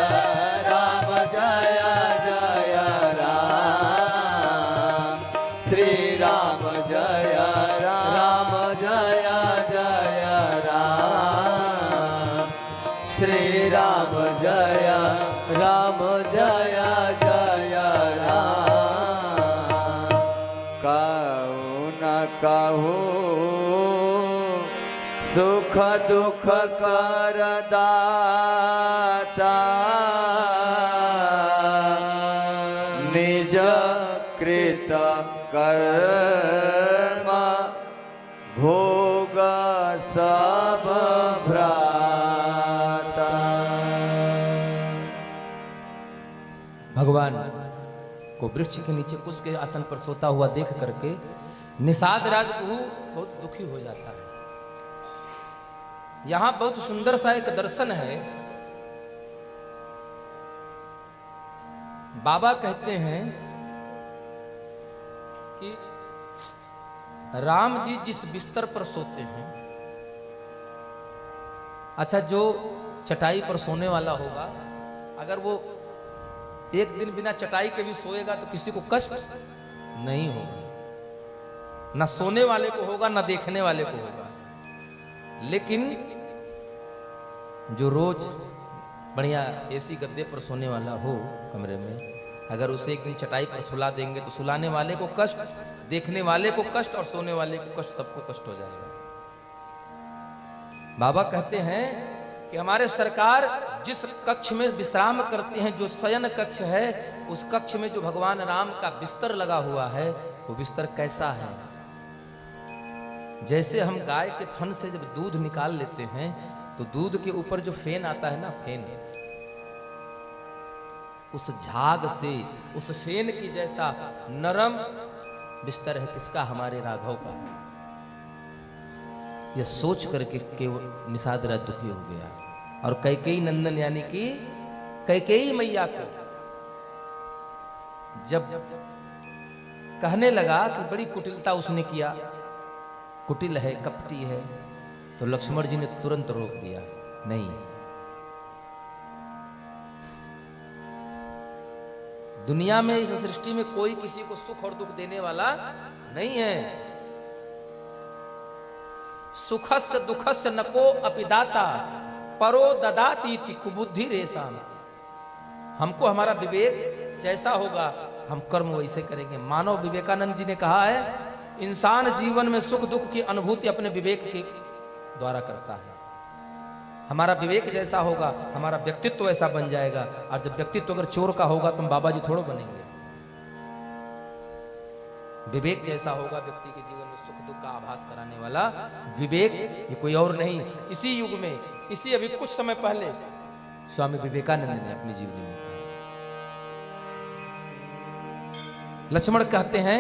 S2: राम जय जय राम श्री राम जय राम जय जय राम
S1: श्री राम जय राम जय जय राम
S2: कहूँ न कहूँ सुख दुख कर दाता निज कृत कर्म भोग सब भ्राता।
S3: भगवान को वृक्ष के नीचे कुश के आसन पर सोता हुआ देख करके निषाद राजगुरु बहुत दुखी हो जाता है। यहां बहुत सुंदर सा एक दर्शन है। बाबा कहते हैं कि राम जी जिस बिस्तर पर सोते हैं, अच्छा जो चटाई पर सोने वाला होगा, अगर वो एक दिन बिना चटाई के भी सोएगा तो किसी को कष्ट नहीं होगा, ना सोने वाले को होगा ना देखने वाले को होगा। लेकिन जो रोज बढ़िया एसी गद्दे पर सोने वाला हो कमरे में, अगर उसे एक दिन चटाई पर सुला देंगे तो सुलाने वाले को कष्ट, देखने वाले को कष्ट और सोने वाले को कष्ट, सबको कष्ट हो जाएगा। बाबा कहते हैं कि हमारे सरकार जिस कक्ष में विश्राम करते हैं, जो शयन कक्ष है, उस कक्ष में जो भगवान राम का बिस्तर लगा हुआ है वो बिस्तर कैसा है? जैसे हम गाय के थन से जब दूध निकाल लेते हैं तो दूध के ऊपर जो फेन आता है ना, फेन, उस झाग से, उस फेन की जैसा नरम बिस्तर है किसका? हमारे राघव का। यह सोच करके केवल निषाद राज दुखी हो गया और कैकेयी नंदन यानी कि कैकेयी मैया को जब कहने लगा कि बड़ी कुटिलता उसने किया, कुटिल है, कपटी है, तो लक्ष्मण जी ने तुरंत रोक दिया, नहीं, दुनिया में इस सृष्टि में कोई किसी को सुख और दुख देने वाला नहीं है। सुखस्य दुखस्य नको अपिदाता परो ददाती कुबुद्धि रेशान। हमको हमारा विवेक जैसा होगा हम कर्म वैसे करेंगे। मानव विवेकानंद जी ने कहा है, इंसान जीवन में सुख दुख की अनुभूति अपने विवेक के द्वारा करता है। हमारा विवेक जैसा होगा हमारा व्यक्तित्व ऐसा बन जाएगा। और जब व्यक्तित्व अगर चोर का होगा तो हम बाबा जी थोड़ो बनेंगे। विवेक जैसा होगा व्यक्ति के जीवन में सुख दुख का आभास कराने वाला विवेक, ये कोई और नहीं। इसी युग में, इसी अभी कुछ समय पहले स्वामी विवेकानंद ने अपनी जीवनी में, लक्ष्मण कहते हैं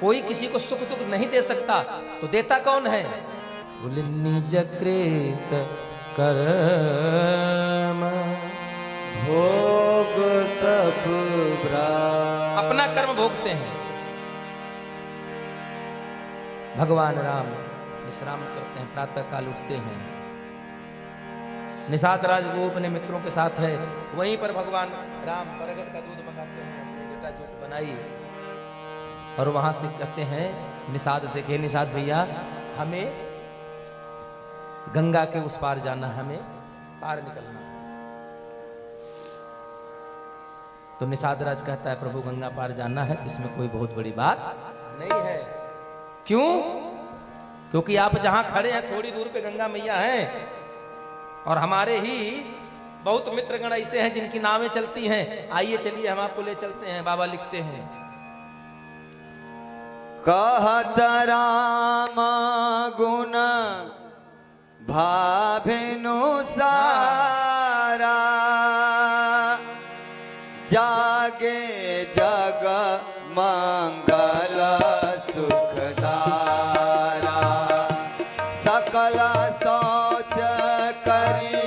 S3: कोई किसी को सुख दुख नहीं दे सकता, तो देता कौन है? बोले निज कृत कर्म
S1: भोग सब
S3: अपना कर्म भोगते हैं। भगवान राम विश्राम करते हैं, प्रातः काल उठते हैं। निषाद राज वो अपने मित्रों के साथ है, वहीं पर भगवान राम बरगद का दूध मंगाते हैं, अपनी बेटा जूट बनाई और वहां से कहते हैं निषाद से कि निषाद भैया हमें गंगा के उस पार जाना, हमें पार निकलना। तो निषाद राज कहता है प्रभु गंगा पार जाना है तो इसमें कोई बहुत बड़ी बात नहीं है। क्यों? क्योंकि आप जहां खड़े हैं थोड़ी दूर पे गंगा मैया हैं और हमारे ही बहुत मित्रगण ऐसे हैं जिनकी नावें चलती हैं। आइए चलिए हम आपको ले चलते हैं। बाबा लिखते हैं,
S2: कहत राम गुण भाभिनु सारा, जागे जग मंगल सुखदारा, सकल सोच करी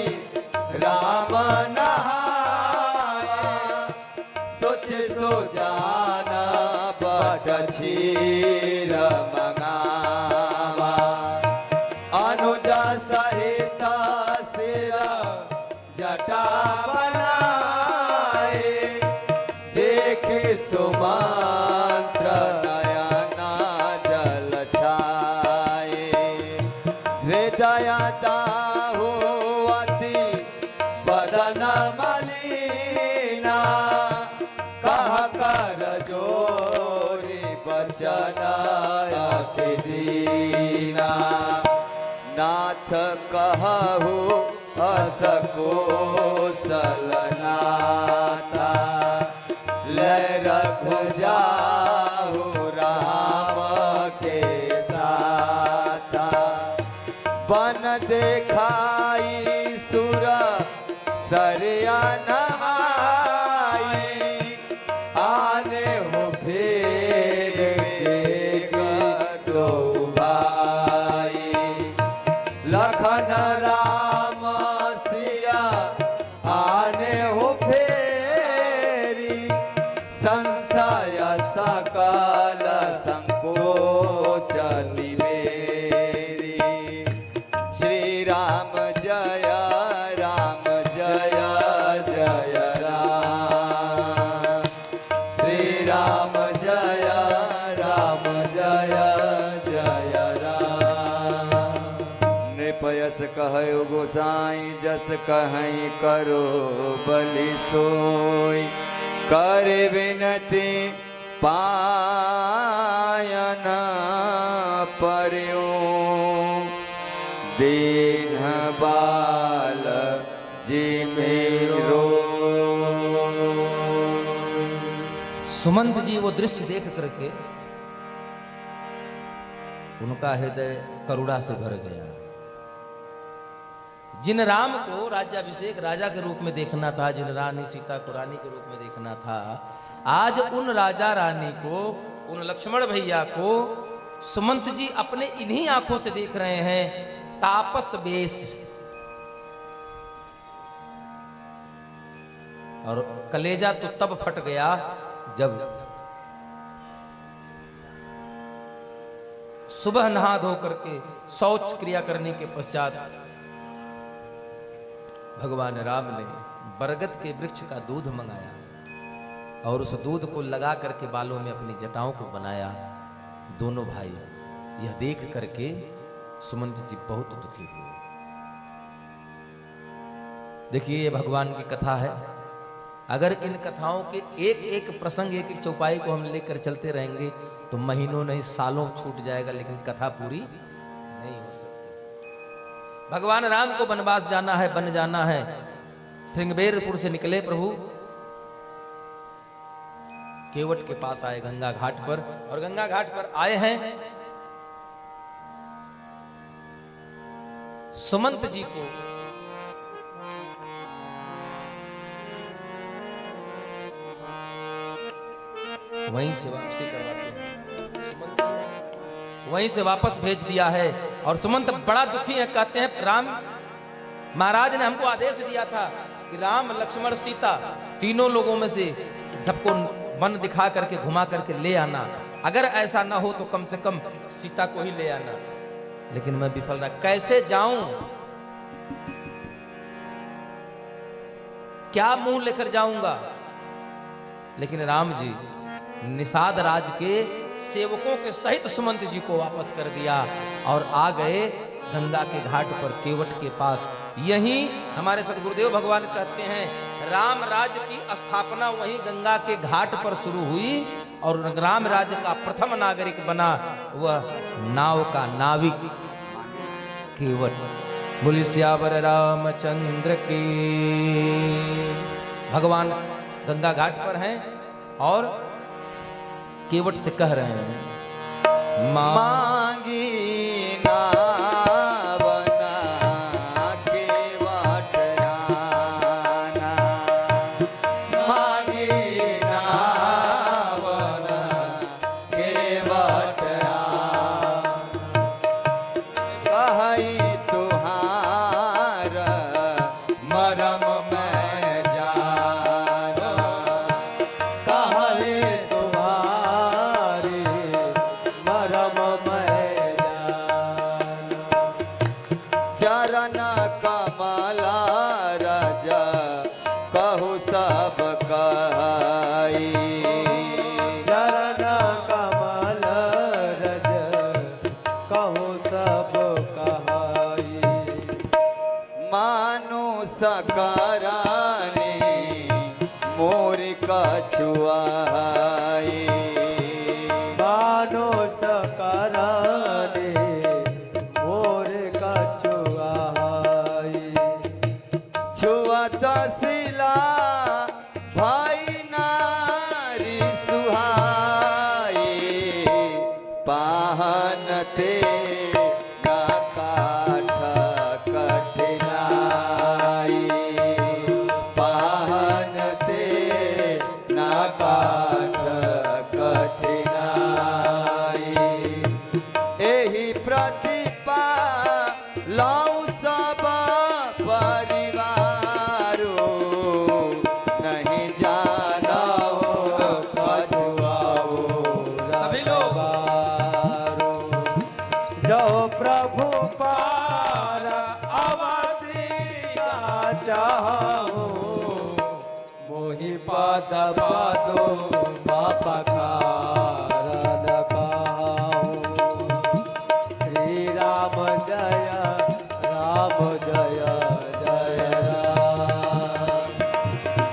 S2: राम नहाया, सोच सो जाना बट क्षीर मंगावा, अनुज सहित सिर जटा बनाए, देख सुमंत्र नयना जल छाए, हृदय दाहु अति बदन मलिना, कह कर जोरी बचन अति दीना, नाथ कहु अस कोसल नाथा, लय रघु जाहु राम के साथा, बन देखाई सुर सरिया नहाई, आने हो भेद एक दो भाई, लखन राम सिया आने हो फेरी, संशय सकल संकोच निवेरी, श्री राम जय राम जय जय राम, श्री राम जय राम जय जय राम। नृपयस कहयो गोसाई जस कहीं करो बलि सोई, कर विनती पायन पर्यो, दीन बाल जी मेरो।
S3: सुमंत जी वो दृश्य देख करके उनका हृदय करुणा से भर गया। जिन राम को राज्याभिषेक राजा के रूप में देखना था, जिन रानी सीता को रानी के रूप में देखना था, आज उन राजा रानी को, उन लक्ष्मण भैया को सुमंत जी अपने इन्हीं आंखों से देख रहे हैं, तापस वेश। और कलेजा तो तब फट गया जब सुबह नहा धो करके शौच क्रिया करने के पश्चात भगवान राम ने बरगद के वृक्ष का दूध मंगाया और उस दूध को लगा करके बालों में अपनी जटाओं को बनाया। दोनों भाई यह देख करके सुमंत जी बहुत दुखी हुए। देखिए ये भगवान की कथा है। अगर इन कथाओं के एक एक प्रसंग, एक एक चौपाई को हम लेकर चलते रहेंगे तो महीनों नहीं सालों छूट जाएगा, लेकिन कथा पूरी नहीं हो सकती। भगवान राम को वनवास जाना है, बन जाना है। श्रृंगबेरपुर से निकले प्रभु, केवट के पास आए गंगा घाट पर, और गंगा घाट पर आए हैं सुमंत जी को वहीं से वापसी करवाते हैं। वहीं से वापस भेज दिया है और सुमंत बड़ा दुखी है। कहते हैं राम महाराज ने हमको आदेश दिया था कि राम लक्ष्मण सीता तीनों लोगों में से सबको वन दिखा करके घुमा करके ले आना, अगर ऐसा ना हो तो कम से कम सीता को ही ले आना, लेकिन मैं विफल रहा। कैसे जाऊं, क्या मुंह लेकर जाऊंगा। लेकिन राम जी निषाद राज के सेवकों के सहित सुमंत जी को वापस कर दिया और आ गए गंगा के घाट पर, केवट के पास। यही हमारे सदगुरुदेव भगवान कहते हैं राम राज्य की स्थापना वही गंगा के घाट पर शुरू हुई और राम राज्य का प्रथम नागरिक बना वह नाव का नाविक केवट। बोलिए सियावर रामचंद्र की। भगवान गंगा घाट पर हैं और केवट से कह रहे हैं
S2: मांगी नाव ना केवट आना, मांगी नाव ना केवट आना, कही तुहार मरम में जाना, कही चरण कमला रज कहु सब कहाई,
S1: चरण कमल रज कहु सब कहाई,
S2: मानुष करानी मोर कछुआई,
S1: मानुष कराने मोर कछुआई,
S2: छुअत शिला भाई नारी सुहाई, पाहनते न काठ कठिनाई, पाहनते न काठ कठिनाई, एही प्रतिपा लाऊ सब परिवारो, नहीं जानो पछुआओ
S3: सभी लोग।
S1: जो प्रभु पार अवधि का चाहो, मोहि पद पदो पखारन पाओ। श्री राम जय राम जय जय राम,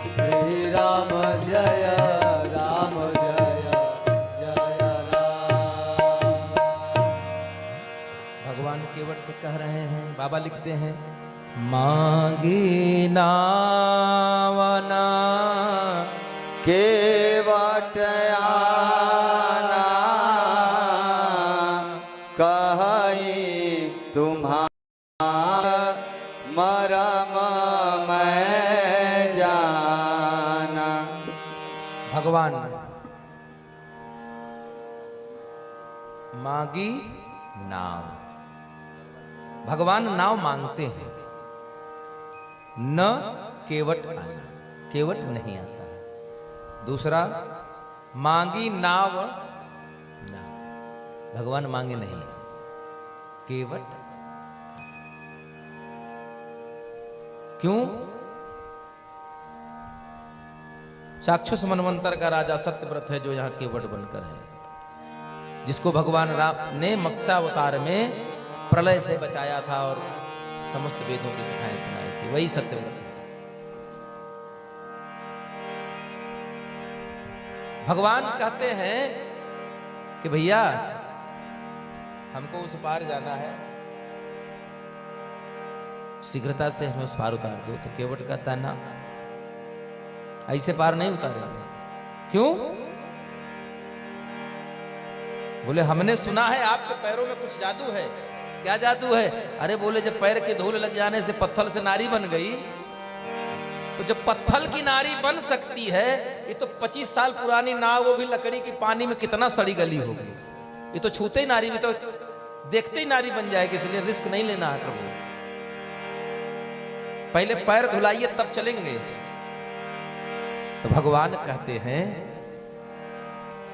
S1: श्री राम जय राम जय जय राम।
S3: भगवान केवट से कह रहे हैं, बाबा लिखते हैं मांगी नावना
S2: केवट केवट आना कही तुम्हारा मरम मैं जाना।
S3: भगवान मांगी नाव, भगवान नाव मांगते हैं, न केवट आना, केवट नहीं आता है। दूसरा मांगी नाव, नाव भगवान मांगे नहीं, केवट। क्यों? चाक्षुष मनवंतर का राजा सत्यव्रत है जो यहां केवट बनकर है, जिसको भगवान राम ने मत्स्यावतार में प्रलय से बचाया था और समस्त वेदों की कथाएं सुनाई थी, वही सत्यव्रत है। भगवान कहते हैं कि भैया हमको उस पार जाना है, शीघ्रता से हमें उस पार उतार दो। तो केवट कहता ना, ऐसे पार नहीं उतारेंगे। क्यों? बोले हमने सुना है आपके पैरों में कुछ जादू है। क्या जादू है? अरे बोले जब पैर की धूल लग जाने से पत्थर से नारी बन गई, तो जब पत्थर की नारी बन सकती है, ये तो 25 साल पुरानी नाव, वो भी लकड़ी की, पानी में कितना सड़ी गली होगी। ये तो छूते ही नारी, भी तो देखते ही नारी बन जाएगी, इसलिए रिस्क नहीं लेना है प्रभु। पहले पैर धुलाइए तब चलेंगे। तो भगवान कहते हैं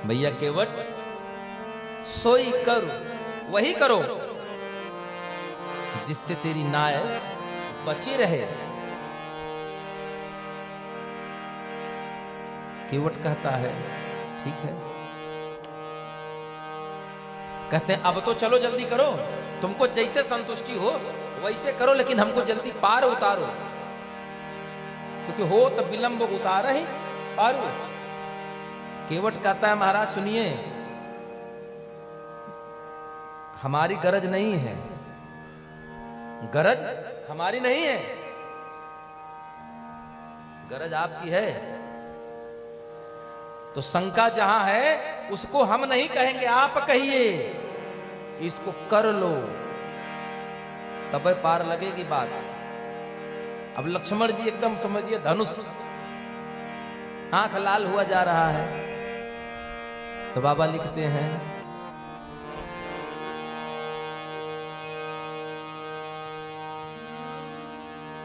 S3: भैया केवट सोई करो, वही करो जिससे तेरी नाय बची रहे। केवट कहता है ठीक है। कहते हैं अब तो चलो जल्दी करो, तुमको जैसे संतुष्टि हो वैसे करो, लेकिन हमको जल्दी पार उतारो, क्योंकि हो तो विलंब उतार ही पारो। केवट कहता है महाराज सुनिए, हमारी गरज नहीं है, गरज हमारी नहीं है, गरज आपकी है। तो शंका जहां है उसको हम नहीं कहेंगे, आप कहिए कि इसको कर लो, तब पार लगेगी बात। अब लक्ष्मण जी एकदम समझिए धनुष, आंख लाल हुआ जा रहा है। तो बाबा लिखते हैं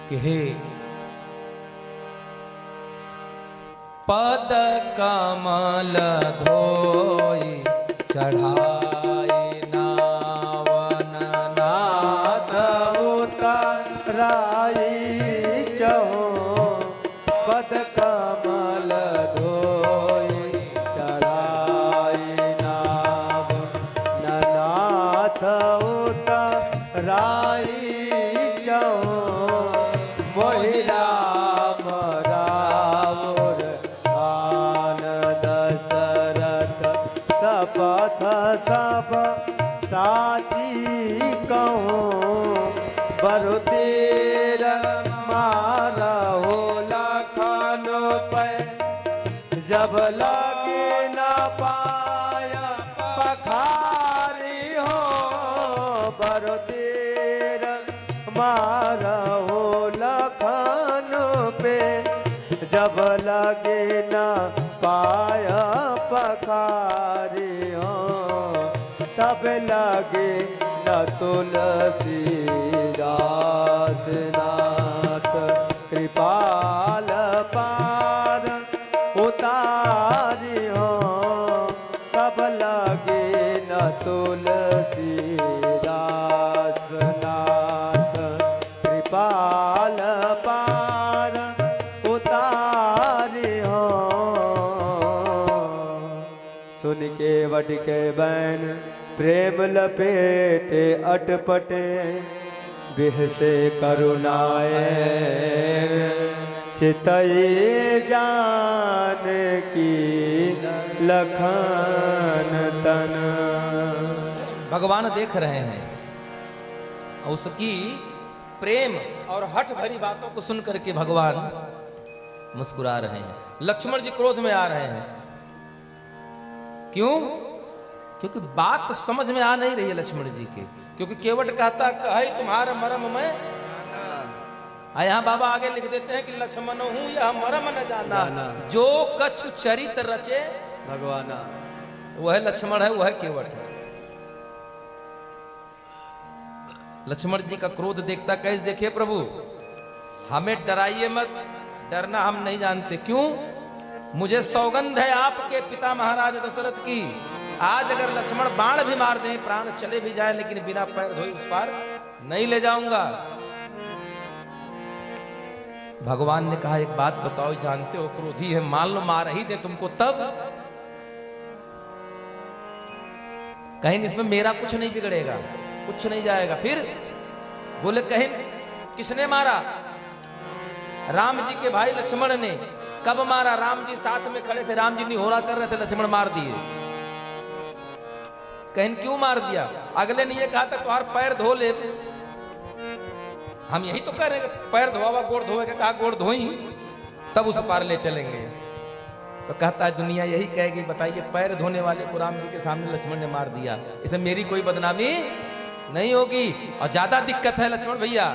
S3: कि हे पद कमल धोई चढ़ाई नावन नाथ
S1: उतराई चहो, पद कमल धोई चढ़ाई नाव नाथ उतराई चहो, मोहि राम रावुर आन दशरथ सपथ सब साची कहूँ, बरु तेर मारहु लखन पे, जब लगे न पाय पखारी हो, बरु तेर मारहु लखन पे, जब लगे न पाय पखारी हो, तब लगे न तुलसी दास नाथ, कृपाल पार उतारी हो, तब लगे न तुलसी दास नाथ, कृपाल पार उतारी हो। सुन के वट के बैन प्रेम लपेटे अटपटे, बिहसे करुणाए चितई जान की लखन तन।
S3: भगवान देख रहे हैं, उसकी प्रेम और हठ भरी बातों को सुन करके भगवान मुस्कुरा रहे हैं। लक्ष्मण जी क्रोध में आ रहे हैं, क्यों? क्योंकि बात समझ में आ नहीं रही है लक्ष्मण जी के। क्योंकि केवट कहता है तुम्हारा मरम मैं, यहाँ बाबा आगे लिख देते हैं कि लक्ष्मण हूं यह मरम न जाना, जो कछु चरित रचे
S1: भगवाना,
S3: वह लक्ष्मण है, वह केवट है। लक्ष्मण जी का क्रोध देखता कैसे देखिए प्रभु, हमें डराइए मत, डरना हम नहीं जानते। क्यों? मुझे सौगंध है आपके पिता महाराज दशरथ की, आज अगर लक्ष्मण बाण भी मार दें, प्राण चले भी जाए, लेकिन बिना पैर धोए उस पार नहीं ले जाऊंगा। भगवान ने कहा एक बात बताओ, जानते हो क्रोधी है, मान लो मार ही दे तुमको, तब कहीं इसमें मेरा कुछ नहीं बिगड़ेगा, कुछ नहीं जाएगा। फिर बोले कहीं किसने मारा? राम जी के भाई लक्ष्मण ने। कब मारा? राम जी साथ में खड़े थे, राम जी निहोरा कर रहे थे, लक्ष्मण मार दिए। कहीं क्यों मार दिया? अगले ने ये कहा था तुम्हार पैर धो ले, हम यही तो कह रहे हैं पैर धोवा गोड़ धोए के, कहा गोड़ धोई तब उस पार ले चलेंगे। तो कहता है दुनिया यही कहेगी, बताइए पैर धोने वाले को राम जी के सामने लक्ष्मण ने मार दिया, इसमें मेरी कोई बदनामी नहीं होगी। और ज्यादा दिक्कत है लक्ष्मण भैया,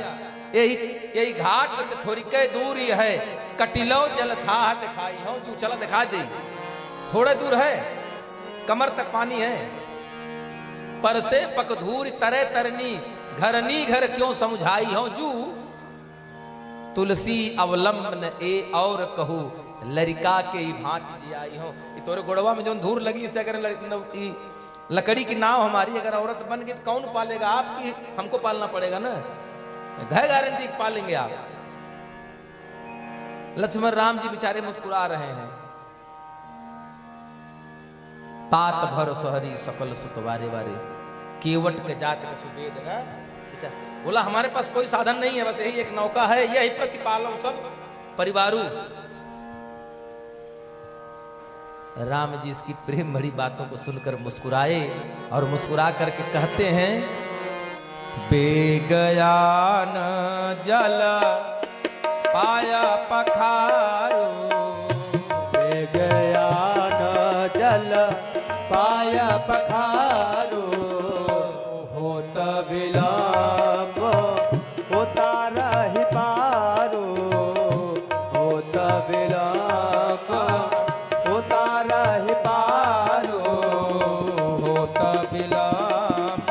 S3: यही घाट थोड़ी के दूर ही है, कटिलो जल था दिखाई हो, जो चला दिखा दे, थोड़े दूर है, कमर तक पानी है, पर से पकधूर तरे तरनी, घरनी घर क्यों समझाई हो, जू तुलसी अवलंबन ए और कहू, लड़का के ही भांति आई हो। तोरे गोड़वा में जो धूर लगी, इसे अगर लकड़ी की नाव हमारी अगर औरत बन गई तो कौन पालेगा? आपकी हमको पालना पड़ेगा ना, घर गारंटी पालेंगे आप। लक्ष्मण राम जी बेचारे मुस्कुरा रहे हैं। तात भर सहरी सकल सुतवारे वारे, केवट के जात कछु वेद न। बोला हमारे पास कोई साधन नहीं है, बस यही एक नौका है, यही प्रतिपालो सब परिवारू। राम जी इसकी प्रेम भरी बातों को सुनकर मुस्कुराए और मुस्कुरा करके कहते हैं, बेगयान जल पाया पखारो,
S1: बेगयान जल पाया पखारो, होत विलंब होता रही पारो, होत विलंब होता रही पारो,
S3: होत विलंब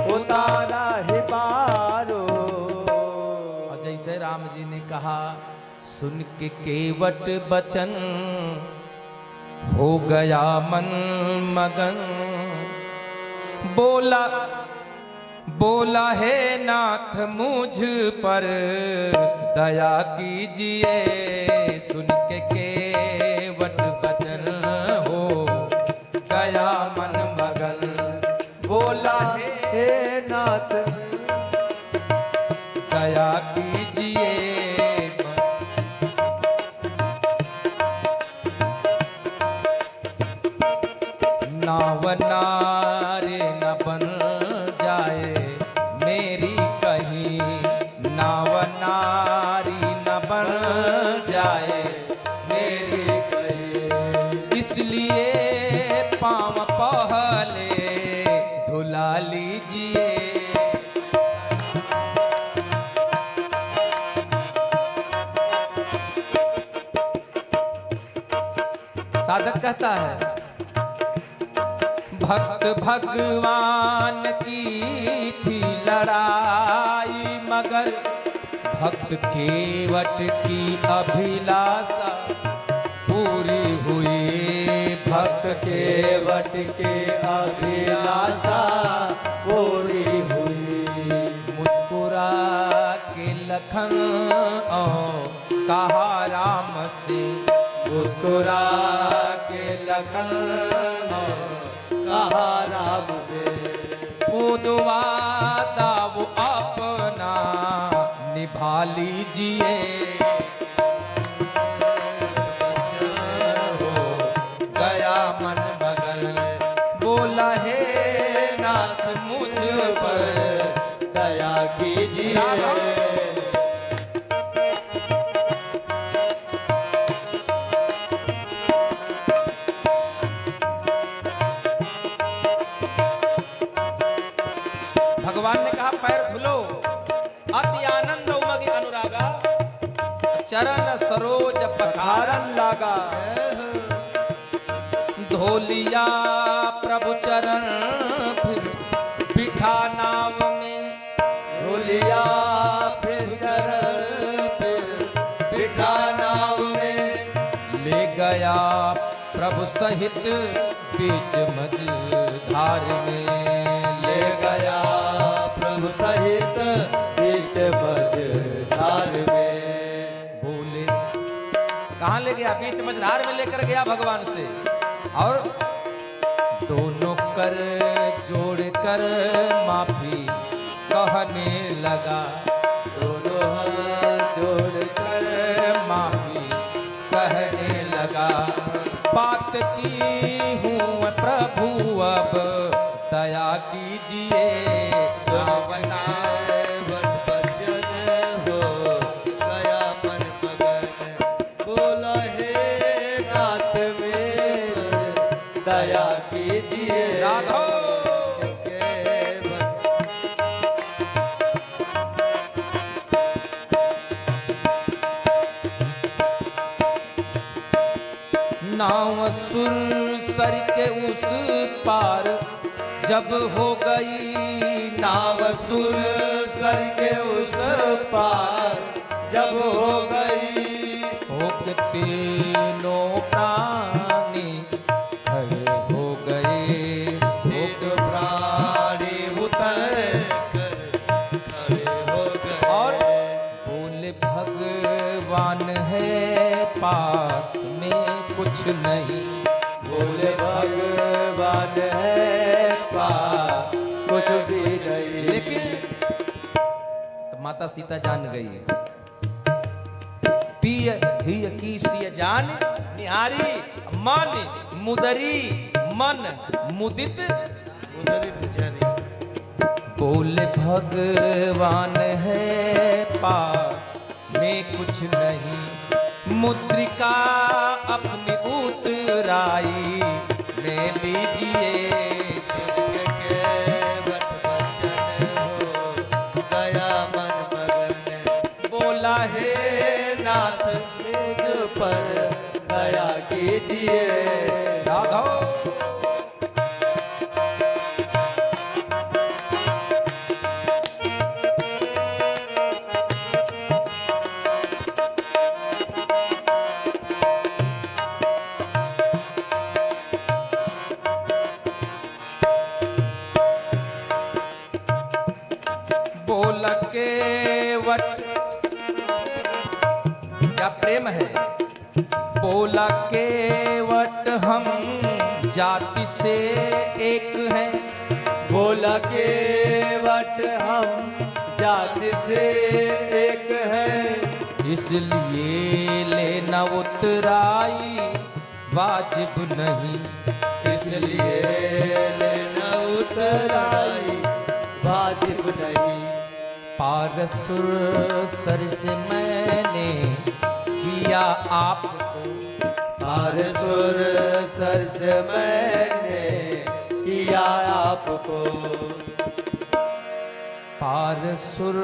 S1: होता रही पारो।
S3: और जैसे राम जी ने कहा, सुन के केवट बचन हो गया मन मगन, बोला बोला हे नाथ मुझ पर दया कीजिए, सुन के केवट बचन हो गया मन मगन, बोला
S1: हे नाथ
S3: दया कीजिए। नाव नारे न बन जाए मेरी कहीं, नाव नारी न बन जाए मेरी कहीं, इसलिए पाँव पहले धुला लीजिए। साधक कहता है, भक्त भगवान की थी लड़ाई, मगर भक्त केवट की अभिलाषा पूरी हुई, भक्त
S1: केवट के अभिलाषा पूरी हुई।
S3: मुस्कुरा के लखन और कहा राम से,
S1: मुस्कुरा के लखन कहा राम से,
S3: वो वादा वो अपना निभा लीजिए। हो गया मन मगन, बोला हे नाथ मुझ पर
S1: दया कीजिए।
S3: भगवान ने कहा पैर धुलो, अति आनंद उमगी अनुरागा, चरण सरोज पखारन लागा। धोलिया प्रभु चरण फिर बिठा नाव में,
S1: धोलिया फिर चरण फिर बिठा नाव में,
S3: ले गया प्रभु सहित बीच मझधार में,
S1: ले गया प्रभु सहित बीच मझधार में।
S3: बोले कहाँ ले गया? बीच मझधार में लेकर गया भगवान से, और दोनों कर जोड़ कर माफी कहने लगा,
S1: दोनों हाथ जोड़ कर
S3: माफी कहने लगा। बात की हूँ प्रभु अब दया कीजिए,
S1: सुनवना वचन हो गया मन मगन, बोला हे नाथ में दया कीजिए।
S3: राघव नाव सुरसर के उस पार जब हो गई,
S1: नाव सुरसर के उस पार जब हो गई,
S3: होके तीनों प्राणी खड़े हो गए,
S1: होके प्राणी उतर कर खड़े हो गए,
S3: और बोले भगवान है पास में कुछ नहीं,
S1: बोले भगवान है पास कुछ भी नहीं।
S3: लेकिन तो माता सीता जान गई, पिय धिय की सिय जान निहारी, मन मुदरी मन मुदित, बोले भगवान है पास में कुछ नहीं, मुद्रिका अपनी उतराई ले लीजिए, बोला हे नाथ
S1: मुझ पर दया कीजिए।
S3: राघव बोल के वट क्या प्रेम है, बोला के वट हम जाति से एक हैं,
S1: बोला के वट हम जाति से एक हैं,
S3: इसलिए लेना उतराई वाजिब नहीं,
S1: इसलिए लेना उतराई वाजिब नहीं।
S3: पारसुर सर से मैंने किया आपको,
S1: पारसुर सर से मैंने किया आपको,
S3: पारसुर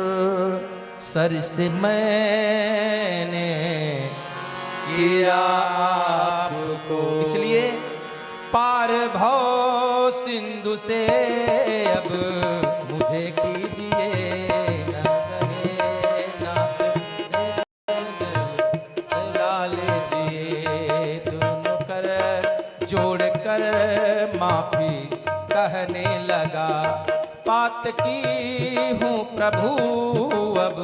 S3: सर से मैंने किया आपको, इसलिए पार भव सिंधु से अब मुझे कीजिए, न रहे नाथ ला लीजिए, दोनों कर जोड़ कर माफी कहने लगा, बात की हूँ प्रभु अब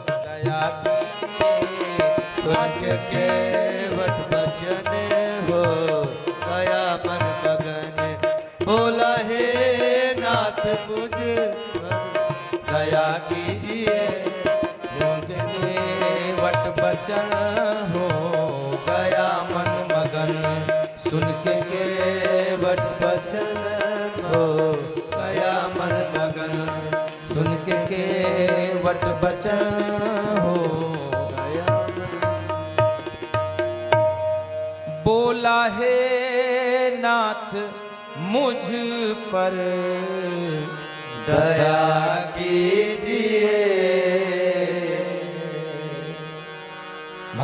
S3: दया कीजिए,
S1: सुन के वट वचन हो गया मन मगन, बोला हे नाथ मुझ पर दया कीजिए।
S3: वट बचन हो गया मन मगन, सुन के
S1: वट वचन हो
S3: गया मन मगन, सुन के वट बचन हो
S1: गया।
S3: बोला हे नाथ मुझ पर
S1: दया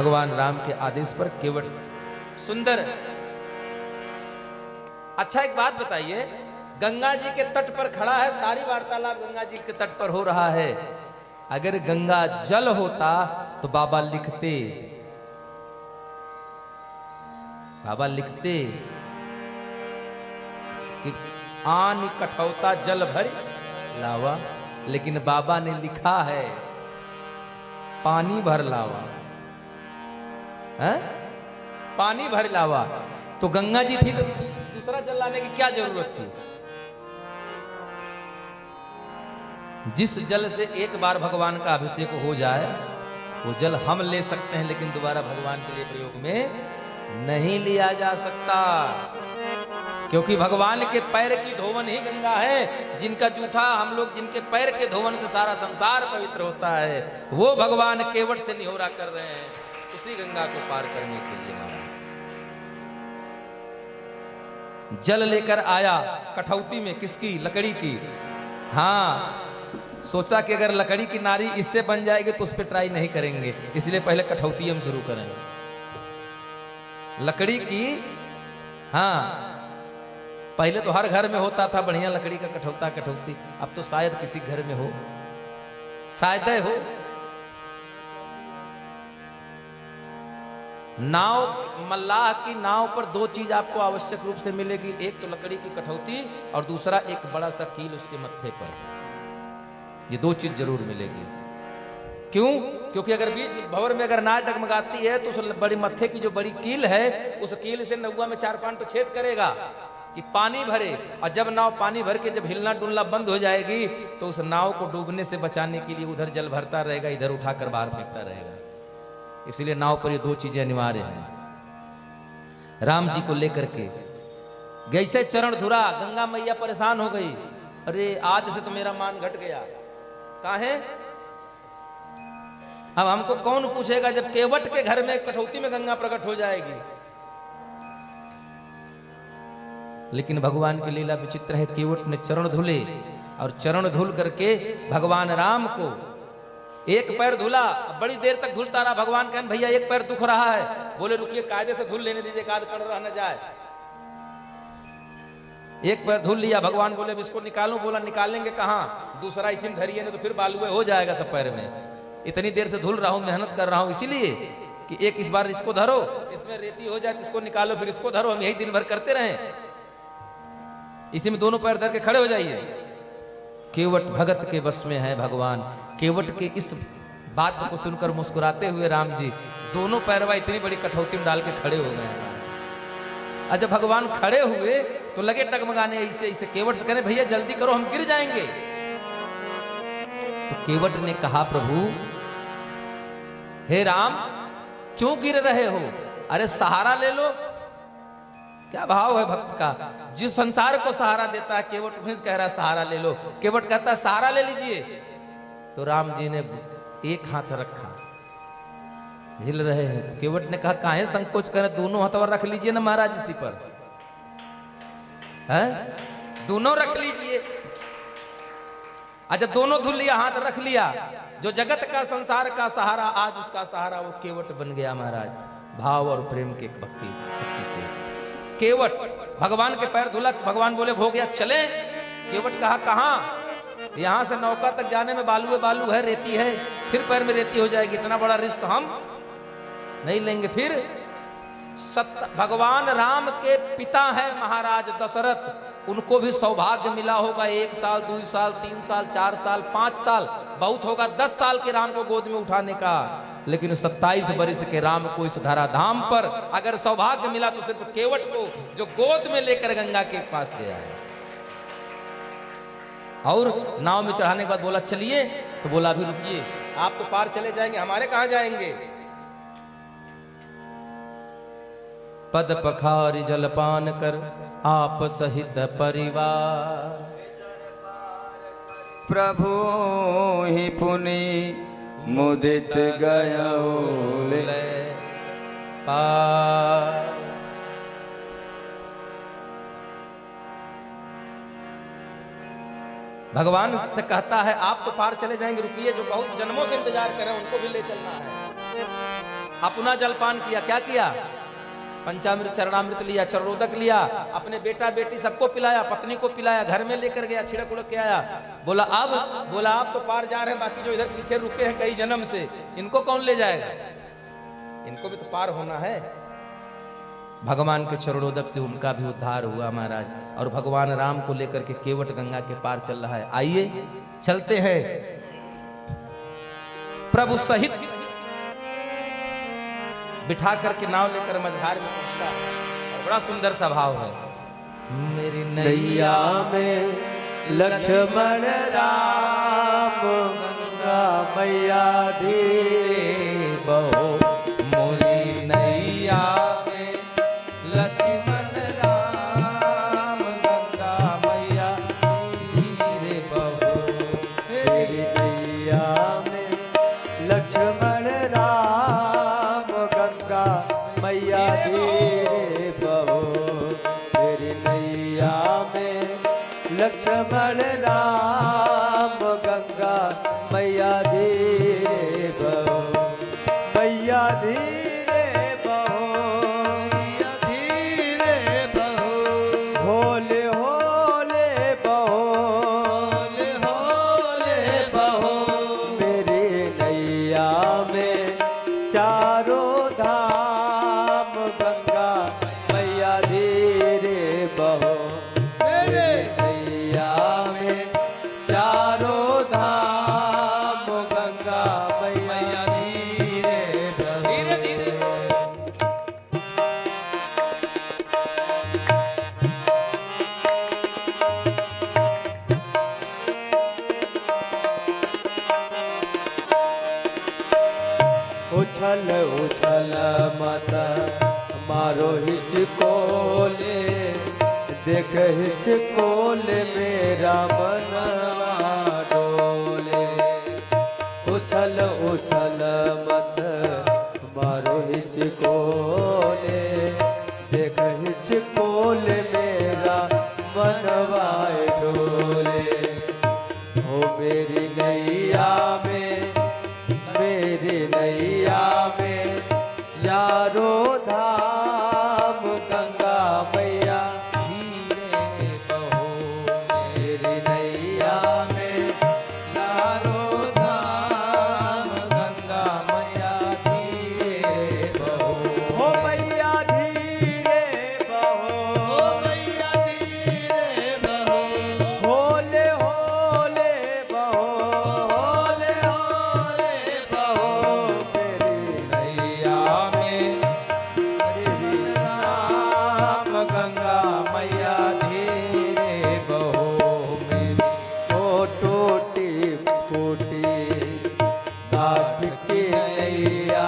S3: भगवान राम के आदेश पर केवट सुंदर। अच्छा एक बात बताइए, गंगा जी के तट पर खड़ा है, सारी वार्तालाप गंगा जी के तट पर हो रहा है। अगर गंगा जल होता तो बाबा लिखते कि आन कठौता जल भर लावा, लेकिन बाबा ने लिखा है पानी भर लावा है? पानी भर लावा। तो गंगा जी थी तो दूसरा जल लाने की क्या जरूरत थी? जिस जल से एक बार भगवान का अभिषेक हो जाए वो जल हम ले सकते हैं, लेकिन दोबारा भगवान के लिए प्रयोग में नहीं लिया जा सकता, क्योंकि भगवान के पैर की धोवन ही गंगा है। जिनका जूठा हम लोग, जिनके पैर के धोवन से सारा संसार पवित्र होता है, वो भगवान केवट से निहोरा कर रहे हैं उसी गंगा को पार करने के लिए। महाराज जल लेकर आया कठौती में, किसकी? लकड़ी की। हाँ, सोचा कि अगर लकड़ी की नारी इससे बन जाएगी तो उस पर ट्राई नहीं करेंगे, इसलिए पहले कठौती हम शुरू करें लकड़ी की। हाँ, पहले तो हर घर में होता था बढ़िया लकड़ी का कठौती, अब तो शायद किसी घर में हो, शायद हो। नाव, मल्लाह की नाव पर दो चीज आपको आवश्यक रूप से मिलेगी, एक तो लकड़ी की कठौती और दूसरा एक बड़ा सा कील उसके मत्थे पर। ये दो चीज जरूर मिलेगी। क्यों? क्योंकि अगर बीच भंवर में अगर नाव डगमगाती है तो उस बड़ी मत्थे की जो बड़ी कील है, उस कील से नौवा में 4-5 तो छेद करेगा कि पानी भरे, और जब नाव पानी भर के जब हिलना डुलना बंद हो जाएगी तो उस नाव को डूबने से बचाने के लिए उधर जल भरता रहेगा, इधर उठाकर बाहर फेंकता रहेगा। इसलिए नाव पर ये दो चीजें अनिवार्य हैं। राम जी को लेकर के जैसे चरण धुरा, गंगा मैया परेशान हो गई, अरे आज से तो मेरा मान घट गया। काहे? अब हमको कौन पूछेगा जब केवट के घर में कठौती में गंगा प्रकट हो जाएगी। लेकिन भगवान की लीला विचित्र है। केवट ने चरण धुले और चरण धुल करके भगवान राम को एक पैर धुला, बड़ी देर तक धुलता रहा। भगवान कहने भैया एक पैर दुख रहा है, बोले रुकिए कायदे से धुल लेने दीजिए, काद कण रह न जाए। एक पैर धुल लिया, भगवान बोले अब इसको निकालूं, बोला निकालेंगे कहां, दूसरा इसी में धरिए नहीं तो फिर बालुए हो जाएगा सब पैर में। इतनी देर से धुल रहा हूं, मेहनत कर रहा हूं, इसीलिए कि एक इस बार इसको धरो, इसमें रेती हो जाए, इसको निकालो, फिर इसको धरो, हम यही दिन भर करते रहें, इसी में दोनों पैर धर के खड़े हो जाइए। केवट भगत के बस में है भगवान। केवट के इस बात को सुनकर मुस्कुराते हुए राम जी दोनों पैरवा इतनी बड़ी कठौती में डाल के खड़े हो गए। और जब भगवान खड़े हुए तो लगे टगमगाने ऐसे ऐसे। केवट से कहने भैया जल्दी करो हम गिर जाएंगे। तो केवट ने कहा प्रभु हे राम क्यों गिर रहे हो? अरे सहारा ले लो। क्या भाव है भक्त का, जिस संसार को सहारा देता है केवट उन्हें कह रहा है सहारा ले लो। केवट कहता है सहारा ले लीजिए। तो राम जी ने एक हाथ रखा, हिल रहे हैं। तो केवट ने कहा काहे संकोच करें, दोनों हाथ रख लीजिए ना महाराज इसी पर है, दोनों रख लीजिए। अच्छा दोनों धुल लिया, हाथ रख लिया। जो जगत का संसार का सहारा आज उसका सहारा वो केवट बन गया महाराज, भाव और प्रेम के भक्ति शक्ति से। केवट भगवान के पैर धुला, भगवान बोले हो गया चले। केवट कहा कहां? यहां से नौका तक जाने में बालू है, रेती है, फिर पैर में रेती हो जाएगी, इतना बड़ा रिस्क हम नहीं लेंगे। फिर भगवान राम के पिता है महाराज दशरथ, उनको भी सौभाग्य मिला होगा 1 साल 2 साल 3 साल 4 साल 5 साल, बहुत होगा 10 साल के राम को गोद में उठाने का। लेकिन 27 वर्ष के राम को इस धराधाम पर अगर सौभाग्य मिला तो सिर्फ केवट को, जो गोद में लेकर गंगा के पास गया है। और नाव में चढ़ाने के बाद बोला चलिए, तो बोला अभी रुकिए, आप तो पार चले जाएंगे, हमारे कहां जाएंगे। पद पखारी जलपान कर आप सहित परिवार,
S2: प्रभु ही पुनि मुदित गयो ले
S3: पार। भगवान से कहता है आप तो पार चले जाएंगे, रुकिए, जो बहुत जन्मों से इंतजार कर रहे हैं उनको भी ले चलना है। अपना जलपान किया, क्या किया? पंचामृत चरणामृत लिया, चरणोदक लिया, अपने बेटा बेटी सबको पिलाया, पत्नी को पिलाया, घर में लेकर गया, छिड़क उड़क के आया। बोला आप तो पार जा रहे हैं, बाकी जो इधर पीछे रुके हैं कई जन्म से, इनको कौन ले जाएगा? इनको भी तो पार होना है। भगवान के चरणोदक से उनका भी उद्धार हुआ महाराज, और भगवान राम को लेकर के केवट गंगा के पार चल रहा है। आइए चलते हैं प्रभु सहित, बिठा करके नाव लेकर मझधार में पहुंचता है, और बड़ा सुंदर सा भाव है।
S1: मेरी नैया में लक्ष्मण राम, गंगा मैया धीरे बहो।
S3: मोरी नैया में लक्ष्मण राम, गंगा मैया धीरे बहो।
S1: मेरी नैया में लक्ष्मण राम, गंगा मैया धीरे बहो। मेरी नैया में लक्ष्मण राम, गंगा मैया धीरे बहो। मैया धीरे बहो, मैया धीरे बहो। होले होले बहो, होले होले बहो। मेरी नैया में चारों धाम, गंगा मैया धीरे बहो। मेरे नैया में चारों धाम, गंगा मैया धीरे बहो।
S3: धीरे धीरे
S1: उछल उछल मत मारो हिचकोले, देख हिचकोले मेरा मनवा डोले। उछल उछल मत मारो हिचकोले, देख हिचकोले मेरा मनवा डोले। हो मेरी नैया में, मेरी नैया में यारो धाम, गंगा मैया धीरे बहो। मेरी नैया में यारो धाम, गंगा मैया धीरे बहो। हो मैया धीरे बहो, हो मैया धीरे बहो। होले होले बहो, होले होले बहो। मेरी नैया में श्री राम, गंगा मैया धीरे बहो। मेरी ओ टूटी फूटी गाठ की नैया,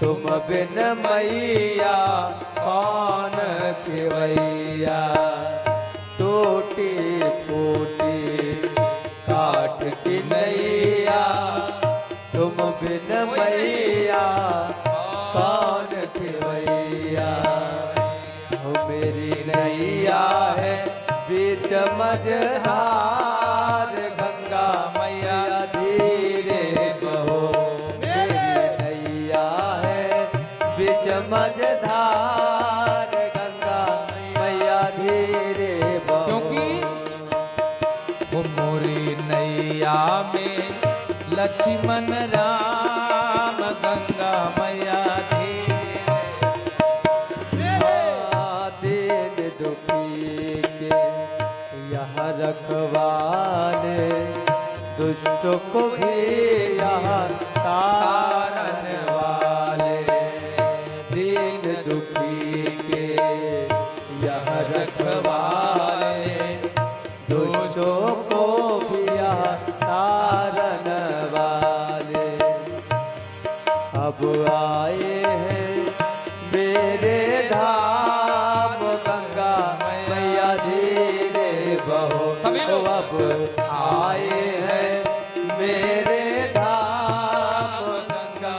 S1: तुम बिन मैया कौन खिवैया। टूटी फूटी काठ की नैया, तुम बिन मैया कौन खिवैया। हो मेरी नैया है बीच मझधार, गंगा मैया धीरे बहो। मेरी नैया है बीच मझधार, गंगा मैया धीरे बहो।
S3: क्योंकि वो मोरी नैया में लक्ष्मण राम, गंगा मैया धीरे।
S1: दीन दुखी के यहाँ रखवाले, दुष्ट को भी यहाँ तारन वाले। दीन दुखी के यहाँ रखवाले, दुष्टों को भी यहाँ तारन वाले। अब आए हैं मेरे धाम, गंगा मैया धीरे बहो।
S3: सभी लोग।
S1: अब आए हैं मेरे धाम, गंगा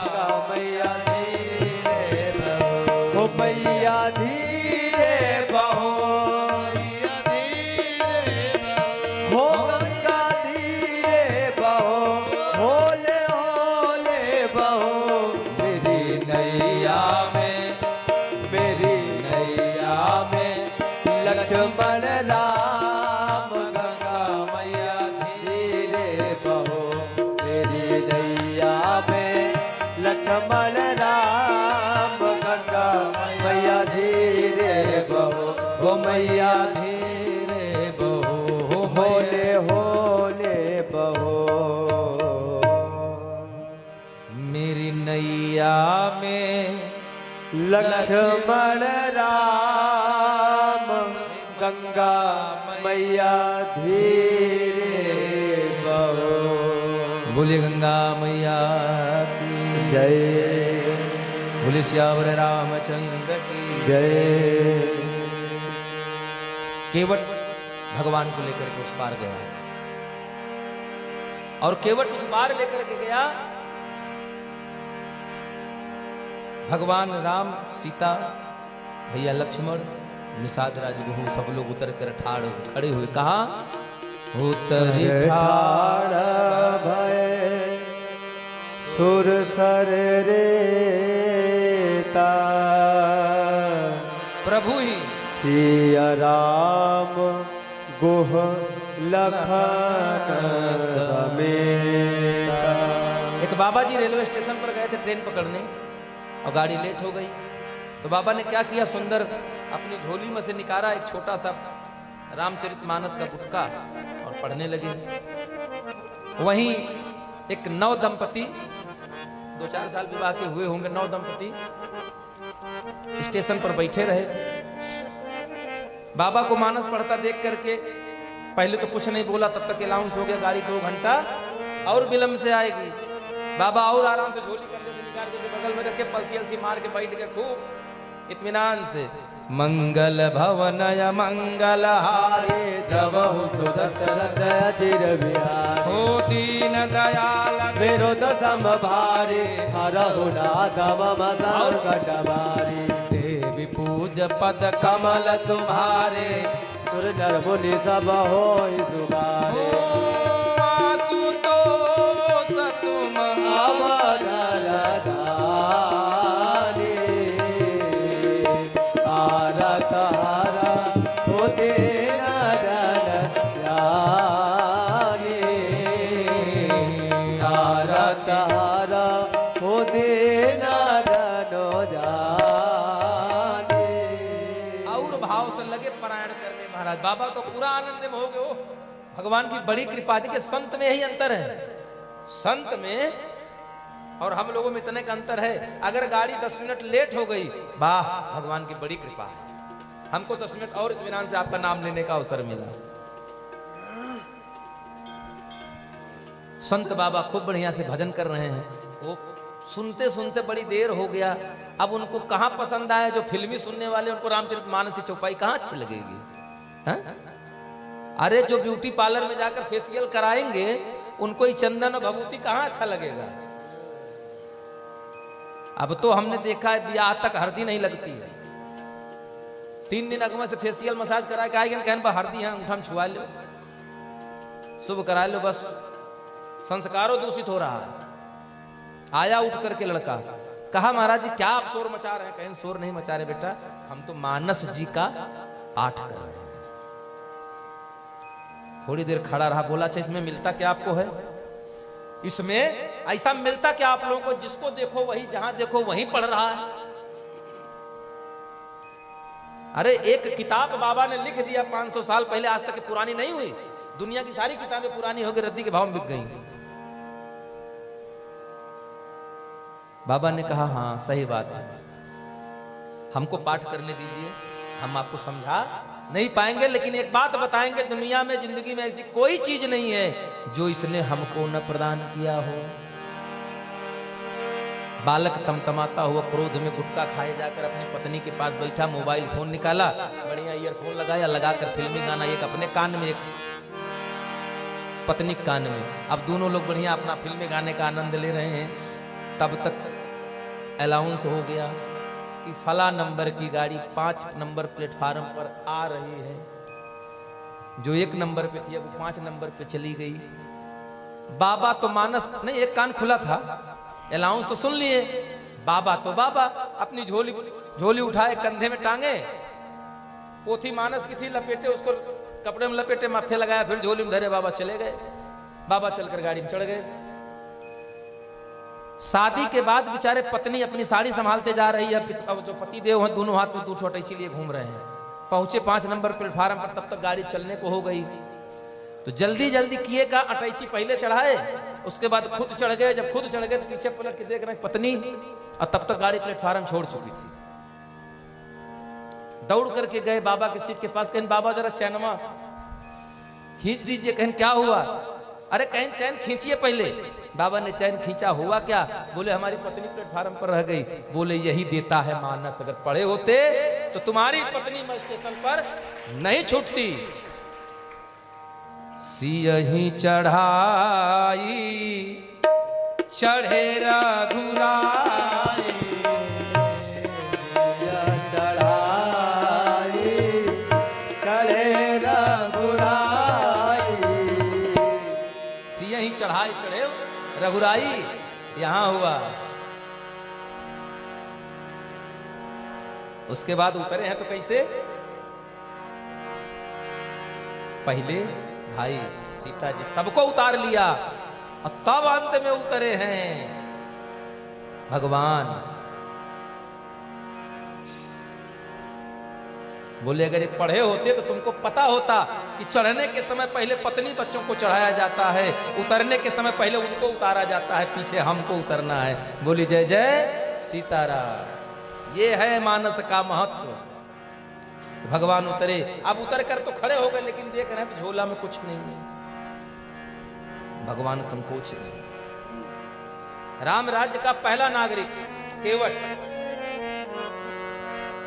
S1: मैया धीरे बहो। हो मैया धीरे बहो, मैया धीरे बहो। हो गंगा धीरे बहो, होले होले बहो। मेरी लक्ष्मण राम गंगा मैया धीरे बहो।
S3: बोलिए गंगा मैया की
S1: जय।
S3: बोलिए श्यावर रामचंद्र की
S1: जय।
S3: केवट भगवान को लेकर के उस पार गया और केवट उस पार लेकर के गया। भगवान राम, सीता, भैया लक्ष्मण, निषाद राजगुरु सब लोग उतर कर ठाड़ खड़े हुए। कहा उतरी
S1: ठाड़ भय सुर सर रेता,
S3: प्रभु ही
S1: सिया राम गुह लखन समेता।
S3: एक बाबा जी रेलवे स्टेशन पर गए थे ट्रेन पकड़ने और गाड़ी लेट हो गई, तो बाबा ने क्या किया, सुंदर अपनी झोली में से निकाला एक छोटा सा रामचरितमानस का गुटका और पढ़ने लगे। वहीं एक नव दंपति, 2-4 साल विवाह के हुए होंगे, नव दंपति स्टेशन पर बैठे रहे। बाबा को मानस पढ़ता देख करके पहले तो कुछ नहीं बोला, तब तक अनाउंस हो गया गाड़ी 2 घंटा और विलंब से आएगी। बाबा और आराम से झोली कंधे से निकाल के बगल में रखे, पलती मार के बैठ गए खूब इत्मीनान से। मंगल भवनय मंगल हारे
S1: तबहु सुदशरथ अचिर बिहारी।
S3: हो दीन दयाल
S1: विरोध समभारे हरहु नाथव मदार कटवारी।
S3: देवी पूज पद
S1: कमल तुम्हारे सुर नर मुनि सब होई सुबारे।
S3: आशुतोष तुम
S1: अवधरधारी आरत हरा होते नरन जानी। आरत हरा होते नरन जानी।
S3: और भाव से लगे पारायण करने महाराज। बाबा तो पूरा आनंद में हो गए। ओ, भगवान की बड़ी कृपा थी कि संत में ही अंतर है। संत में और हम लोगों में इतने का अंतर है। अगर गाड़ी 10 मिनट लेट हो गई, वाह भगवान की बड़ी कृपा है, हमको 10 मिनट और इत्मीनान से आपका नाम लेने का अवसर मिला। संत बाबा खूब बढ़िया से भजन कर रहे हैं। वो सुनते सुनते बड़ी देर हो गया। अब उनको कहाँ पसंद आया, जो फिल्मी सुनने वाले उनको रामचरितमानस की चौपाई कहाँ अच्छी लगेगी, है? अरे जो ब्यूटी पार्लर में जाकर फेशियल कराएंगे उनको ही चंदन और भभूति कहाँ अच्छा लगेगा। अब तो हमने देखा है ब्याह तक हल्दी नहीं लगती है। 3 दिन अगवा से फेशियल मसाज करा के आएंगे, कहने पर हल्दी है अंगूठा में छुआ लो, शुभ करा लो, बस संस्कारों दूषित हो रहा है। आया उठ करके लड़का, कहा महाराज जी क्या आप शोर मचा रहे हैं? कहें शोर नहीं मचा रहे बेटा, हम तो मानस जी का पाठ कर रहे हैं। थोड़ी देर खड़ा रहा, बोला अच्छा इसमें मिलता क्या आपको है? इसमें ऐसा मिलता क्या आप लोगों को, जिसको देखो वही, जहां देखो वहीं पढ़ रहा है। अरे एक किताब बाबा ने लिख दिया 500 साल पहले, आज तक पुरानी नहीं हुई। दुनिया की सारी किताबें पुरानी हो गई, रद्दी के भाव में बिक गई। बाबा ने कहा हाँ सही बात है, हमको पाठ करने दीजिए, हम आपको समझा नहीं पाएंगे, लेकिन एक बात बताएंगे, दुनिया में जिंदगी में ऐसी कोई चीज नहीं है जो इसने हमको न प्रदान किया हो। बालक तमतमाता हुआ क्रोध में गुटखा खाए जाकर अपनी पत्नी के पास बैठा, मोबाइल फोन निकाला, बढ़िया ईयरफोन लगाया, लगाकर फिल्मी गाना एक अपने कान में एक पत्नी के कान में। अब दोनों लोग बढ़िया अपना फिल्मी गाने का आनंद ले रहे हैं। तब तक अनाउंस हो गया कि फला नंबर की गाड़ी 5 नंबर प्लेटफार्म पर आ रही है। जो 1 नंबर पे थी अब 5 नंबर पे चली गई। बाबा तो मानस नहीं, एक कान खुला था, अनाउंस तो सुन लिए। बाबा तो बाबा अपनी झोली उठाए, कंधे में टांगे, पोथी मानस की थी, लपेटे उसको कपड़े में लपेटे, माथे लगाया, फिर झोली में धरे बाबा चले गए। बाबा चलकर गाड़ी में चढ़ गए। शादी के बाद बेचारे पत्नी अपनी साड़ी संभालते जा रही है, अब जो पति देव हैं दोनों हाथ में 2 छोटे इसीलिए घूम रहे हैं। पहुंचे 5 नंबर प्लेटफार्म पर, तब तक गाड़ी चलने को हो गई। तो जल्दी जल्दी किए का अटैची पहले चढ़ाए, उसके बाद खुद चढ़ गए। जब खुद चढ़ गए तो पीछे पलट के देख रहे हैं पत्नी, और तब तक गाड़ी प्लेटफार्म छोड़ चुकी थी। दौड़ करके गए बाबा के सीट के पास, कहें बाबा जरा चैनवा खींच दीजिए। कहें क्या हुआ? अरे कहें चैन खींचिए पहले। बाबा ने चैन खींचा, हुआ क्या? बोले हमारी पत्नी प्लेटफार्म पर रह गई। बोले यही देता है मानस, अगर पढ़े होते तो तुम्हारी पत्नी मैं स्टेशन पर नहीं छूटती। सियही चढ़ाई चढ़े रघुराई,
S1: चढ़ाई चढ़े रघुराई।
S3: सियही चढ़ाई चढ़े रघुराई यहां हुआ। उसके बाद उतरे हैं तो कैसे? पहले भाई सीता जी सबको उतार लिया और तब अंत में उतरे हैं भगवान। बोले अगर ये पढ़े होते तो तुमको पता होता कि चढ़ने के समय पहले पत्नी बच्चों को चढ़ाया जाता है, उतरने के समय पहले उनको उतारा जाता है, पीछे हमको उतरना है। बोली जय जय सीताराम। ये है मानस का महत्व। भगवान उतरे, अब उतर कर तो खड़े हो गए, लेकिन देख रहे हैं तो झोला में कुछ नहीं है। भगवान संकोच में, राम राज्य का पहला नागरिक केवट,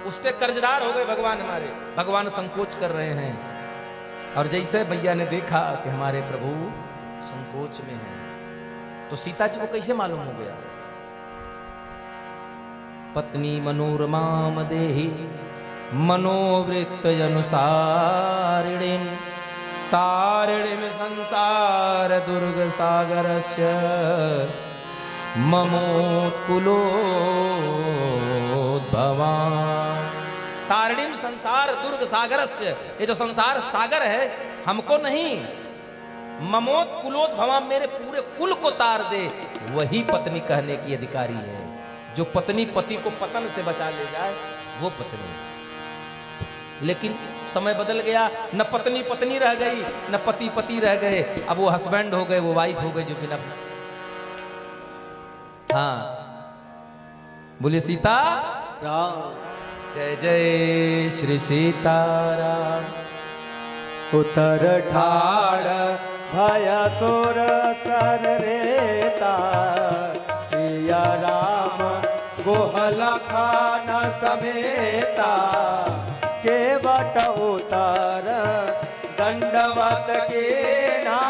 S3: उसके कर्जदार हो गए भगवान हमारे। भगवान संकोच कर रहे हैं। और जैसे भैया ने देखा कि हमारे प्रभु संकोच में हैं, तो सीता जी को कैसे मालूम हो गया? पत्नी मनोरमाम देहि मनोवृत्त अनुसारिणीं तारिणीं संसार दुर्ग सागरस्य ममोत्कुलोद्भवाम्। तारिणीं संसार दुर्ग सागरस्य, ये जो संसार सागर है हमको नहीं, ममोत्कुलोद्भवाम्, मेरे पूरे कुल को तार दे। वही पत्नी कहने की अधिकारी है। जो पत्नी पति को पतन से बचा ले जाए वो पत्नी। लेकिन समय बदल गया, न पत्नी पत्नी रह गई, न पति पति रह गए। अब वो हस्बैंड हो गए, वो वाइफ हो गए, जो बिना। हाँ, बोले सीता
S1: राम
S3: जय जय श्री सीताराम।
S1: उतर ठाड़ भय सुर सर रेता, सिया राम गोहल खान समेता। के बट उतर दंडवत के ना,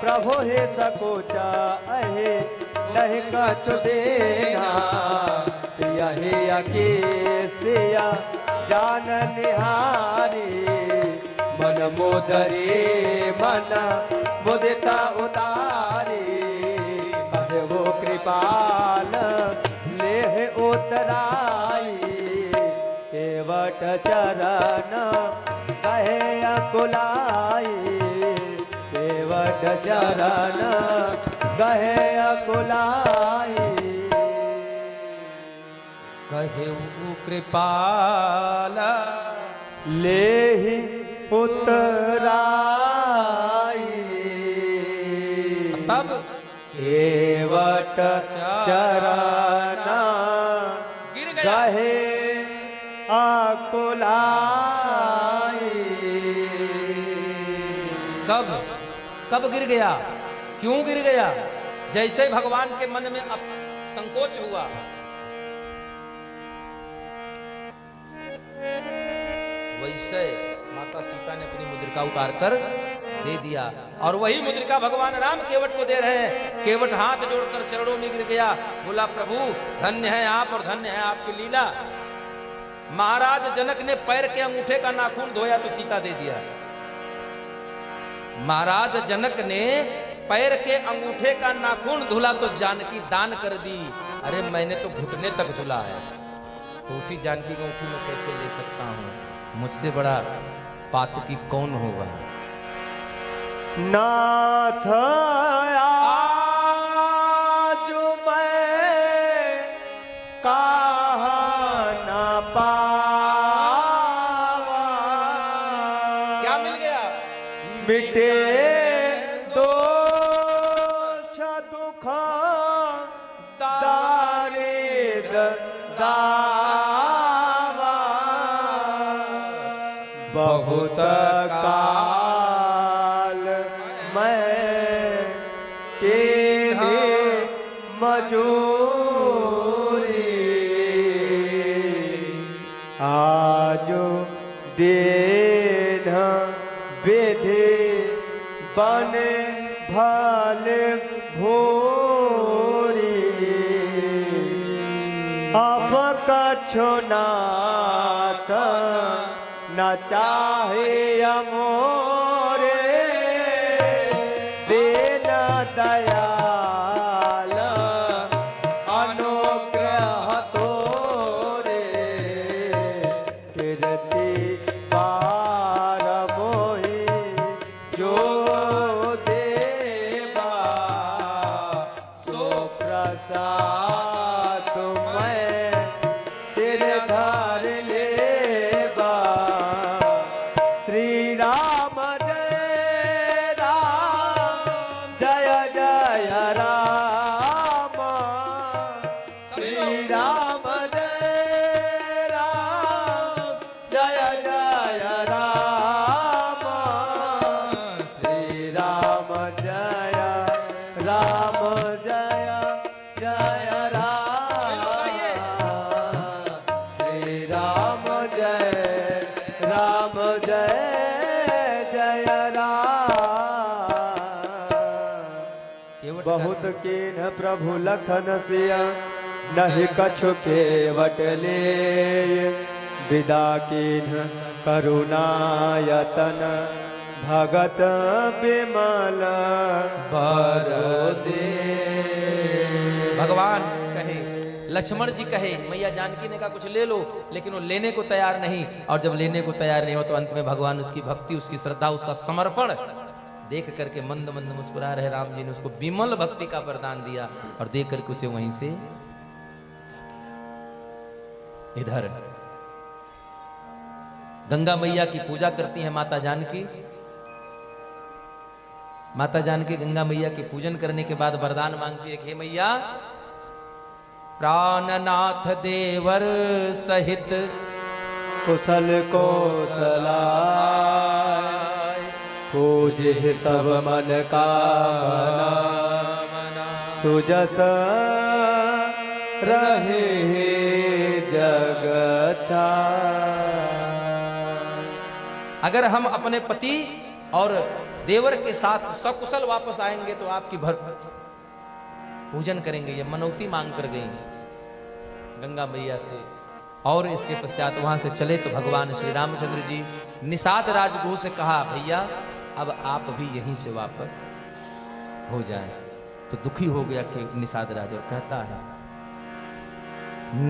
S1: प्रभु हे सकोचा अहे नहीं कछु देना। यही अके सिया जान निहारी, मन मोदरे मन मुदिता उतारी। वो कृपाल लेह उतराई, केवट चरण कहे अकुलाई। केवट चरण कहे अकुलाई।
S3: कहे कृपाल
S1: लेहि उतराई।
S3: तब
S1: केवट चरण
S3: गिर गया।
S1: कहे अकुलाई।
S3: कब कब गिर गया? क्यों गिर गया? जैसे भगवान के मन में अब संकोच हुआ, वैसे माता सीता ने अपनी मुद्रिका उतार कर दे दिया। और वही मुद्रिका भगवान राम केवट को दे रहे हैं। केवट हाथ जोड़कर चरणों में गिर गया, बोला प्रभु धन्य है आप और धन्य है आपकी लीला। महाराज जनक ने पैर के अंगूठे का नाखून धोया तो सीता दे दिया। महाराज जनक ने पैर के अंगूठे का नाखून धुला तो जानकी दान कर दी। अरे मैंने तो घुटने तक धुला है, तो उसी जानकी को अंगूठी में कैसे ले सकता हूं? मुझसे बड़ा पातकी कौन होगा?
S1: नाथ आज मैं कहा न पावा।
S3: क्या मिल गया?
S1: मिटे दोष दुख दारिद्र दावा। बहुत काल मैं के मजूरी आज देन विधि बन भल भोरी अब कछु नाथ न चाहे अमोरे दीन दयाल अनुग्रह तोरे कीर्ति पार मोहि जो देवा सो प्रसाद मैं सिर धर लेबा श्री राम जय राम जय जय राम श्री राम जय राम जय जय राम श्री राम जय राम जय जय राम श्री राम जय जय राम बहुत कीन प्रभु लखन सिया नहीं कछु के वटले विदा कीन करुणायतन भगत विमल बरदे।
S3: भगवान कहे, लक्ष्मण जी कहे, मैया जानकी ने कहा कुछ ले लो, लेकिन वो लेने को तैयार नहीं। और जब लेने को तैयार नहीं हो तो अंत में भगवान उसकी भक्ति, उसकी श्रद्धा, उसका समर्पण देख करके मंद मंद मुस्कुरा रहे राम जी ने उसको विमल भक्ति का वरदान दिया और देख करके उसे वहीं से इधर गंगा मैया की पूजा करती है माता जानकी। माता जानकी गंगा मैया की पूजन करने के बाद वरदान मांगती है कि हे मैया, प्राणनाथ देवर सहित
S1: कुशल कोसलाय पूजे सब मन कामना सुजस रहे जग छाय।
S3: अगर हम अपने पति और देवर के साथ सकुशल वापस आएंगे तो आपकी भर पूजन करेंगे। ये मनौती मांग कर गई गंगा मैया से। और इसके पश्चात वहां से चले तो भगवान श्री रामचंद्र जी निषाद राजगुरु से कहा, भैया अब आप भी यहीं से वापस हो जाएं। तो दुखी हो गया कि निषाद राज और कहता है,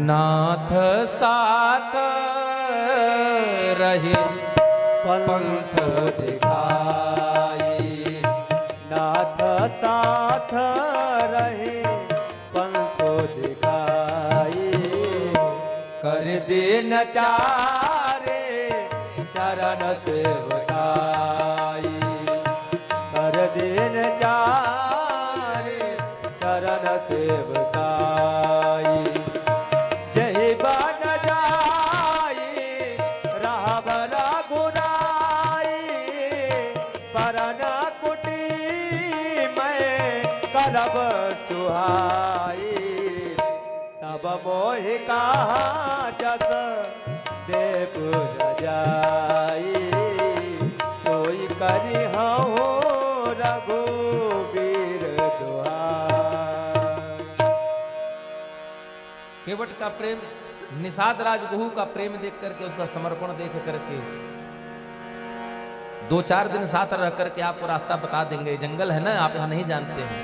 S3: नाथ साथ रहे
S1: पंथ दिखाई नाथ साथ रहे पंथ दिखाई कर दिन चारे चरण सेवकाई कर दिन चारे चरण सेवकाई जही बन जाई रावरा गुनाई परन कुटी मैं करब सुहाई तब मोहि कहा जस देव जाई सोई करी हूँ रघुवीर दुहाई।
S3: केवट का प्रेम, निषाद राजगुहु का प्रेम देख करके, उसका समर्पण देख करके 2-4 दिन साथ रह करके आपको रास्ता बता देंगे। जंगल है ना, आप यहाँ नहीं जानते हैं।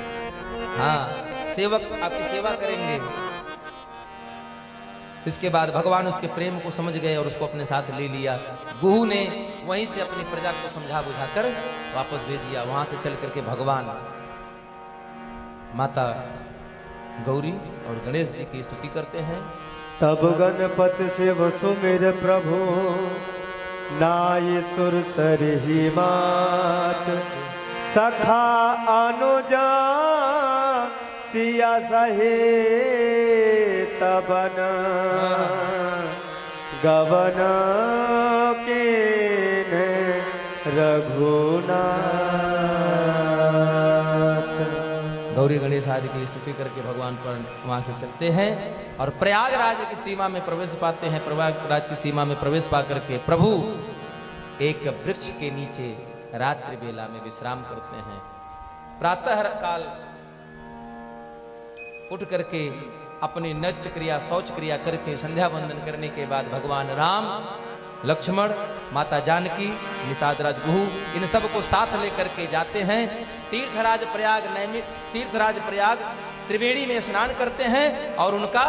S3: हाँ, सेवक आपकी सेवा करेंगे। इसके बाद भगवान उसके प्रेम को समझ गए और उसको अपने साथ ले लिया। गुहू ने वहीं से अपनी प्रजा को समझा बुझाकर वापस भेज दिया। वहां से चल करके भगवान माता गौरी और गणेश जी की स्तुति करते हैं।
S1: तब गणपति शिव सुमिर प्रभु नाई सुर सरही मात सखा अनुजा सिया सहे तबन गवन के रघुनाथ।
S3: गौरी गणेश आदि की स्तुति करके भगवान पर वहां से चलते हैं और प्रयागराज की सीमा में प्रवेश पाते हैं। प्रयागराज की सीमा में प्रवेश पा करके प्रभु एक वृक्ष के नीचे रात्रि बेला में विश्राम करते हैं। प्रातः काल उठ करके अपनी नित्य क्रिया शौच क्रिया करके संध्या वंदन करने के बाद भगवान राम, लक्ष्मण, माता जानकी, निषादराज गुहू इन सब को साथ लेकर के जाते हैं। तीर्थराज प्रयाग त्रिवेणी में स्नान करते हैं और उनका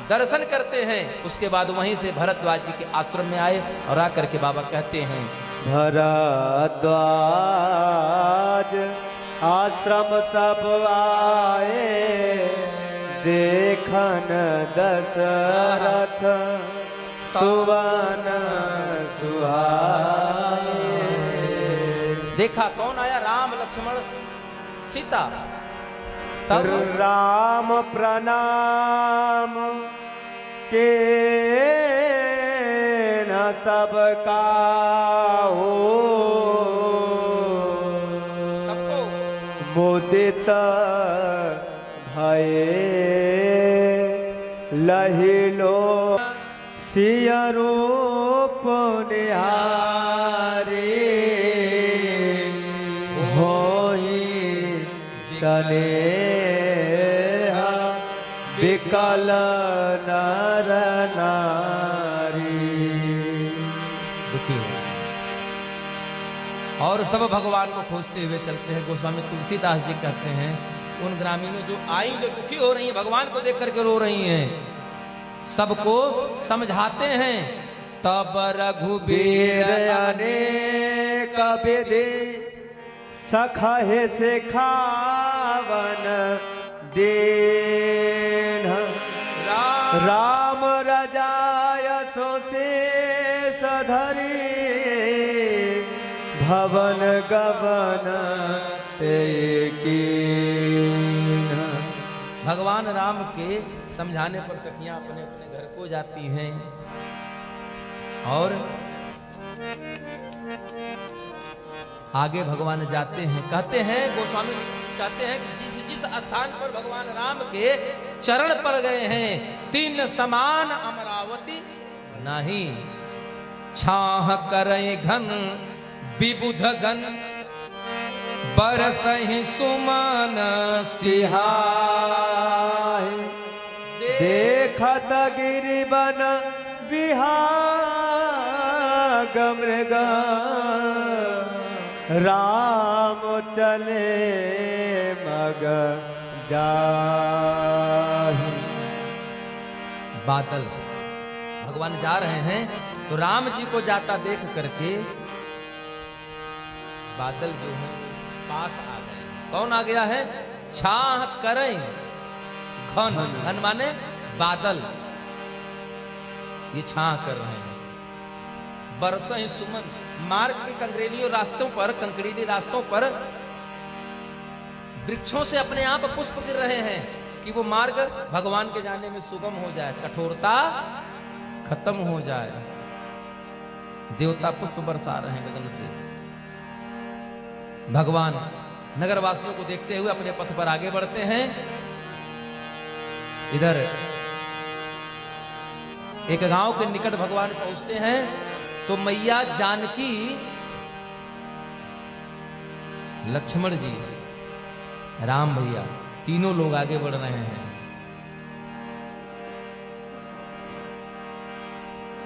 S3: दर्शन करते हैं। उसके बाद वहीं से भरद्वाज जी के आश्रम में आए और आकर के बाबा कहते हैं,
S1: भरद्वाज आश्रम सब आए, देखन दशरथ सुवन सुहाए।
S3: देखा कौन आया? राम, लक्ष्मण, सीता। तब
S1: राम प्रणाम के न सबका हो,
S3: सबको
S1: मुदित भये लहिलो सिय रूप निहारे, होई सनेहा विकल नर नारी।
S3: दुखी हो और सब भगवान को खोजते हुए चलते हैं। गोस्वामी तुलसीदास जी कहते हैं, उन ग्रामीणों जो आई, जो दुखी हो रही हैं, भगवान को देख करके रो रही हैं, सबको समझाते हैं। तब रघुबीर
S1: अनेक विधि सखहे सिखावन दीन, राम रजाय सो शेष धरी, भवन गवन ते कीन।
S3: भगवान राम के समझाने पर सखियां अपने अपने घर को जाती हैं और आगे भगवान जाते हैं। कहते हैं, गोस्वामी कहते हैं कि जिस जिस स्थान पर भगवान राम के चरण पर गए हैं, तीन समान अमरावती नहीं, छाह करई घन विबुध गन, बरसहि सुमन
S1: सिहाय, देखत गिरिवन विहाग मृग, राम चले मग जाहि।
S3: बादल भगवान जा रहे हैं तो राम जी को जाता देख करके बादल जो है पास आ गए। कौन आ गया है? छाह करें घन, घन माने बादल, ये छाह कर रहे हैं। बरसों सुमन, मार्ग के कंकरीली रास्तों पर वृक्षों से अपने आप पुष्प गिर रहे हैं कि वो मार्ग भगवान के जाने में सुगम हो जाए, कठोरता खत्म हो जाए। देवता पुष्प बरसा रहे हैं गगन से। भगवान नगरवासियों को देखते हुए अपने पथ पर आगे बढ़ते हैं। इधर एक गांव के निकट भगवान पहुंचते हैं तो मैया जानकी, लक्ष्मण जी, राम भैया तीनों लोग आगे बढ़ रहे हैं।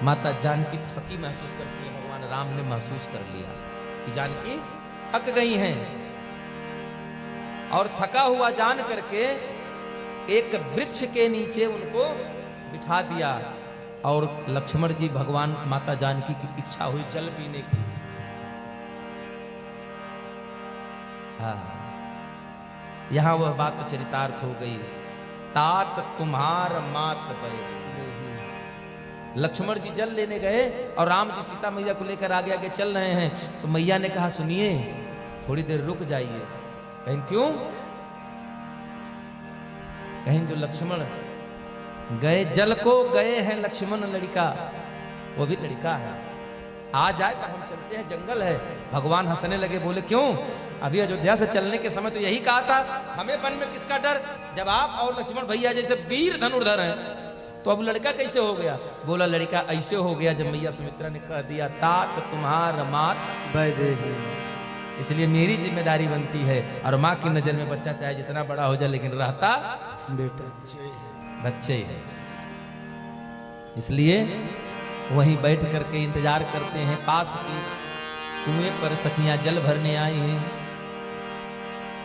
S3: माता जानकी थकी महसूस करती है। भगवान राम ने महसूस कर लिया कि जानकी थक गई हैं और थका हुआ जान करके एक वृक्ष के नीचे उनको बिठा दिया। और लक्ष्मण जी, भगवान माता जानकी की इच्छा हुई जल पीने की। हाँ, यहां वह बात चरितार्थ हो गई। तात तुम्हार मात पर, लक्ष्मण जी जल लेने गए और राम जी सीता मैया को लेकर आगे आगे चल रहे हैं। तो मैया ने कहा, सुनिए थोड़ी देर रुक जाइए। कहीं क्यों? कहीं जो लक्ष्मण गए जल को गए हैं, लक्ष्मण लड़का, वो भी लड़का है, आ जाए तो हम चलते हैं, जंगल है। भगवान हंसने लगे, बोले क्यों? अभी अयोध्या से चलने के समय तो यही कहा था, हमें वन में किसका डर, जब आप और लक्ष्मण भैया जैसे वीर धनुर्धर हैं, तो अब लड़का कैसे हो गया? बोला लड़का ऐसे हो गया जब मैया सुमित्रा ने कह दिया तात तुम्हार मात वैदेही, इसलिए मेरी जिम्मेदारी बनती है। और माँ की नजर में बच्चा चाहे जितना बड़ा हो जाए, लेकिन रहता बेटा बच्चे ही है। इसलिए वहीं बैठ करके इंतजार करते हैं। पास की कुएं पर सखियां जल भरने आई हैं,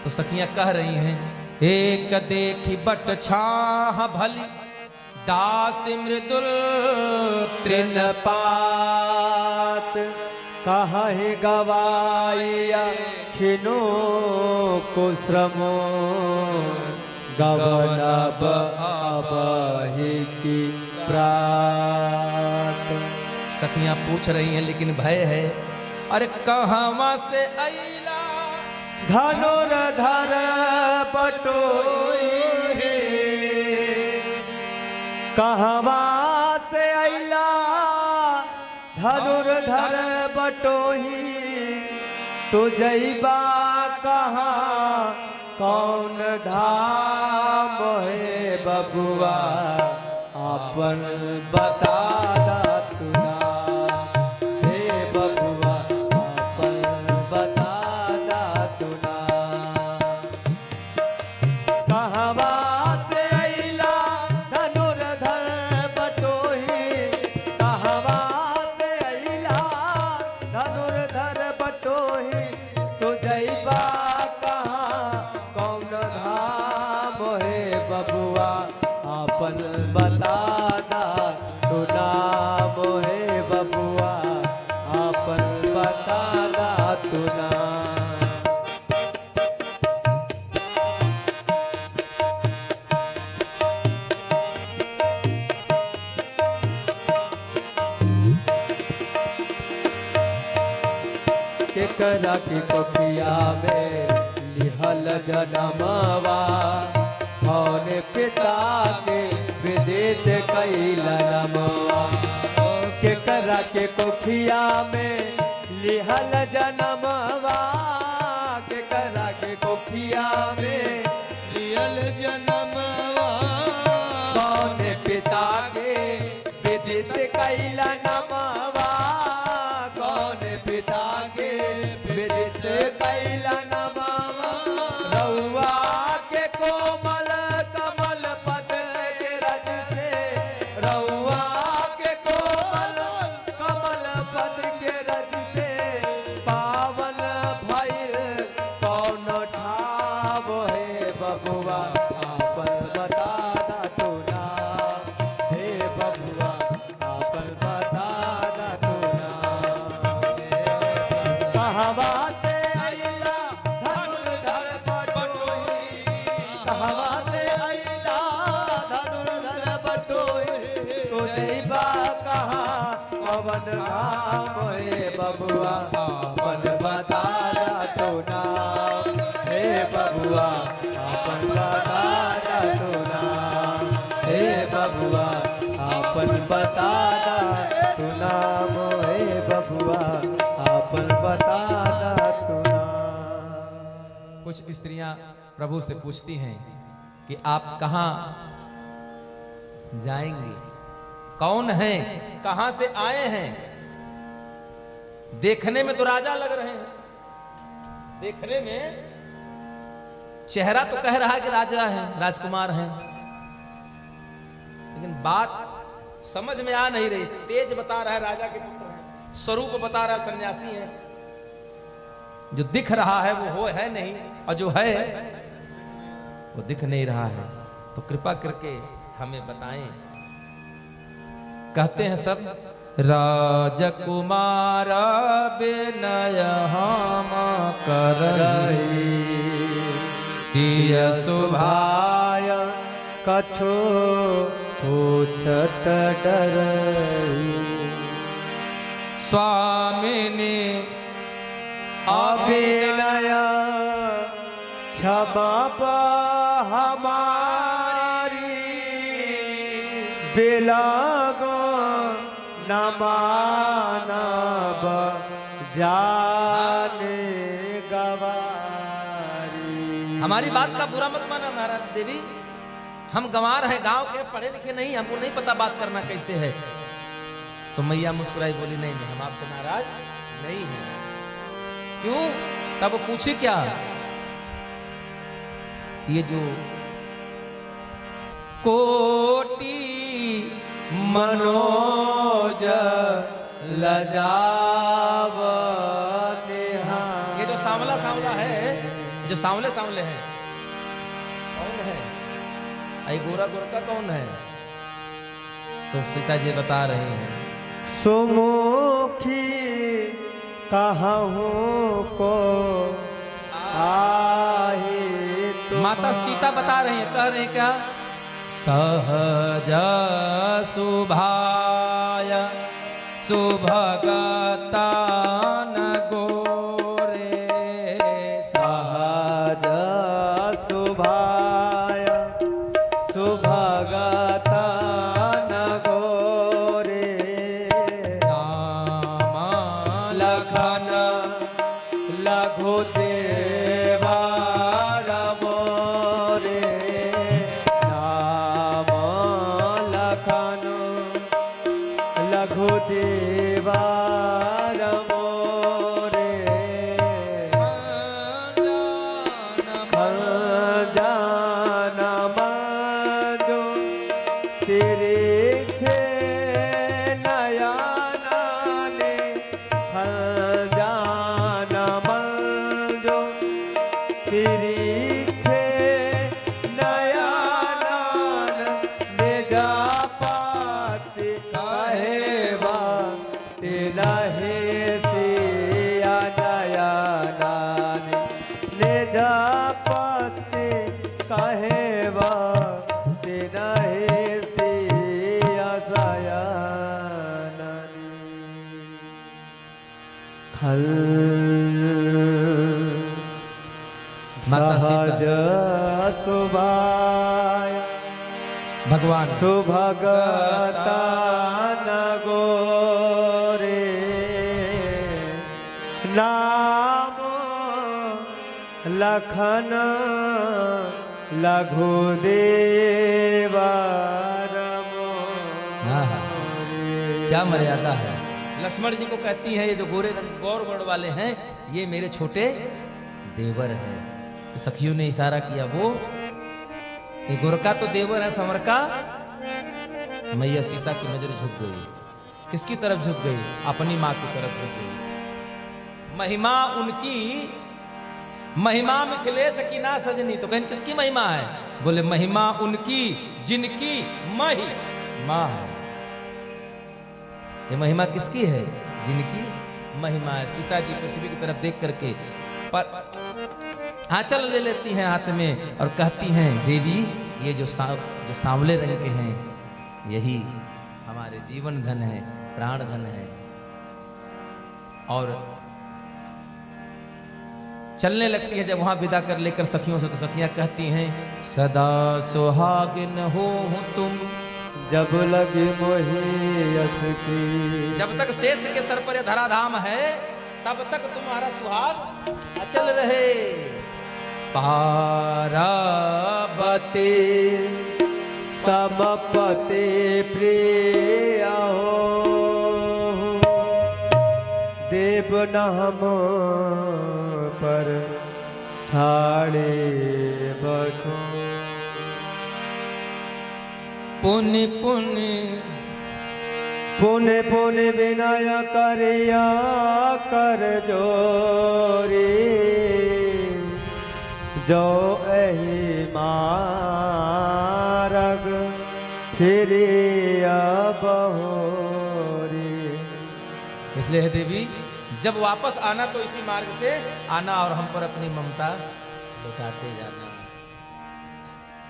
S3: तो सखियां कह रही हैं, एक देखी बट छाह भली, दास मृदुल तृण
S1: पात, काहे गवाइया छिनो को श्रमो, गवनब अबहि की प्रात।
S3: सखियां पूछ रही हैं लेकिन भय है, अरे कहवा से अइला,
S1: धनुर्धर बटोई, कहवा से अइला धनुर्धर बटोही, तो जइबा कहाँ कौन धाम है बबुआ, अपन बता दातुना, हे बबुआ अपन बता दातुना। कहवा से अइला धनुर्धर बटोही, कहवा से अइला धनुर्धर बटोही, तो जइबा कहाँ कौन धाम है बबुआ, अपन बता दातुना, मोहे बबुआ अपन बता दातुना। केकरा की कोखिया में लिहल जनमवा, कौन पिता के विदित कैला नमवा। केकरा के कोखिया में लिहल जनमवा, केकरा के कोखिया में लिहल जनमवा, कौन पिता के विदित कैला नमवा, कौन पिता के विदित कैला नमवा। रउआ के कोमल कमल पद के रज से, रउआ के कोमल कमल पद के रज से, पावन भइल कौन ठाव है बबुआ, अपन बता दातुना, हे बबुआ अपन बता दातुना। कहवा से अइला धनुर्धर बटोही, कहवा से अइला धनुर्धर बटोही, तो जइबा कहाँ पवन धाम है बबुआ, अपन बता दातुना, हे बबुआ अपन बता दातुना, हे बबुआ अपन बता दातुना, मोहे बबुआ अपन बता दातुना।
S3: कुछ स्त्रियां प्रभु से पूछती हैं कि आप कहाँ जाएंगे, कौन हैं, कहां से आए हैं? देखने में तो राजा लग रहे हैं, देखने में चेहरा तो कह रहा है कि राजा है, राजकुमार हैं, लेकिन बात समझ में आ नहीं रही। तेज बता रहा है राजा के पुत्र हैं, स्वरूप बता रहा है सन्यासी है, जो दिख रहा है वो हो है नहीं, और जो है वो दिख नहीं रहा है। तो कृपा करके हमें बताएं। कहते हैं सब, राजकुमार विनय हम करहि, तिय
S1: सुभाय कछो पूछत डरहि,
S3: स्वामिनी
S1: अभिनय क्षमा हमारी, बिलगो न मानब जाने गवारी।
S3: हमारी बात का बुरा मत माना महाराज देवी, हम गंवार हैं, गांव के, पढ़े लिखे नहीं, हमको नहीं पता बात करना कैसे है। तो मैया मुस्कुराई, बोली नहीं नहीं, हम आपसे नाराज नहीं हैं। क्यों? तब पूछे क्या, ये जो कोटि
S1: मनोज लजाव
S3: ये जो सांवला सांवला है, जो सांवले सांवले हैं, कौन है? आई गोरा गोरा का कौन है? तो सीता जी बता रही हैं,
S1: सुमुखी कहूँ को आही तुम।
S3: माता सीता बता रही है, कह रहे हैं क्या? सहज सुभाय सुभगता न गोरे।
S1: सहज सुभाय सुभगता न गोरे।
S3: नाम
S1: लखन लघु देवार मोरे। नाम लखन लघु देवार मोरे। जान मांजो तेरे छे नया नाने। जान मांजो तेरी छे नया नान। निजा पाती कहेवा तेरा हे सिया नया नान। निजा पाती कहेवा तेरा हे सिया सया नानी। खल
S3: माता
S1: सहज
S3: सीता
S1: सुभाय
S3: भगवान
S1: सुभगता न गोरे। नाम लखन लघु देवार
S3: हाँ, हाँ।
S1: मोरे।
S3: क्या मर्यादा है। लक्ष्मण जी को कहती है, ये जो गोरे रंग गौर गौर वाले हैं, ये मेरे छोटे देवर हैं। तो सखियों ने इशारा किया, वो ये गोरका तो देवर है, संवर का। मैया सीता की नजर झुक गई। किसकी तरफ झुक गई? अपनी माँ की तरफ झुक गई। महिमा उनकी, महिमा मिथिलेश की ना सजनी। तो कहें किसकी महिमा है? बोले महिमा उनकी जिनकी महिमा है। ये महिमा किसकी है? जिनकी महिमा है। सीता जी पृथ्वी की तरफ देख करके पर आंचल ले लेती हैं हाथ में और कहती हैं, देवी ये जो सांवले रंग के हैं, यही हमारे जीवन धन है, प्राण धन है। और चलने लगती है। जब वहां विदा कर लेकर सखियों से, तो सखियां कहती हैं, सदा सुहागिन हो तुम
S1: जब लगे मोही यस की।
S3: जब तक शेष के सर पर यह धराधाम है, तब तक तुम्हारा सुहाग अचल रहे।
S1: पार्वती समपते प्रिय हो। देव नाम पर छाड़े बठो।
S3: पुण्य पुण्य
S1: पुण्य पुण्य विनय करिया कर जोरी। जो एहि मारग फिरिया बहोरी।
S3: इसलिए है देवी, जब वापस आना तो इसी मार्ग से आना और हम पर अपनी ममता लुटाते जाना।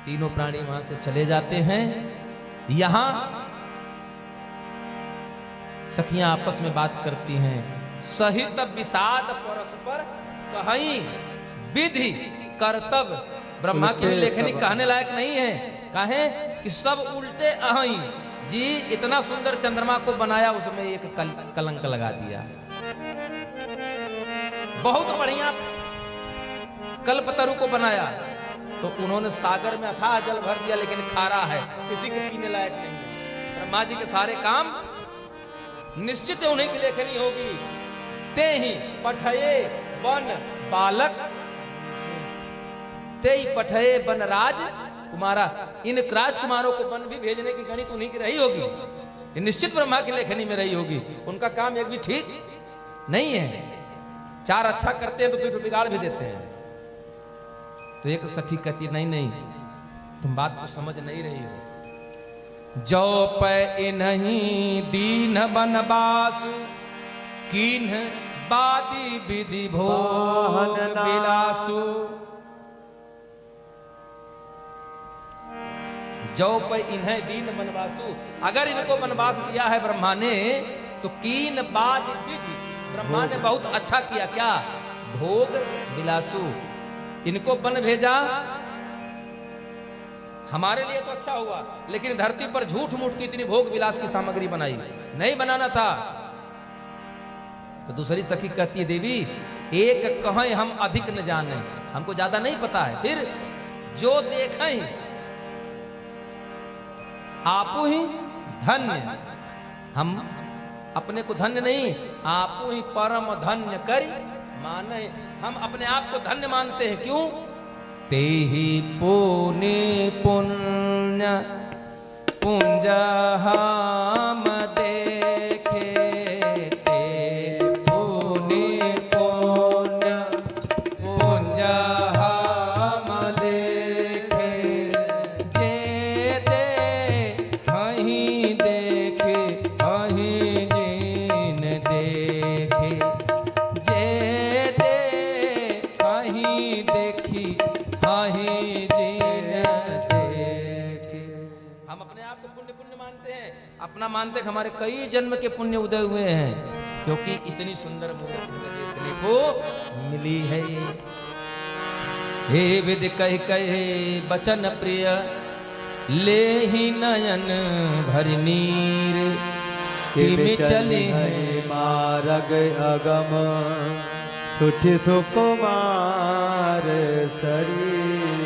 S3: तीनों प्राणी वहां से चले जाते हैं। यहां सखियां आपस में बात करती हैं, सहित विषाद परस्पर कहीं विधि कर्तव्य। ब्रह्मा की भी लेखनी कहने लायक नहीं है। कहे कि सब उल्टे अहई जी, इतना सुंदर चंद्रमा को बनाया, उसमें एक कलंक लगा दिया। बहुत बढ़िया कल्पतरु को बनाया, तो उन्होंने सागर में अथाह जल भर दिया, लेकिन खारा है, किसी के पीने लायक नहीं है। ब्रह्मा जी के सारे काम निश्चित उन्हीं की लेखनी होगी। ते ही पठये वन बालक, ते ही पठये वन राज कुमारा। इन राजकुमारों को वन भी भेजने की गणित उन्हीं की रही होगी, ये निश्चित ब्रह्मा की लेखनी में रही होगी। उनका काम एक भी ठीक नहीं है। चार अच्छा करते हैं तो तुझे बिगाड़ भी देते हैं। तो एक सखी कहती नहीं नहीं, तुम बात को समझ नहीं रही हो। जो पै नहीं दीन बनबास, कीन बादी विधि भोग बिलासु। जो पै इन्हें दीन बनवासु, अगर इनको बनवास दिया है ब्रह्मा ने, तो कीन बाद विधि, ब्रह्मा ने बहुत अच्छा किया। क्या? भोग बिलासु, इनको बन भेजा हमारे लिए तो अच्छा हुआ, लेकिन धरती पर झूठ मूठ की इतनी भोग विलास की सामग्री बनाई, नहीं बनाना था। तो दूसरी सखी कहती है देवी एक कहें हम अधिक न जाने, हमको ज्यादा नहीं पता है, फिर जो देखें आपू ही धन्य, हम अपने को धन्य नहीं, आपू ही परम धन्य करी माने, हम अपने आप को धन्य मानते हैं। क्यों? ते ही पुण्य पुण्य पुंज हम देखे, ते पुण्य पुण्य पुंज हम लेखे, जे दे कहीं देखे कहीं जीन देखे, जे दे कहीं देखी कहीं जीन देखे। हम अपने आप को पुण्य पुण्य मानते हैं, अपना मानते हैं हमारे कई जन्म के पुण्य उदय हुए हैं, क्योंकि इतनी सुंदर मूर्ति देखने को मिली है। हे विद कह कहे बचन प्रिय, ले ही नयन भरि नीर, कि चली है
S1: मारग अगम, सुठी सुकुमार शरीर।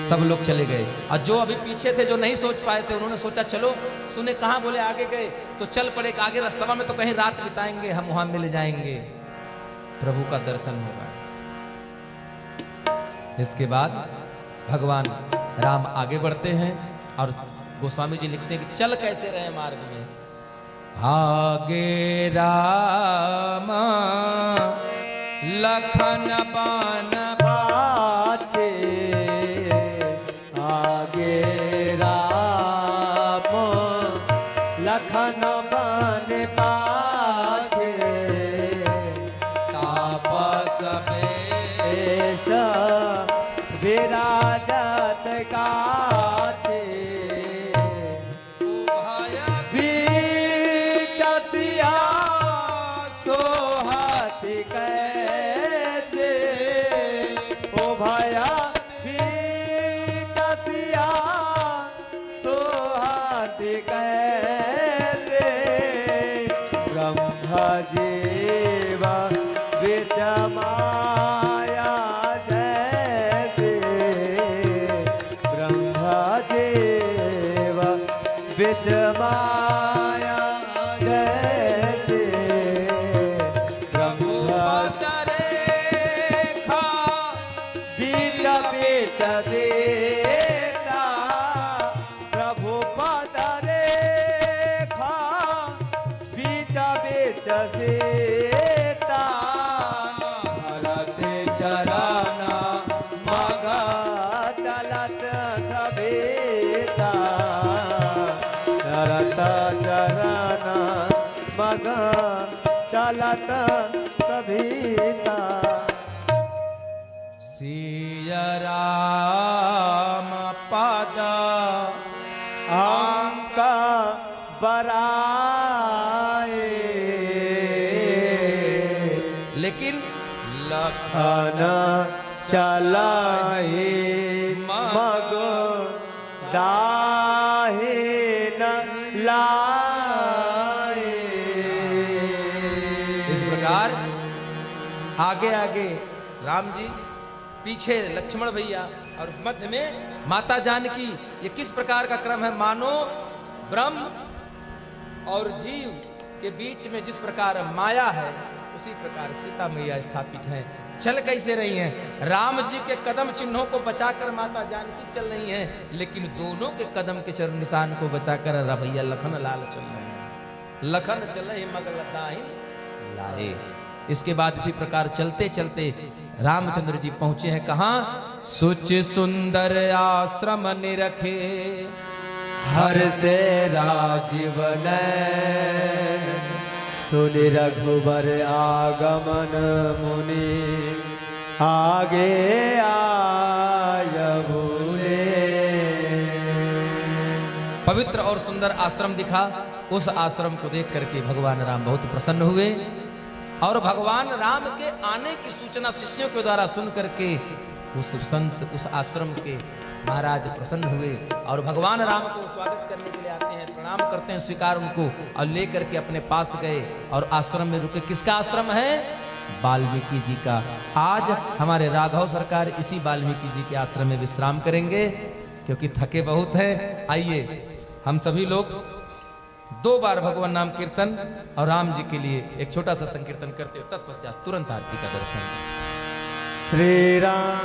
S3: सब लोग चले गए, और जो अभी पीछे थे, जो नहीं सोच पाए थे, उन्होंने सोचा चलो सुने, कहाँ बोले आगे गए, तो चल पड़े आगे रास्ता में, तो कहीं रात बिताएंगे, हम वहां मिल जाएंगे, प्रभु का दर्शन होगा। इसके बाद भगवान राम आगे बढ़ते हैं, और गोस्वामी जी लिखते हैं कि चल कैसे रहे मार्ग में। आगे राम लखन बन
S1: बाचे, आगे राम लखन बन बाचे,
S3: तापस
S1: एश विराजत गाचे, बीचसिया सोहति कैसे, ओ भया बीचसिया सोहति कैसे, ब्रह्म जीवा विच माया जैसे, ब्रह्म जीवा विच माया जैसे, ब्रह्म
S3: रेखा
S1: बीच बीच देता, प्रभु पद रेखा बीच बीच देता, भरत चरण मग चलत सभेता, भरत चरण मग चलत सभेता।
S3: सिया राम पद
S1: अंक बराए,
S3: लेकिन
S1: लखन चलाए मग दाहे न लाए।
S3: इस प्रकार आगे आगे राम जी, पीछे लक्ष्मण भैया और मध्य में माता जानकी। ये किस प्रकार का क्रम है? मानो ब्रह्म और जीव के बीच में जिस प्रकार माया है, उसी प्रकार सीता मैया स्थापित हैं। चल कैसे रही हैं? राम जी के कदम चिन्हों को बचाकर माता जानकी चल रही हैं, लेकिन दोनों के कदम के चरण निशान को बचाकर भैया लखन लाल चल रहे हैं। लखन चले मगल दाहिन लाए। इसके बाद इसी प्रकार चलते चलते रामचंद्र जी पहुंचे हैं कहाँ? सुच सुंदर आश्रम निरखे,
S1: हर से राजीव नयन, सुनि रघुबर आगमन मुनि, आगे आय भूले।
S3: पवित्र और सुंदर आश्रम दिखा। उस आश्रम को देख करके भगवान राम बहुत प्रसन्न हुए और भगवान राम के आने की सूचना शिष्यों के द्वारा सुन करके उस संत, उस आश्रम के महाराज प्रसन्न हुए और भगवान राम को स्वागत करने के लिए आते हैं, प्रणाम करते हैं, स्वीकार उनको और लेकर के अपने पास गए और आश्रम में रुके। किसका आश्रम है? वाल्मीकि जी का। आज हमारे राघव सरकार इसी वाल्मीकि जी के आश्रम में विश्राम करेंगे क्योंकि थके बहुत है। आइए हम सभी लोग 2 बार भगवान नाम कीर्तन और राम जी के लिए एक छोटा सा संकीर्तन करते हो, तत्पश्चात तुरंत आरती का दर्शन।
S1: श्री राम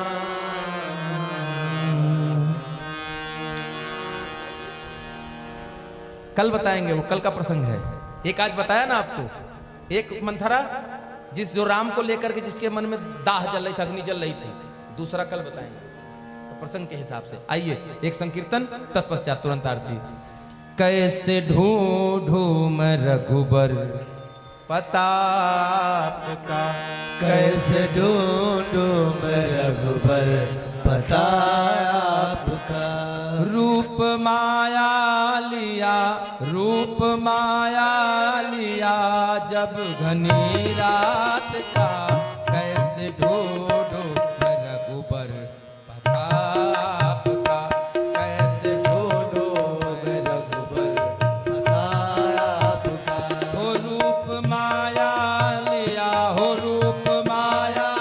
S3: कल बताएंगे, वो कल का प्रसंग है। एक आज बताया ना आपको, एक मंथरा जो राम को लेकर के जिसके मन में दाह जल रही थी, अग्नि जल रही थी। दूसरा कल बताएंगे तो प्रसंग के हिसाब से। आइए एक संकीर्तन, तत्पश्चात तुरंत आरती। कैसे ढूंढूं मैं रघुबर प्रताप का,
S1: कैसे ढूंढूं मैं रघुबर प्रताप का।
S3: रूप माया लिया, रूप माया लिया जब घनी रात का। कैसे ढूंढूं मैं रघुबर प्रताप का, कैसे ढूंढूं मैं रघुबर प्रताप का। हो रूप माया लिया, हो रूप माया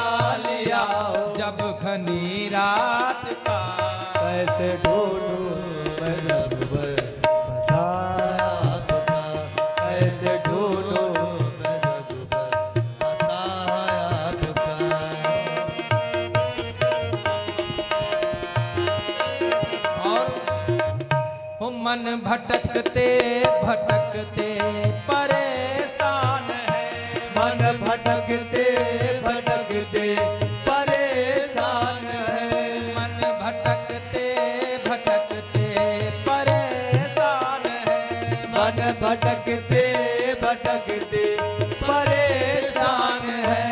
S3: लिया जब घनी रात का।
S1: कैसे ढूंढूं मैं रघुबर प्रताप का, कैसे ढूंढूं मैं रघुबर प्रताप का।
S3: और हो मन भटकते भटकते परेशान है,
S1: मन भटकते भटकते परेशान है।
S3: मन भटकते भटकते परेशान है।
S1: मन भटकते भटकते परेशान है।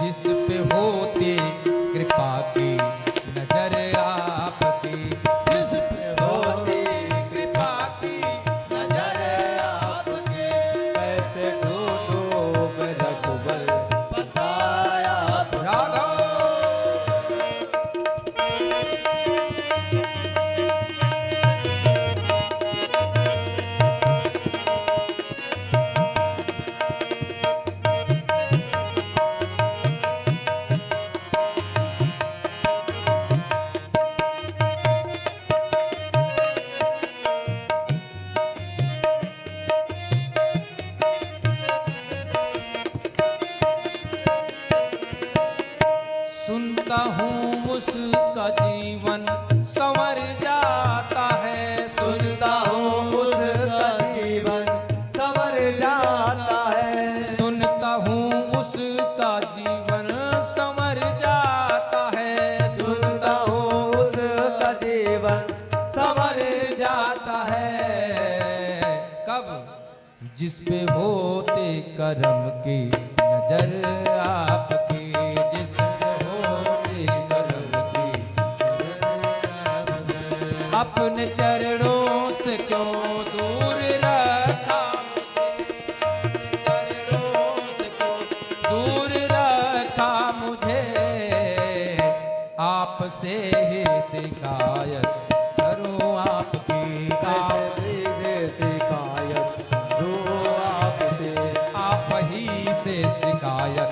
S3: जिस पे होती कृपा की नजर आपकी, जिस पे होती कृपा की नजर आपकी।
S1: कैसे ढूंढूं मैं रघुबर प्रताप का।
S3: राघव सुनता हूँ उसका जीवन संवर जाता है।
S1: सुनता हूँ उसका जीवन संवर जाता है।
S3: सुनता हूँ उसका जीवन संवर जाता है।
S1: सुनता हूँ उसका जीवन
S3: संवर जाता है। कब? जिस पे होते कर्म की नजर आपकी, जिस पे होते कर्म की नजर आपकी। अपने चरणों से क्यों दूर रखा मुझे, चरणों से क्यों दूर रखा मुझे। आपसे ही शिकायत करूं आपकी,
S1: शिकायत दो आपसे।
S3: आप ही से शिकायत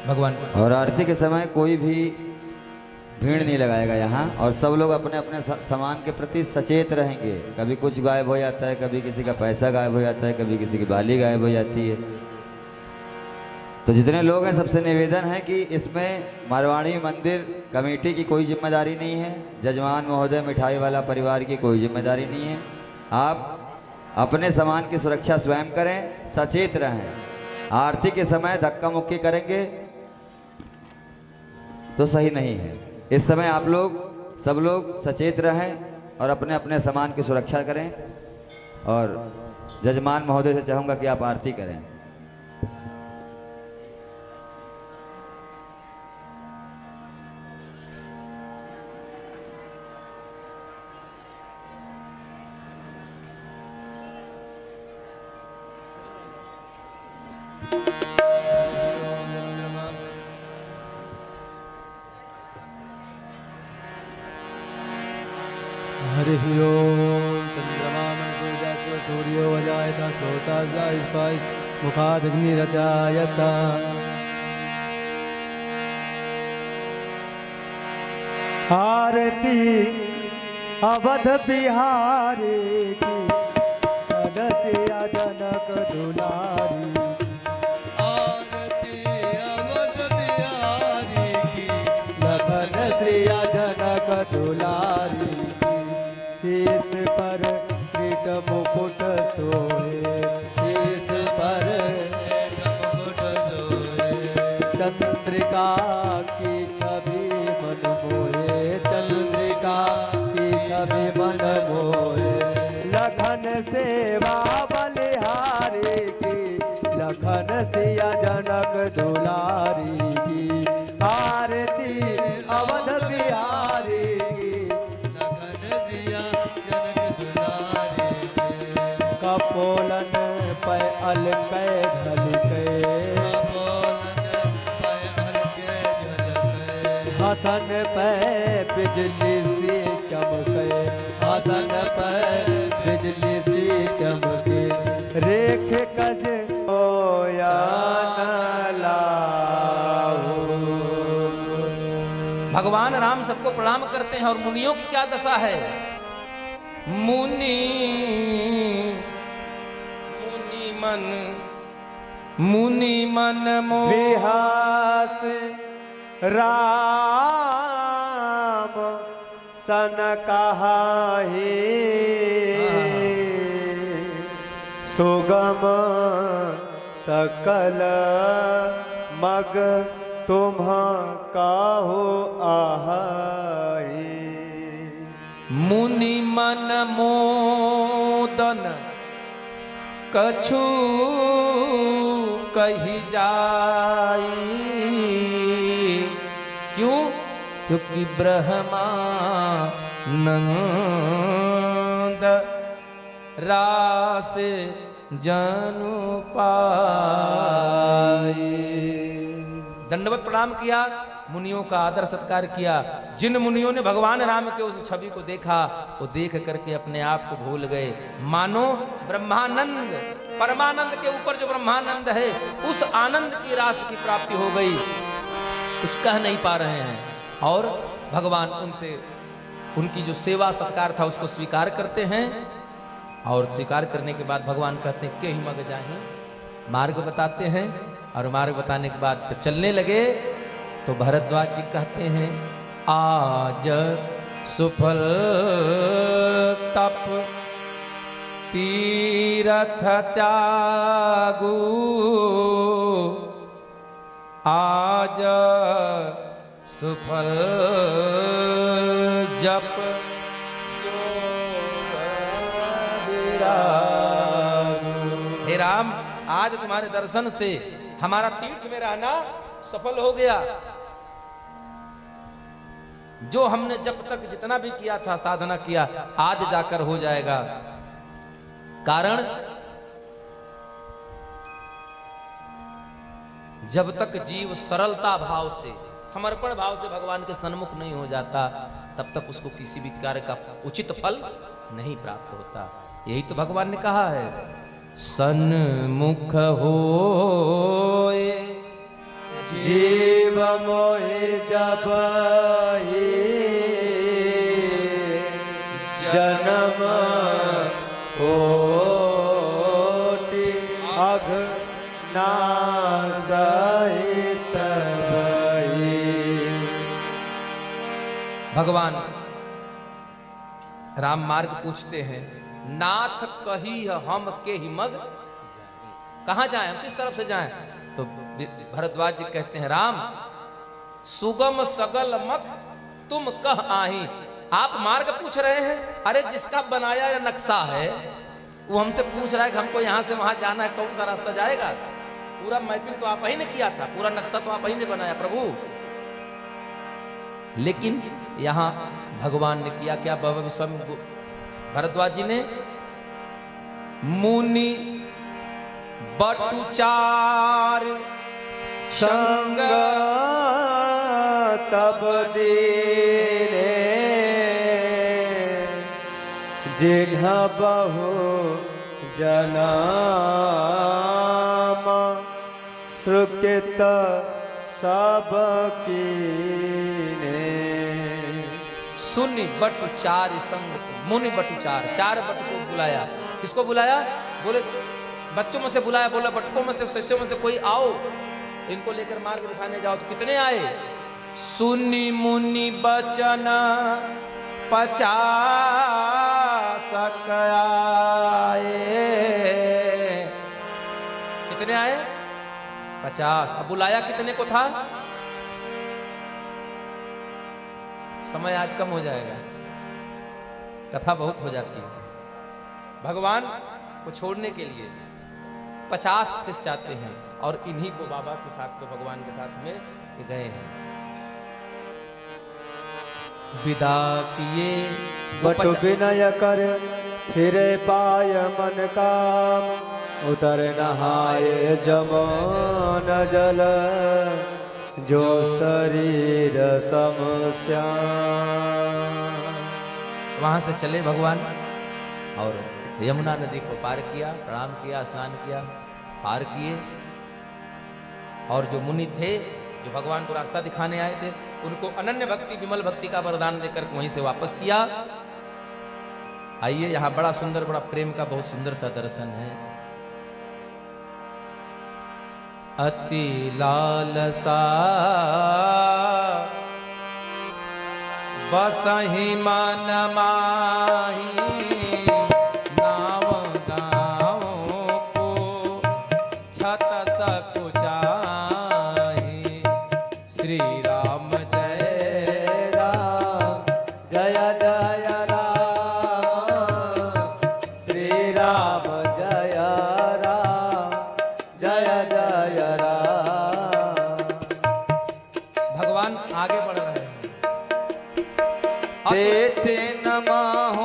S3: भगवान का।
S2: और आरती के समय कोई भी भीड़ नहीं लगाएगा यहाँ, और सब लोग अपने अपने सामान के प्रति सचेत रहेंगे। कभी कुछ गायब हो जाता है, कभी किसी का पैसा गायब हो जाता है, कभी किसी की बाली गायब हो जाती है। तो जितने लोग हैं सबसे निवेदन है कि इसमें मारवाड़ी मंदिर कमेटी की कोई जिम्मेदारी नहीं है, जजमान महोदय मिठाई वाला परिवार की कोई जिम्मेदारी नहीं है। आप अपने सामान की सुरक्षा स्वयं करें, सचेत रहें। आरती के समय धक्का मुक्की करेंगे तो सही नहीं है। इस समय आप लोग सब लोग सचेत रहें और अपने अपने सामान की सुरक्षा करें। और जजमान महोदय से चाहूँगा कि आप आरती करें।
S1: हरिः ओम चंद्रमा मनसो सूर्यो अजायता श्रोता स्पाइस मुखादग्निरचायता। आरती अवध बिहारी की रसिया जनक दुलारी। आरती अवध बिहारी की लखन श्रिया जनक दुलारी। शीश पर कृत मुकुट सोहे, शीश पर मुकुट सोहे। चंद्रिका की छवि मन मोहे, चंद्रिका की छवि मन मोहे। लखन सेवा बलिहारी की, लखन सिया जनक दुलारी की। आरती अवध बिहारी की, कपोलन पे अलकै झलकै, हसन पे बिजली सी चमकै, हसन पे बिजली सी चमके। रेख कज होया न लाओ।
S3: भगवान राम सबको प्रणाम करते हैं। और मुनियों की क्या दशा है? मुनि मन मोह
S1: विहास राम सन कहाहि। सुगम सकल मग तुम काहू आहाई।
S3: मुनि मन मोदन कछु कही जाई। क्यों? क्योंकि ब्रह्मानंद रास जनु पाई। दंडवत प्रणाम किया, मुनियों का आदर सत्कार किया। जिन मुनियों ने भगवान राम के उस छवि को देखा, वो देख करके अपने आप को भूल गए। मानो ब्रह्मानंद, परमानंद के ऊपर जो ब्रह्मानंद है, उस आनंद की रास की प्राप्ति हो गई। कुछ कह नहीं पा रहे हैं। और भगवान उनसे उनकी जो सेवा सत्कार था उसको स्वीकार करते हैं। और स्वीकार करने के बाद भगवान कहते हैं के ही मग जाहि, मार्ग बताते हैं। और मार्ग बताने के बाद जब चलने लगे तो भरद्वाज जी कहते हैं आज सुफल तप तीरथ त्यागू। आज सुफल जप हे राम, आज तुम्हारे दर्शन से हमारा तीर्थ में रहना सफल हो गया। जो हमने जब तक जितना भी किया था, साधना किया, आज जाकर हो जाएगा। कारण जब तक जीव सरलता भाव से, समर्पण भाव से भगवान के सन्मुख नहीं हो जाता, तब तक उसको किसी भी कार्य का उचित फल नहीं प्राप्त होता। यही तो भगवान ने कहा है, सन्मुख होए
S1: जीव मोहि जब ही जन्म कोटि अघनासहि तबहि।
S3: भगवान राम मार्ग पूछते हैं, नाथ कही हम के ही मग, कहाँ जाएं, हम किस तरफ से जाएं? तो भरद्वाज जी कहते हैं, राम सुगम सगल मख तुम कह आही। आप मार्ग पूछ रहे हैं, अरे जिसका बनाया या नक्शा है वो हमसे पूछ रहा है कि हमको यहाँ से वहां जाना है, कौन सा रास्ता जाएगा? पूरा मैपिंग तो आप ही ने किया था, पूरा नक्शा तो आप ही ने बनाया प्रभु। लेकिन यहाँ भगवान ने किया क्या? बाबा विश्वामित्र भरद्वाज जी ने मुनि बटुचार संग
S1: तब दीने जिन्ह बहु जनाम सुकृत सब कीने।
S3: सुनि बटुचार संग, मुनि बटुचार, चार बट को बुलाया। किसको बुलाया? बोले बच्चों में से बुलाया, बोला बटकों में से, शिष्यों में से कोई आओ, इनको लेकर मार्ग दिखाने जाओ। तो कितने आए? सुनि मुनि बचन 50 आए। कितने आए? 50। अब बुलाया कितने को था? समय आज कम हो जाएगा, कथा बहुत हो जाती है। भगवान को छोड़ने के लिए 50 शिष्य आते हैं और इन्हीं को बाबा के साथ में, भगवान के साथ में गए हैं। विदा किए
S1: बटु विनय कर फिरे पाय मन काम, उतर नहाए जमन जल जो शरीर समस्या।
S3: वहां से चले भगवान और यमुना नदी को पार किया, प्रणाम किया, स्नान किया, पार किए। और जो मुनि थे, जो भगवान को रास्ता दिखाने आए थे, उनको अनन्य भक्ति, विमल भक्ति का वरदान देकर वहीं से वापस किया। आइए, यहाँ बड़ा सुंदर, बड़ा प्रेम का बहुत सुंदर सा दर्शन है। अति लालसा बसहि मन माही, नाव गाँव को छत सकुचाही। श्री राम जय
S1: राम जय जय राम, श्री राम जय राम जय जय राम।
S3: भगवान आगे बढ़ रहे हैं।
S2: तेते नमः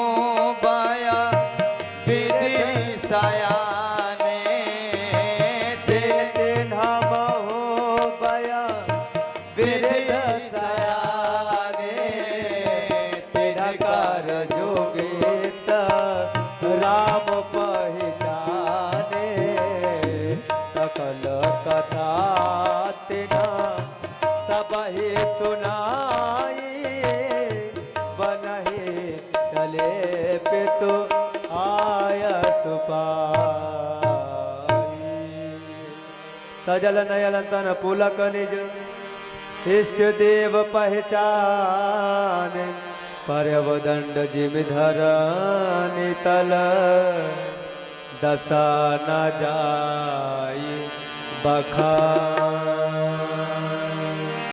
S2: बाया विधि सयाने,
S1: तेते नमो बया विधि सयाने। तेरा कर जोगित राम पहिचाने, सकल कथा तिना सबहि सुनाई। बनहि चले पितु आय सुपाई। सजल नयल तन पुलक निज, इष्ट देव पहचान। पर्यव दंड जिम धरनि तल, दशा न जाई बखान।